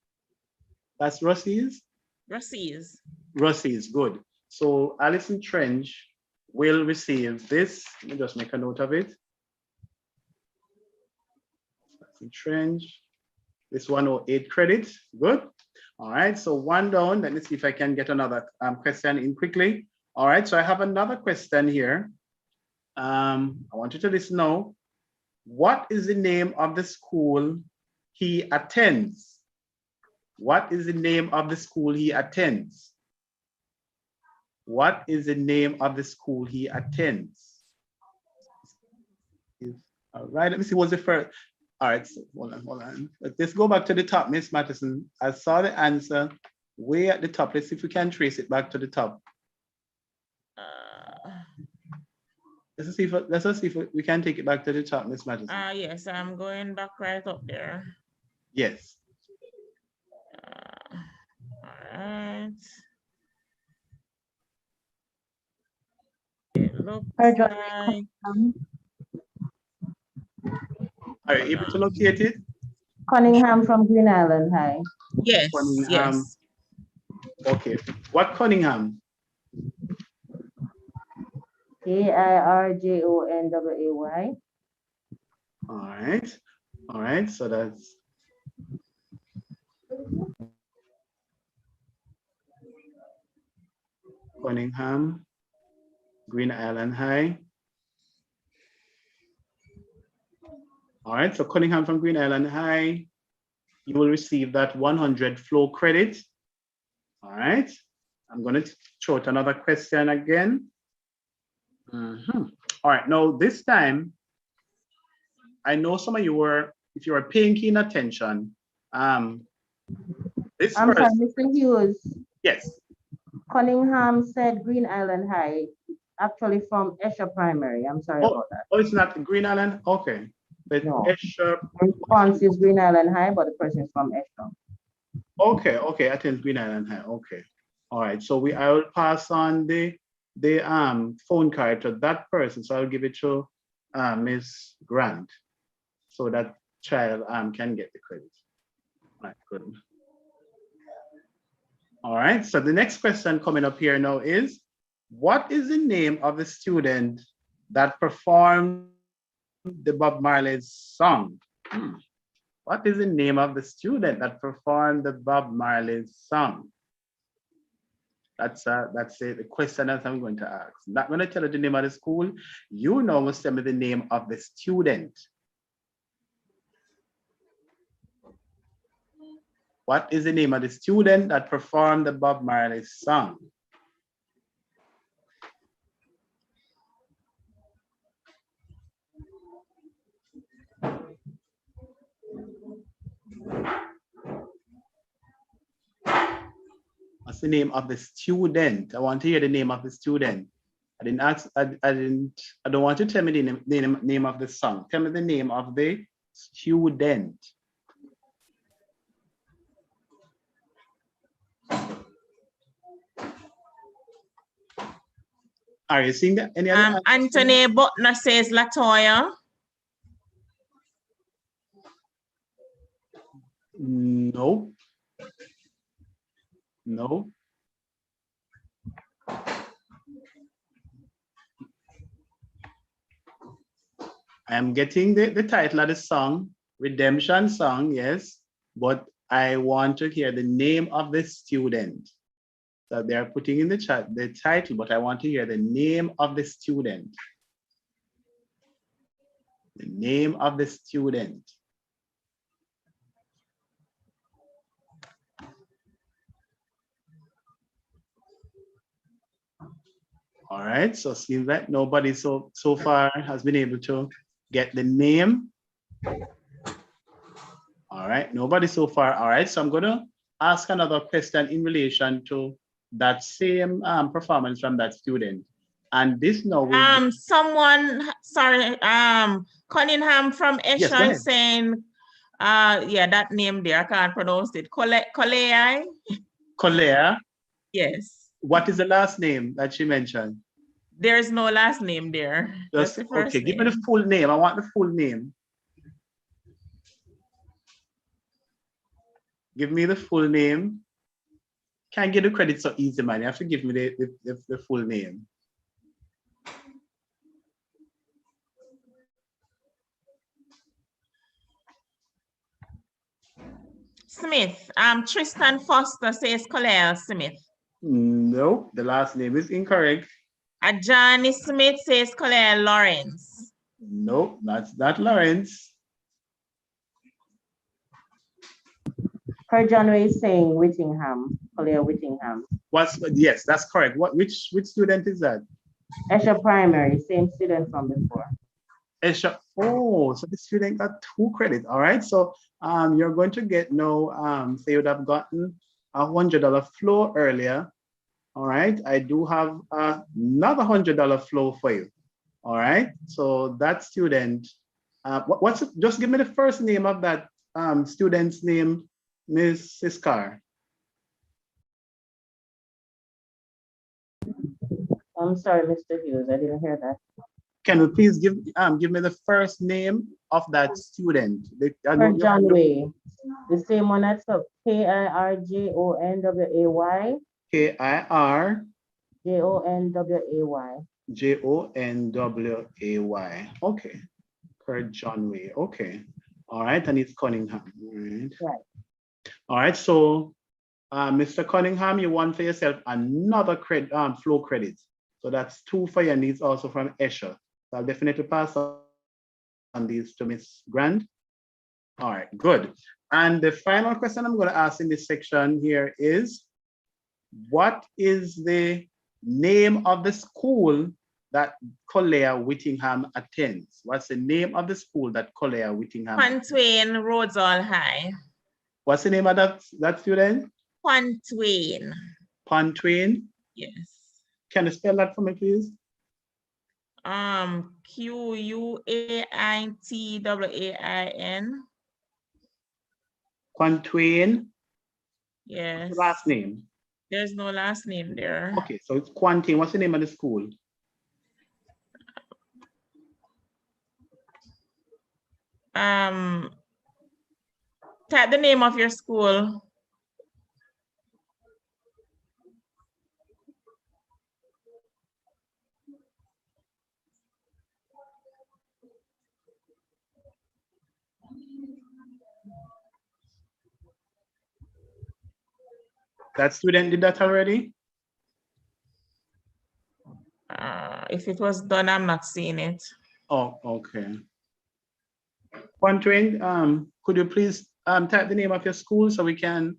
That's Rossi's? Rossi's. Rossi's, good. So Alison Trench will receive this. Let me just make a note of it. Trench, this 108 credits, good. All right, so one down. Let me see if I can get another question in quickly. All right, so I have another question here. I want you to listen now. What is the name of the school he attends? What is the name of the school he attends? What is the name of the school he attends? All right, let me see what's the first. All right, so hold on. Let's go back to the top, Miss Matheson. I saw the answer way at the top. Let's see if we can trace it back to the top. Let's see if we can take it back to the top, Miss Matheson. Yes, I'm going back right up there. Yes. All right. It looks like... Are you able to locate it? Cunningham from Green Island High. Yes, Cunningham. yes. Okay. What Cunningham? Kairjonway. All right. So that's Cunningham, Green Island High. All right, so Cunningham from Green Island High, you will receive that 100 flow credit. All right, I'm going to throw out another question again. All right, now this time, I know some of you were, if you were paying keen attention, this I'm first, sorry, Mr. Hughes. Yes. Cunningham said Green Island High, actually from Esher Primary. I'm sorry about that. Oh, it's not Green Island? Okay. But No. Esher. Response is Green Island High, but the person is from Esher. Okay, attend Green Island High. Okay. All right. So I will pass on the phone card to that person. So I'll give it to Miss Grant so that child can get the credit. All right, good. All right. So the next question coming up here now is, what is the name of the student that performed the Bob Marley's song? What is the name of the student that performed the Bob Marley's song? That's the question that I'm going to ask. I'm not going to tell you the name of the school. You know, must tell me the name of the student. What is the name of the student that performed the Bob Marley's song? What's the name of the student? I want to hear the name of the student. I didn't ask, I don't want you to tell me the name of the song. Tell me the name of the student. Are you seeing that? Any other Anthony Butner says Latoya. No. No. I am getting the title of the song, Redemption Song, yes, but I want to hear the name of the student. So they are putting in the chat the title, but I want to hear the name of the student. The name of the student. All right, so seems like nobody so far has been able to get the name. All right, nobody so far. All right, so I'm going to ask another question in relation to that same performance from that student. And this now will someone, sorry, Cunningham from Yes, go Esha ahead. saying, yeah, that name there, I can't pronounce it. Colea? Colea. Yes. What is the last name that she mentioned? There's no last name there. Just the first okay, name. give me the full name. I want the full name. Give me the full name. Can't get the credit so easy, man. You have to give me the full name. Smith. Tristan Foster says Colea Smith. No, the last name is incorrect. Johnny Smith says Colea Lawrence. No, that's not Lawrence. Per January is saying Whittingham, Collier Whittingham. Yes, that's correct. Which student is that? Esha Primary, same student from before. Esha. Oh, so the student got 2 credits. All right. So you're going to get no say you would have gotten $100 flow earlier. All right. I do have another $100 flow for you. All right. So that student, just give me the first name of that student's name, Miss Siskar. I'm sorry, Mr. Hughes, I didn't hear that. Can you please give me the first name of that student? Per John Way, the same one that's up. Kirjonway. Kirjonway. Jonway. Okay. Per John Way. Okay. All right. And it's Cunningham. All right. Right. All right. So, Mr. Cunningham, you want for yourself another flow credit. So that's 2 for your needs also from Esha. So I'll definitely pass on these to Miss Grant. All right, good. And the final question I'm going to ask in this section here is, what is the name of the school that Collier Whittingham attends? What's the name of the school that Collier Whittingham attends? Pontwain Rosal High. What's the name of that student? Pontwain. Pontwain? Yes. Can you spell that for me, please? Quaintain. Pontwain? Yes. Last name? There's no last name there. Okay, so it's Quantain. What's the name of the school? Type the name of your school. That student did that already? If it was done, I'm not seeing it. Oh, okay. Quantain, could you please type the name of your school so we can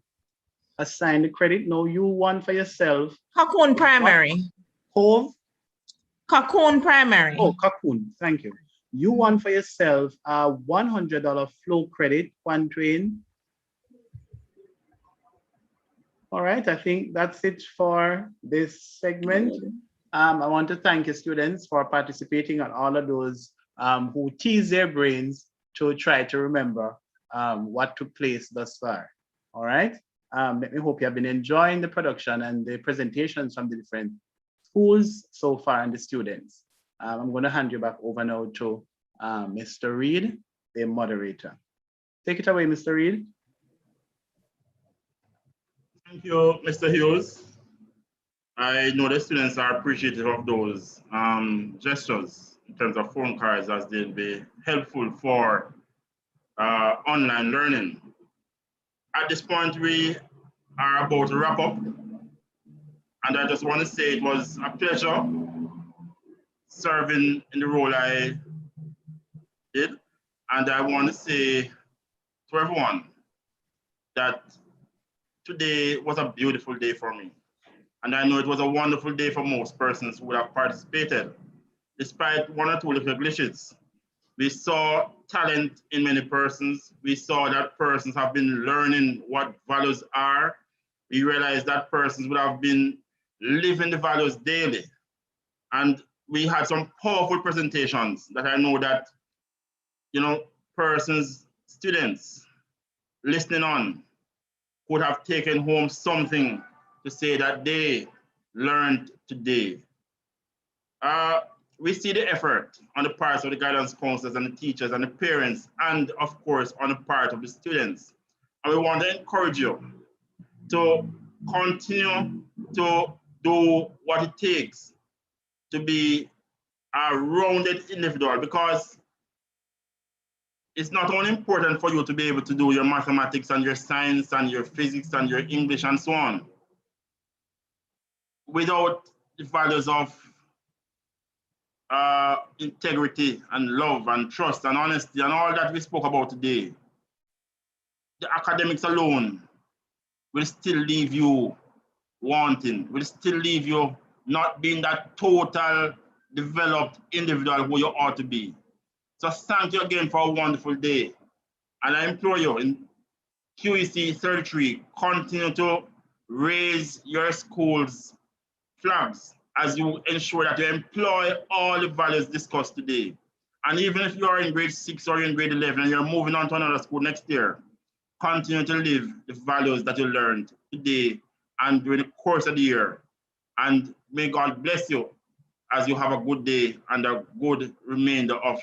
assign the credit? No, you won for yourself. Cocoon Primary. Hove? Cocoon Primary. Oh, Cocoon, thank you. You won for yourself a $100 flow credit, Quantain. All right, I think that's it for this segment. I want to thank you students for participating and all of those who tease their brains to try to remember what took place thus far. All right, let me hope you have been enjoying the production and the presentations from the different schools so far and the students. I'm going to hand you back over now to Mr. Reed, the moderator. Take it away, Mr. Reed. Thank you, Mr. Hughes. I know the students are appreciative of those gestures in terms of phone cards, as they'll be helpful for online learning. At this point, we are about to wrap up. And I just want to say it was a pleasure serving in the role I did. And I want to say to everyone that today was a beautiful day for me. And I know it was a wonderful day for most persons who would have participated. Despite one or two little glitches, we saw talent in many persons. We saw that persons have been learning what values are. We realized that persons would have been living the values daily. And we had some powerful presentations that I know that, persons, students listening on could have taken home something to say that they learned today. We see the effort on the parts of the guidance counselors and the teachers and the parents, and of course, on the part of the students. And we want to encourage you to continue to do what it takes to be a rounded individual, because it's not only important for you to be able to do your mathematics and your science and your physics and your English and so on. Without the values of integrity and love and trust and honesty and all that we spoke about today, the academics alone will still leave you wanting, will still leave you not being that total developed individual who you ought to be. So thank you again for a wonderful day. And I implore you in QEC 33, continue to raise your school's flags as you ensure that you employ all the values discussed today. And even if you are in grade 6 or in grade 11 and you're moving on to another school next year, continue to live the values that you learned today and during the course of the year. And may God bless you as you have a good day and a good remainder of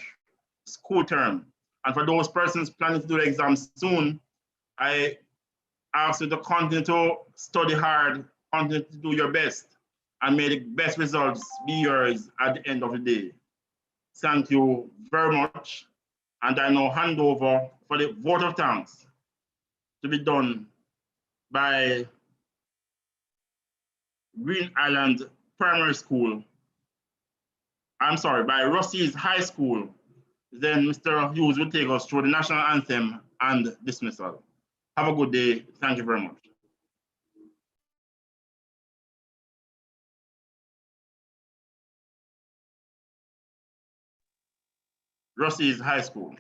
school term. And for those persons planning to do the exams soon, I ask you to continue to study hard, continue to do your best, and may the best results be yours at the end of the day. Thank you very much. And I now hand over for the vote of thanks to be done by Green Island Primary School. I'm sorry, by Rossi's High School. Then Mr. Hughes will take us through the national anthem and dismissal. Have a good day. Thank you very much. Rossi's High School.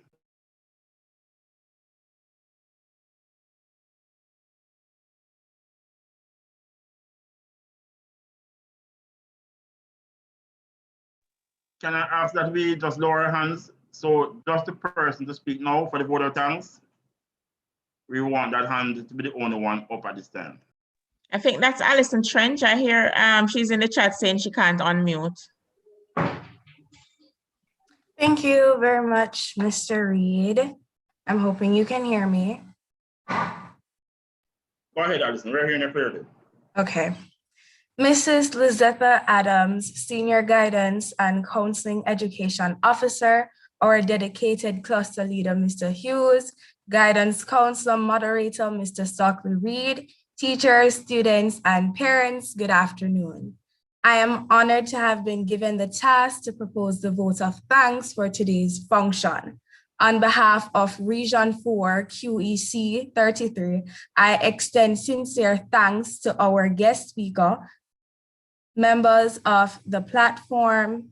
Can I ask that we just lower our hands? So just the person to speak now for the vote of thanks. We want that hand to be the only one up at this time. I think that's Alison Trench. I hear she's in the chat saying she can't unmute. Thank you very much, Mr. Reed. I'm hoping you can hear me. Go ahead, Alison. We're hearing you clearly. Okay. Mrs. Lizetta Adams, Senior Guidance and Counseling Education Officer, our dedicated cluster leader, Mr. Hughes, Guidance Counselor Moderator, Mr. Stockley Reed, teachers, students, and parents, good afternoon. I am honored to have been given the task to propose the vote of thanks for today's function. On behalf of Region 4 QEC 33, I extend sincere thanks to our guest speaker, members of the platform,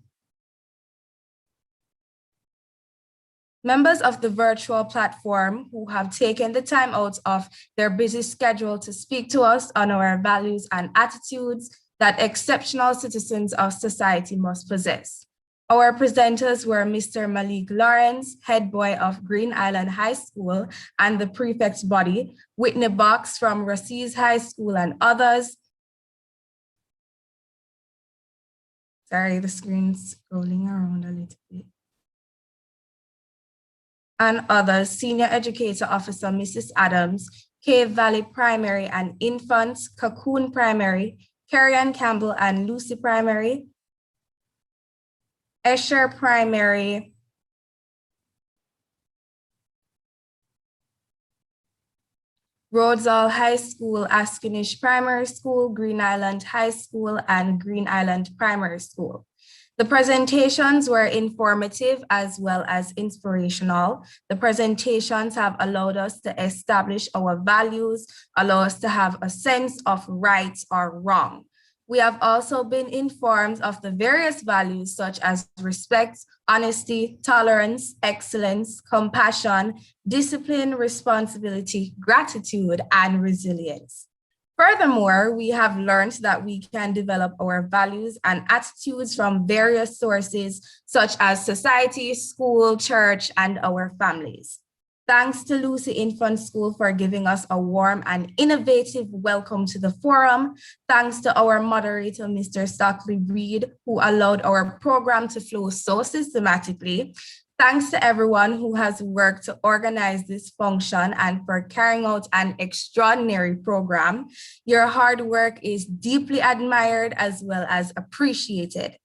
members of the virtual platform who have taken the time out of their busy schedule to speak to us on our values and attitudes that exceptional citizens of society must possess. Our presenters were Mr. Malik Lawrence, head boy of Green Island High School and the prefect's body, Whitney Box from Rossi's High School and others. Sorry, the screen's scrolling around a little bit. and others, Senior Educator Officer Mrs. Adams, Cave Valley Primary and Infants, Cocoon Primary, Carrie Campbell and Lucy Primary, Esher Primary, Rhodesall High School, Askinish Primary School, Green Island High School, and Green Island Primary School. The presentations were informative as well as inspirational. The presentations have allowed us to establish our values, allow us to have a sense of right or wrong. We have also been informed of the various values such as respect, honesty, tolerance, excellence, compassion, discipline, responsibility, gratitude, and resilience. Furthermore, we have learned that we can develop our values and attitudes from various sources such as society, school, church, and our families. Thanks to Lucy Infant School for giving us a warm and innovative welcome to the forum. Thanks to our moderator, Mr. Stockley Reed, who allowed our program to flow so systematically. Thanks to everyone who has worked to organize this function and for carrying out an extraordinary program. Your hard work is deeply admired as well as appreciated.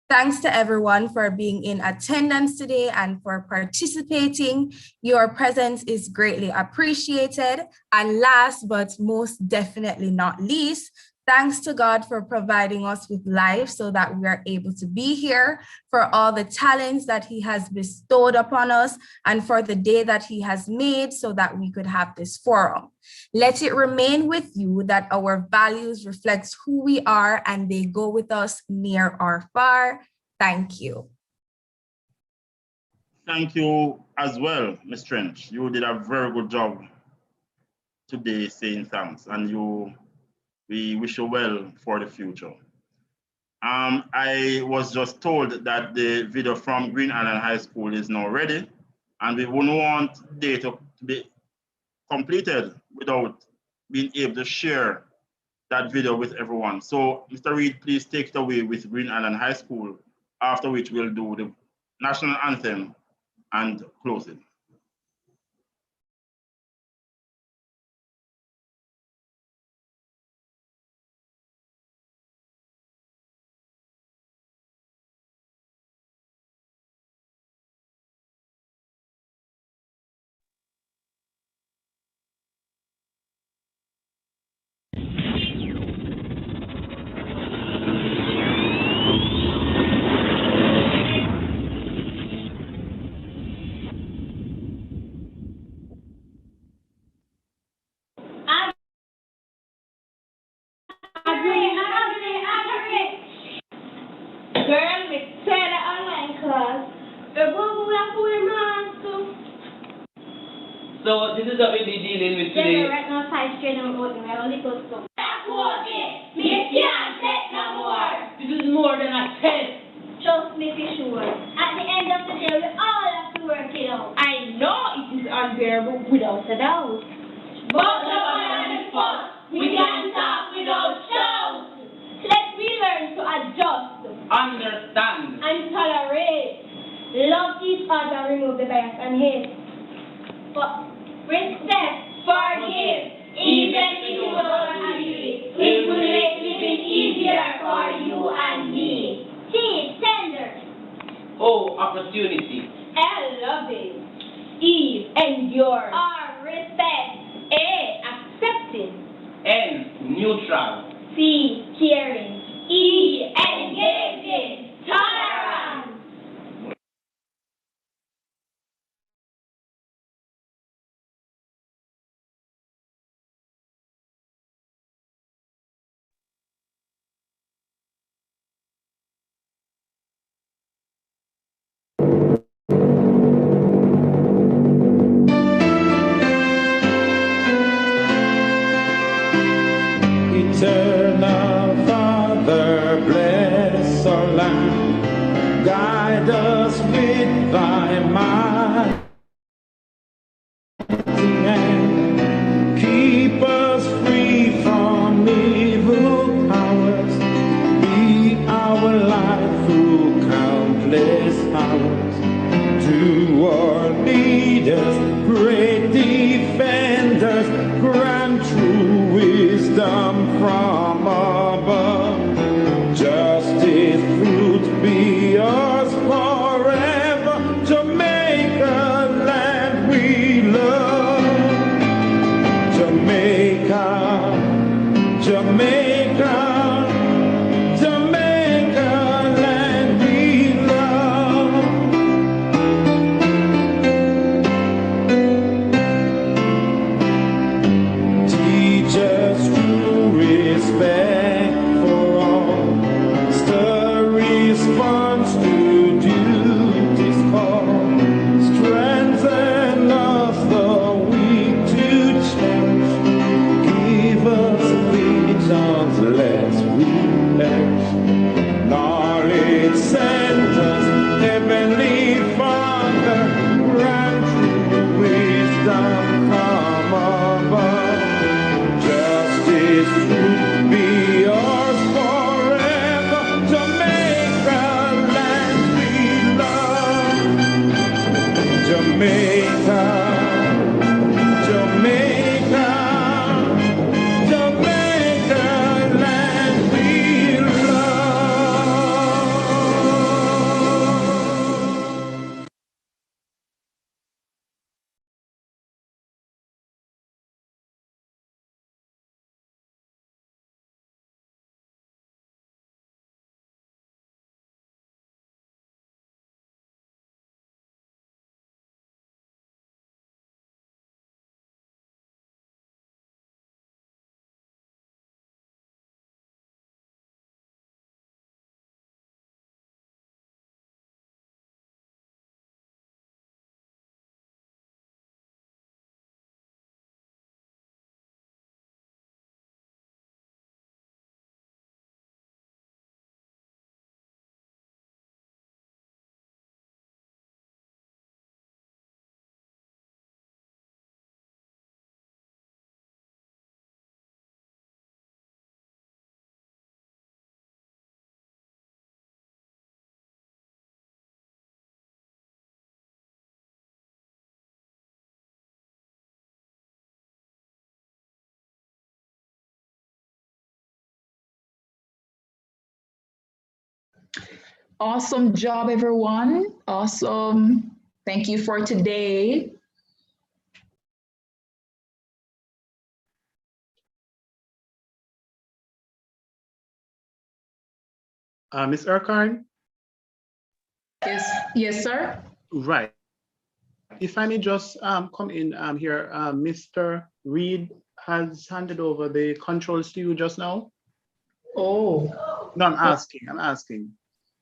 Thanks to everyone for being in attendance today and for participating. Your presence is greatly appreciated. And last but most definitely not least, thanks to God for providing us with life so that we are able to be here, for all the talents that He has bestowed upon us, and for the day that He has made so that we could have this forum. Let it remain with you that our values reflect who we are and they go with us near or far. Thank you. Thank you as well, Ms. Trench. You did a very good job today saying thanks, and we wish you well for the future. I was just told that the video from Green Island High School is now ready, and we wouldn't want data to be completed without being able to share that video with everyone. So, Mr. Reed, please take it away with Green Island High School, after which we'll do the national anthem and close it. Girl, we said the online class. So this is what we'll be dealing with today. Yeah, right now, side straight and open. I only go to. That's what it. Me can't take no more. This is more than a test. Trust me for sure. At the end of the day, we all have to work it out. I know it is unbearable without a doubt. But the one and fuss, we can talk without shout. Let me learn to adjust, Understand, and tolerate. Love each other, remove the bias and hate. But respect, forgive, even if you don't agree. It will make living easier for you and me. T, tender. O, opportunity. L, loving. E, endure. R, respect. A, accepting. N, neutral. C, caring. E, engaging. Tolerance. Eternal Father, bless grant true wisdom from above. Justice, truth be us forever. Jamaica, land we love. Jamaica, Jamaica, Jamaica, land we love. Teach us true respect for all. Stir response to duty's call. Strengthen us the weak to cherish. Give us visions lest we perish. Knowledge sent us, Heavenly Father, grant true wisdom from above. Justice, truth be ours forever. Jamaica, land we love. Jamaica, Jamaica, Jamaica, land we love. Awesome job, everyone. Awesome. Thank you for today. Ms. Urquhart? Yes, yes, sir. Right. If I may just come in here, Mr. Reed has handed over the controls to you just now. Oh. No, I'm asking.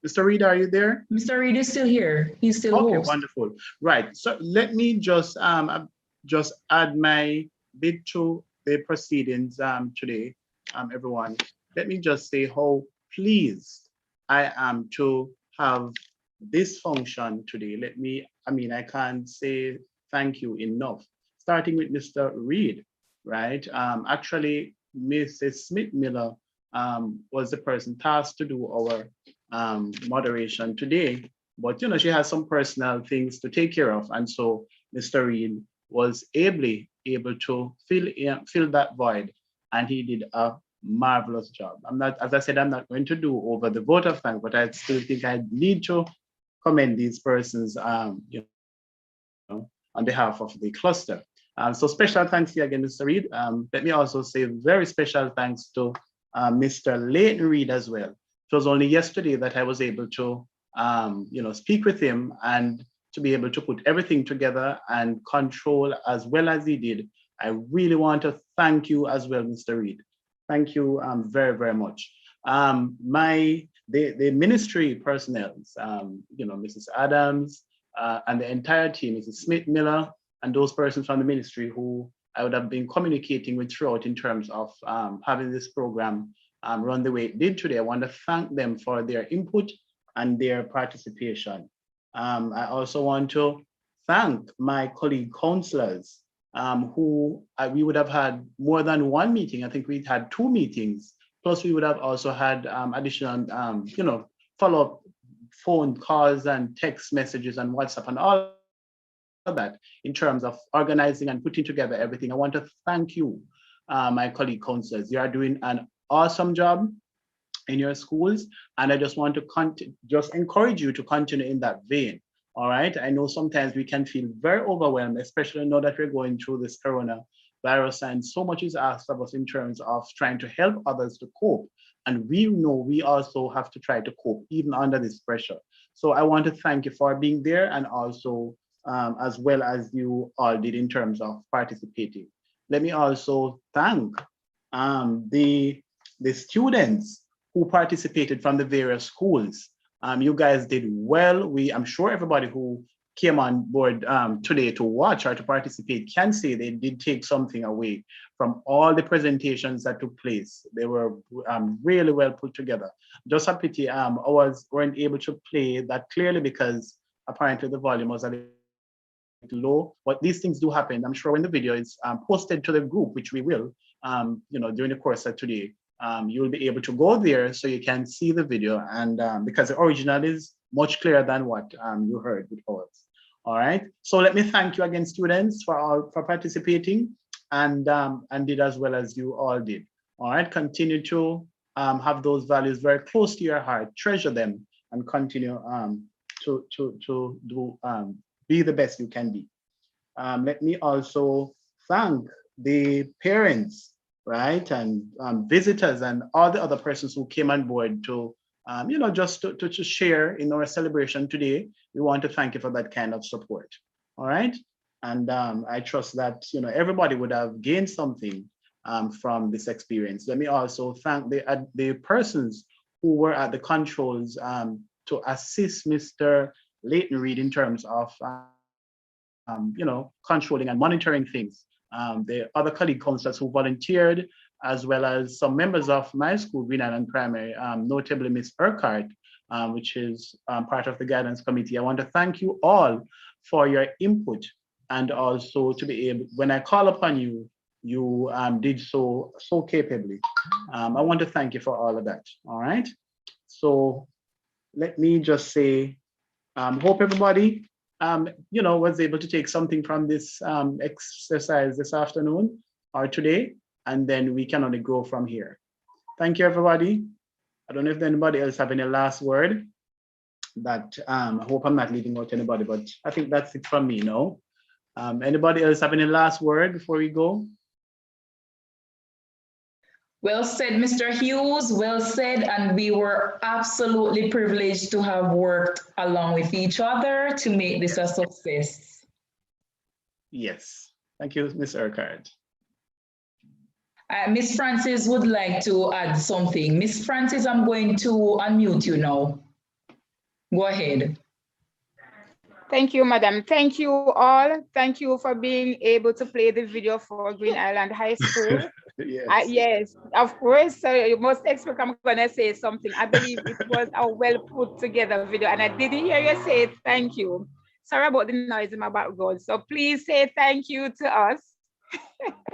Mr. Reed, are you there? Mr. Reed is still here. He's still Okay, host. wonderful. Right. So let me just add my bit to the proceedings today, everyone. Let me just say how pleased I am to have this function today. I can't say thank you enough. Starting with Mr. Reed, right? Actually, Mrs. Smith Miller was the person tasked to do our moderation today, but she has some personal things to take care of, and so Mr. Reed was able to fill that void, and he did a marvelous job. As I said, I'm not going to do over the vote of thanks, but I still think I need to commend these persons, on behalf of the cluster. So special thanks to you again, Mr. Reed. Let me also say very special thanks to Mr. Leighton Reed as well. It was only yesterday that I was able to, speak with him and to be able to put everything together and control as well as he did. I really want to thank you as well, Mr. Reed. Thank you very, very much. The ministry personnel, Mrs. Adams, and the entire team, Mrs. Smith Miller, and those persons from the ministry who I would have been communicating with throughout in terms of having this program run the way it did today. I want to thank them for their input and their participation. I also want to thank my colleague councillors who we would have had more than one meeting. I think we had 2 meetings, plus we would have also had additional, follow-up phone calls and text messages and WhatsApp and all of that in terms of organizing and putting together everything. I want to thank you, my colleague counselors. You are doing an awesome job in your schools, and I just want to just encourage you to continue in that vein. All right. I know sometimes we can feel very overwhelmed, especially now that we're going through this coronavirus, and so much is asked of us in terms of trying to help others to cope. And we know we also have to try to cope even under this pressure. So I want to thank you for being there, and also as well as you all did in terms of participating. Let me also thank the students who participated from the various schools. You guys did well. I'm sure everybody who came on board today to watch or to participate can say they did take something away from all the presentations that took place. They were really well put together. Just a pity weren't able to play that clearly because apparently the volume was a little low, but these things do happen. I'm sure when the video is posted to the group, which we will, during the course of today, you will be able to go there so you can see the video, and because the original is much clearer than what you heard with ours. All right. So let me thank you again, students, for participating and did as well as you all did. All right. Continue to have those values very close to your heart, treasure them, and continue to do be the best you can be. Let me also thank the parents, right, and visitors and all the other persons who came on board to, just to share in our celebration today. We want to thank you for that kind of support. All right, and I trust that everybody would have gained something from this experience. Let me also thank the persons who were at the controls to assist Mr. Leighton Reed in terms of controlling and monitoring things. The other colleague counselors who volunteered, as well as some members of my school, Green Island Primary, notably Miss Urquhart, which is part of the guidance committee. I want to thank you all for your input, and also to be able, when I call upon you, you did so capably. I want to thank you for all of that. All right. So let me just say, hope everybody was able to take something from this exercise this afternoon or today, and then we can only grow from here. Thank you, everybody. I don't know if anybody else have any last word. That I hope I'm not leaving out anybody, but I think that's it from me. No. Anybody else have any last word before we go? Well said, Mr. Hughes, well said. And we were absolutely privileged to have worked along with each other to make this a success. Yes, thank you, Ms. Urquhart. Ms. Francis would like to add something. Ms. Francis, I'm going to unmute you now. Go ahead. Thank you, madam. Thank you all. Thank you for being able to play the video for Green Island High School. Yes. Yes, of course. So you must expect I'm going to say something. I believe it was a well put together video, and I didn't hear you say thank you. Sorry about the noise in my background. So please say thank you to us.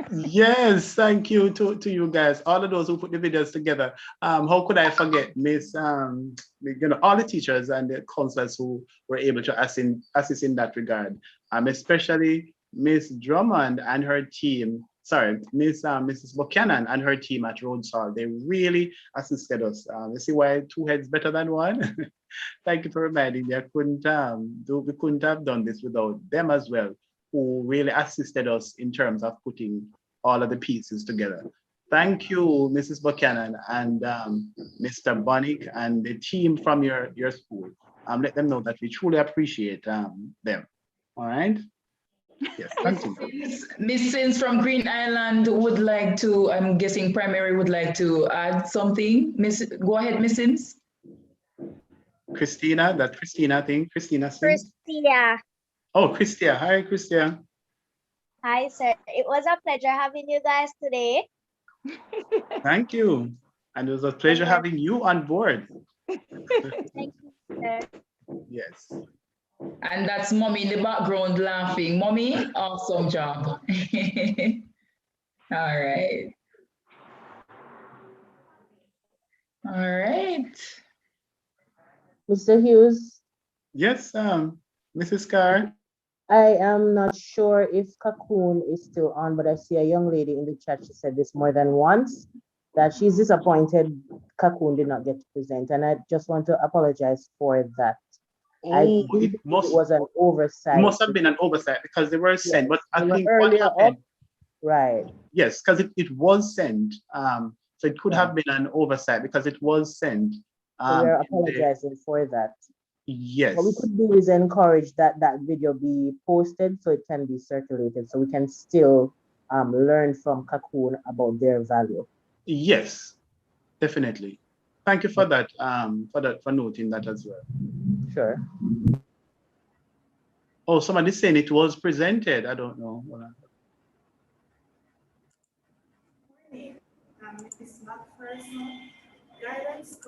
Yes, thank you to you guys, all of those who put the videos together. How could I forget Miss, all the teachers and the counselors who were able to assist in that regard, especially Miss Drummond and her team. Sorry, Mrs. Buchanan and her team at Rhodes Hall. They really assisted us. You see why two heads better than one? Thank you for reminding me. We couldn't have done this without them as well, who really assisted us in terms of putting all of the pieces together. Thank you, Mrs. Buchanan and Mr. Bonick and the team from your school. Let them know that we truly appreciate them. All right? Yes, thank you. Miss Sims from Green Island would like to, I'm guessing primary would like to add something. Go ahead, Miss Sims. Christina, that Christina thing, Christina Sims. Christia. Oh, Christia. Hi, Christia. Hi, sir. It was a pleasure having you guys today. Thank you. And it was a pleasure having you on board. Thank you, sir. Yes. And that's Mommy in the background laughing. Mommy, awesome job. All right. All right. Mr. Hughes. Yes, Mrs. Carr. I am not sure if Cocoon is still on, but I see a young lady in the chat. She said this more than once that she's disappointed Cocoon did not get to present. And I just want to apologize for that. I Oh, do believe it was an it oversight. must have been an oversight because they were sent. But I They were think what earlier happened, up. Right. yes, because it was sent. So it could Yeah. have been an oversight because it was sent. So we are In the, apologizing for that. What we yes, could do is encourage that that video be posted so it can be circulated, so we can still learn from Cocoon about their value. yes, definitely. Thank you for that. For noting that as well. Sure. Oh, somebody's saying it was presented. I don't know. It's not personal guidance.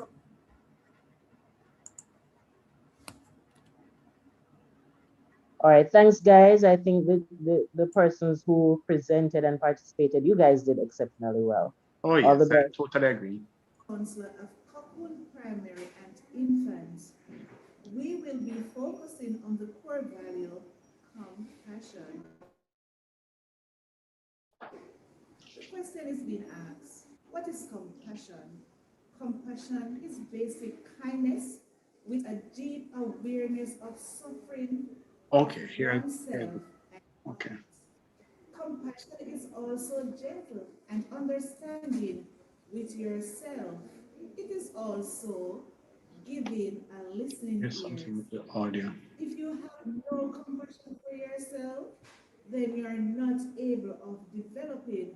All right, thanks, guys. I think the persons who presented and participated, you guys did exceptionally well. Oh, All the yes, I best. totally agree. Counselor of Cocoon Primary and Infants. We will be focusing on the core value, compassion. The question is being asked, what is compassion? Compassion is basic kindness with a deep awareness of suffering of Okay, here. oneself. Okay. Compassion is also gentle and understanding with yourself. It is also giving a listening Here's ear. something with the audio. If you have no compassion for yourself, then you are not able of developing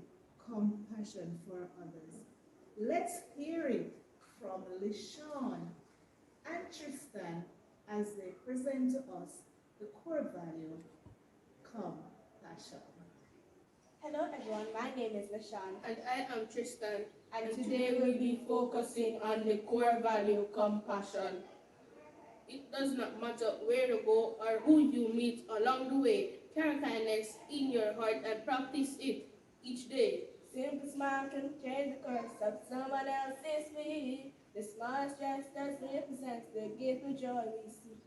compassion for others. Let's hear it from LaShawn and Tristan as they present to us the core value, compassion. Hello everyone, my name is Lashan. And I am Tristan. And today we'll be focusing on the core value, compassion. It does not matter where you go or who you meet along the way. Carry kindness in your heart and practice it each day. Simple smile can change the course of someone else's week. The small gestures represents the gift of joy we see.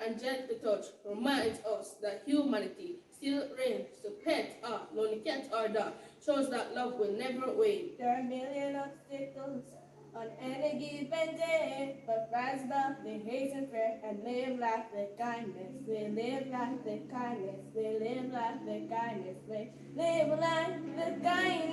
And gentle touch reminds us that humanity still reigns. So pet or lonely cat or dog shows that love will never wane. There are a million obstacles on any given day, but rise above the hate and fear and live life with kindness. We live life with kindness. We live life with kindness. We live life with kindness.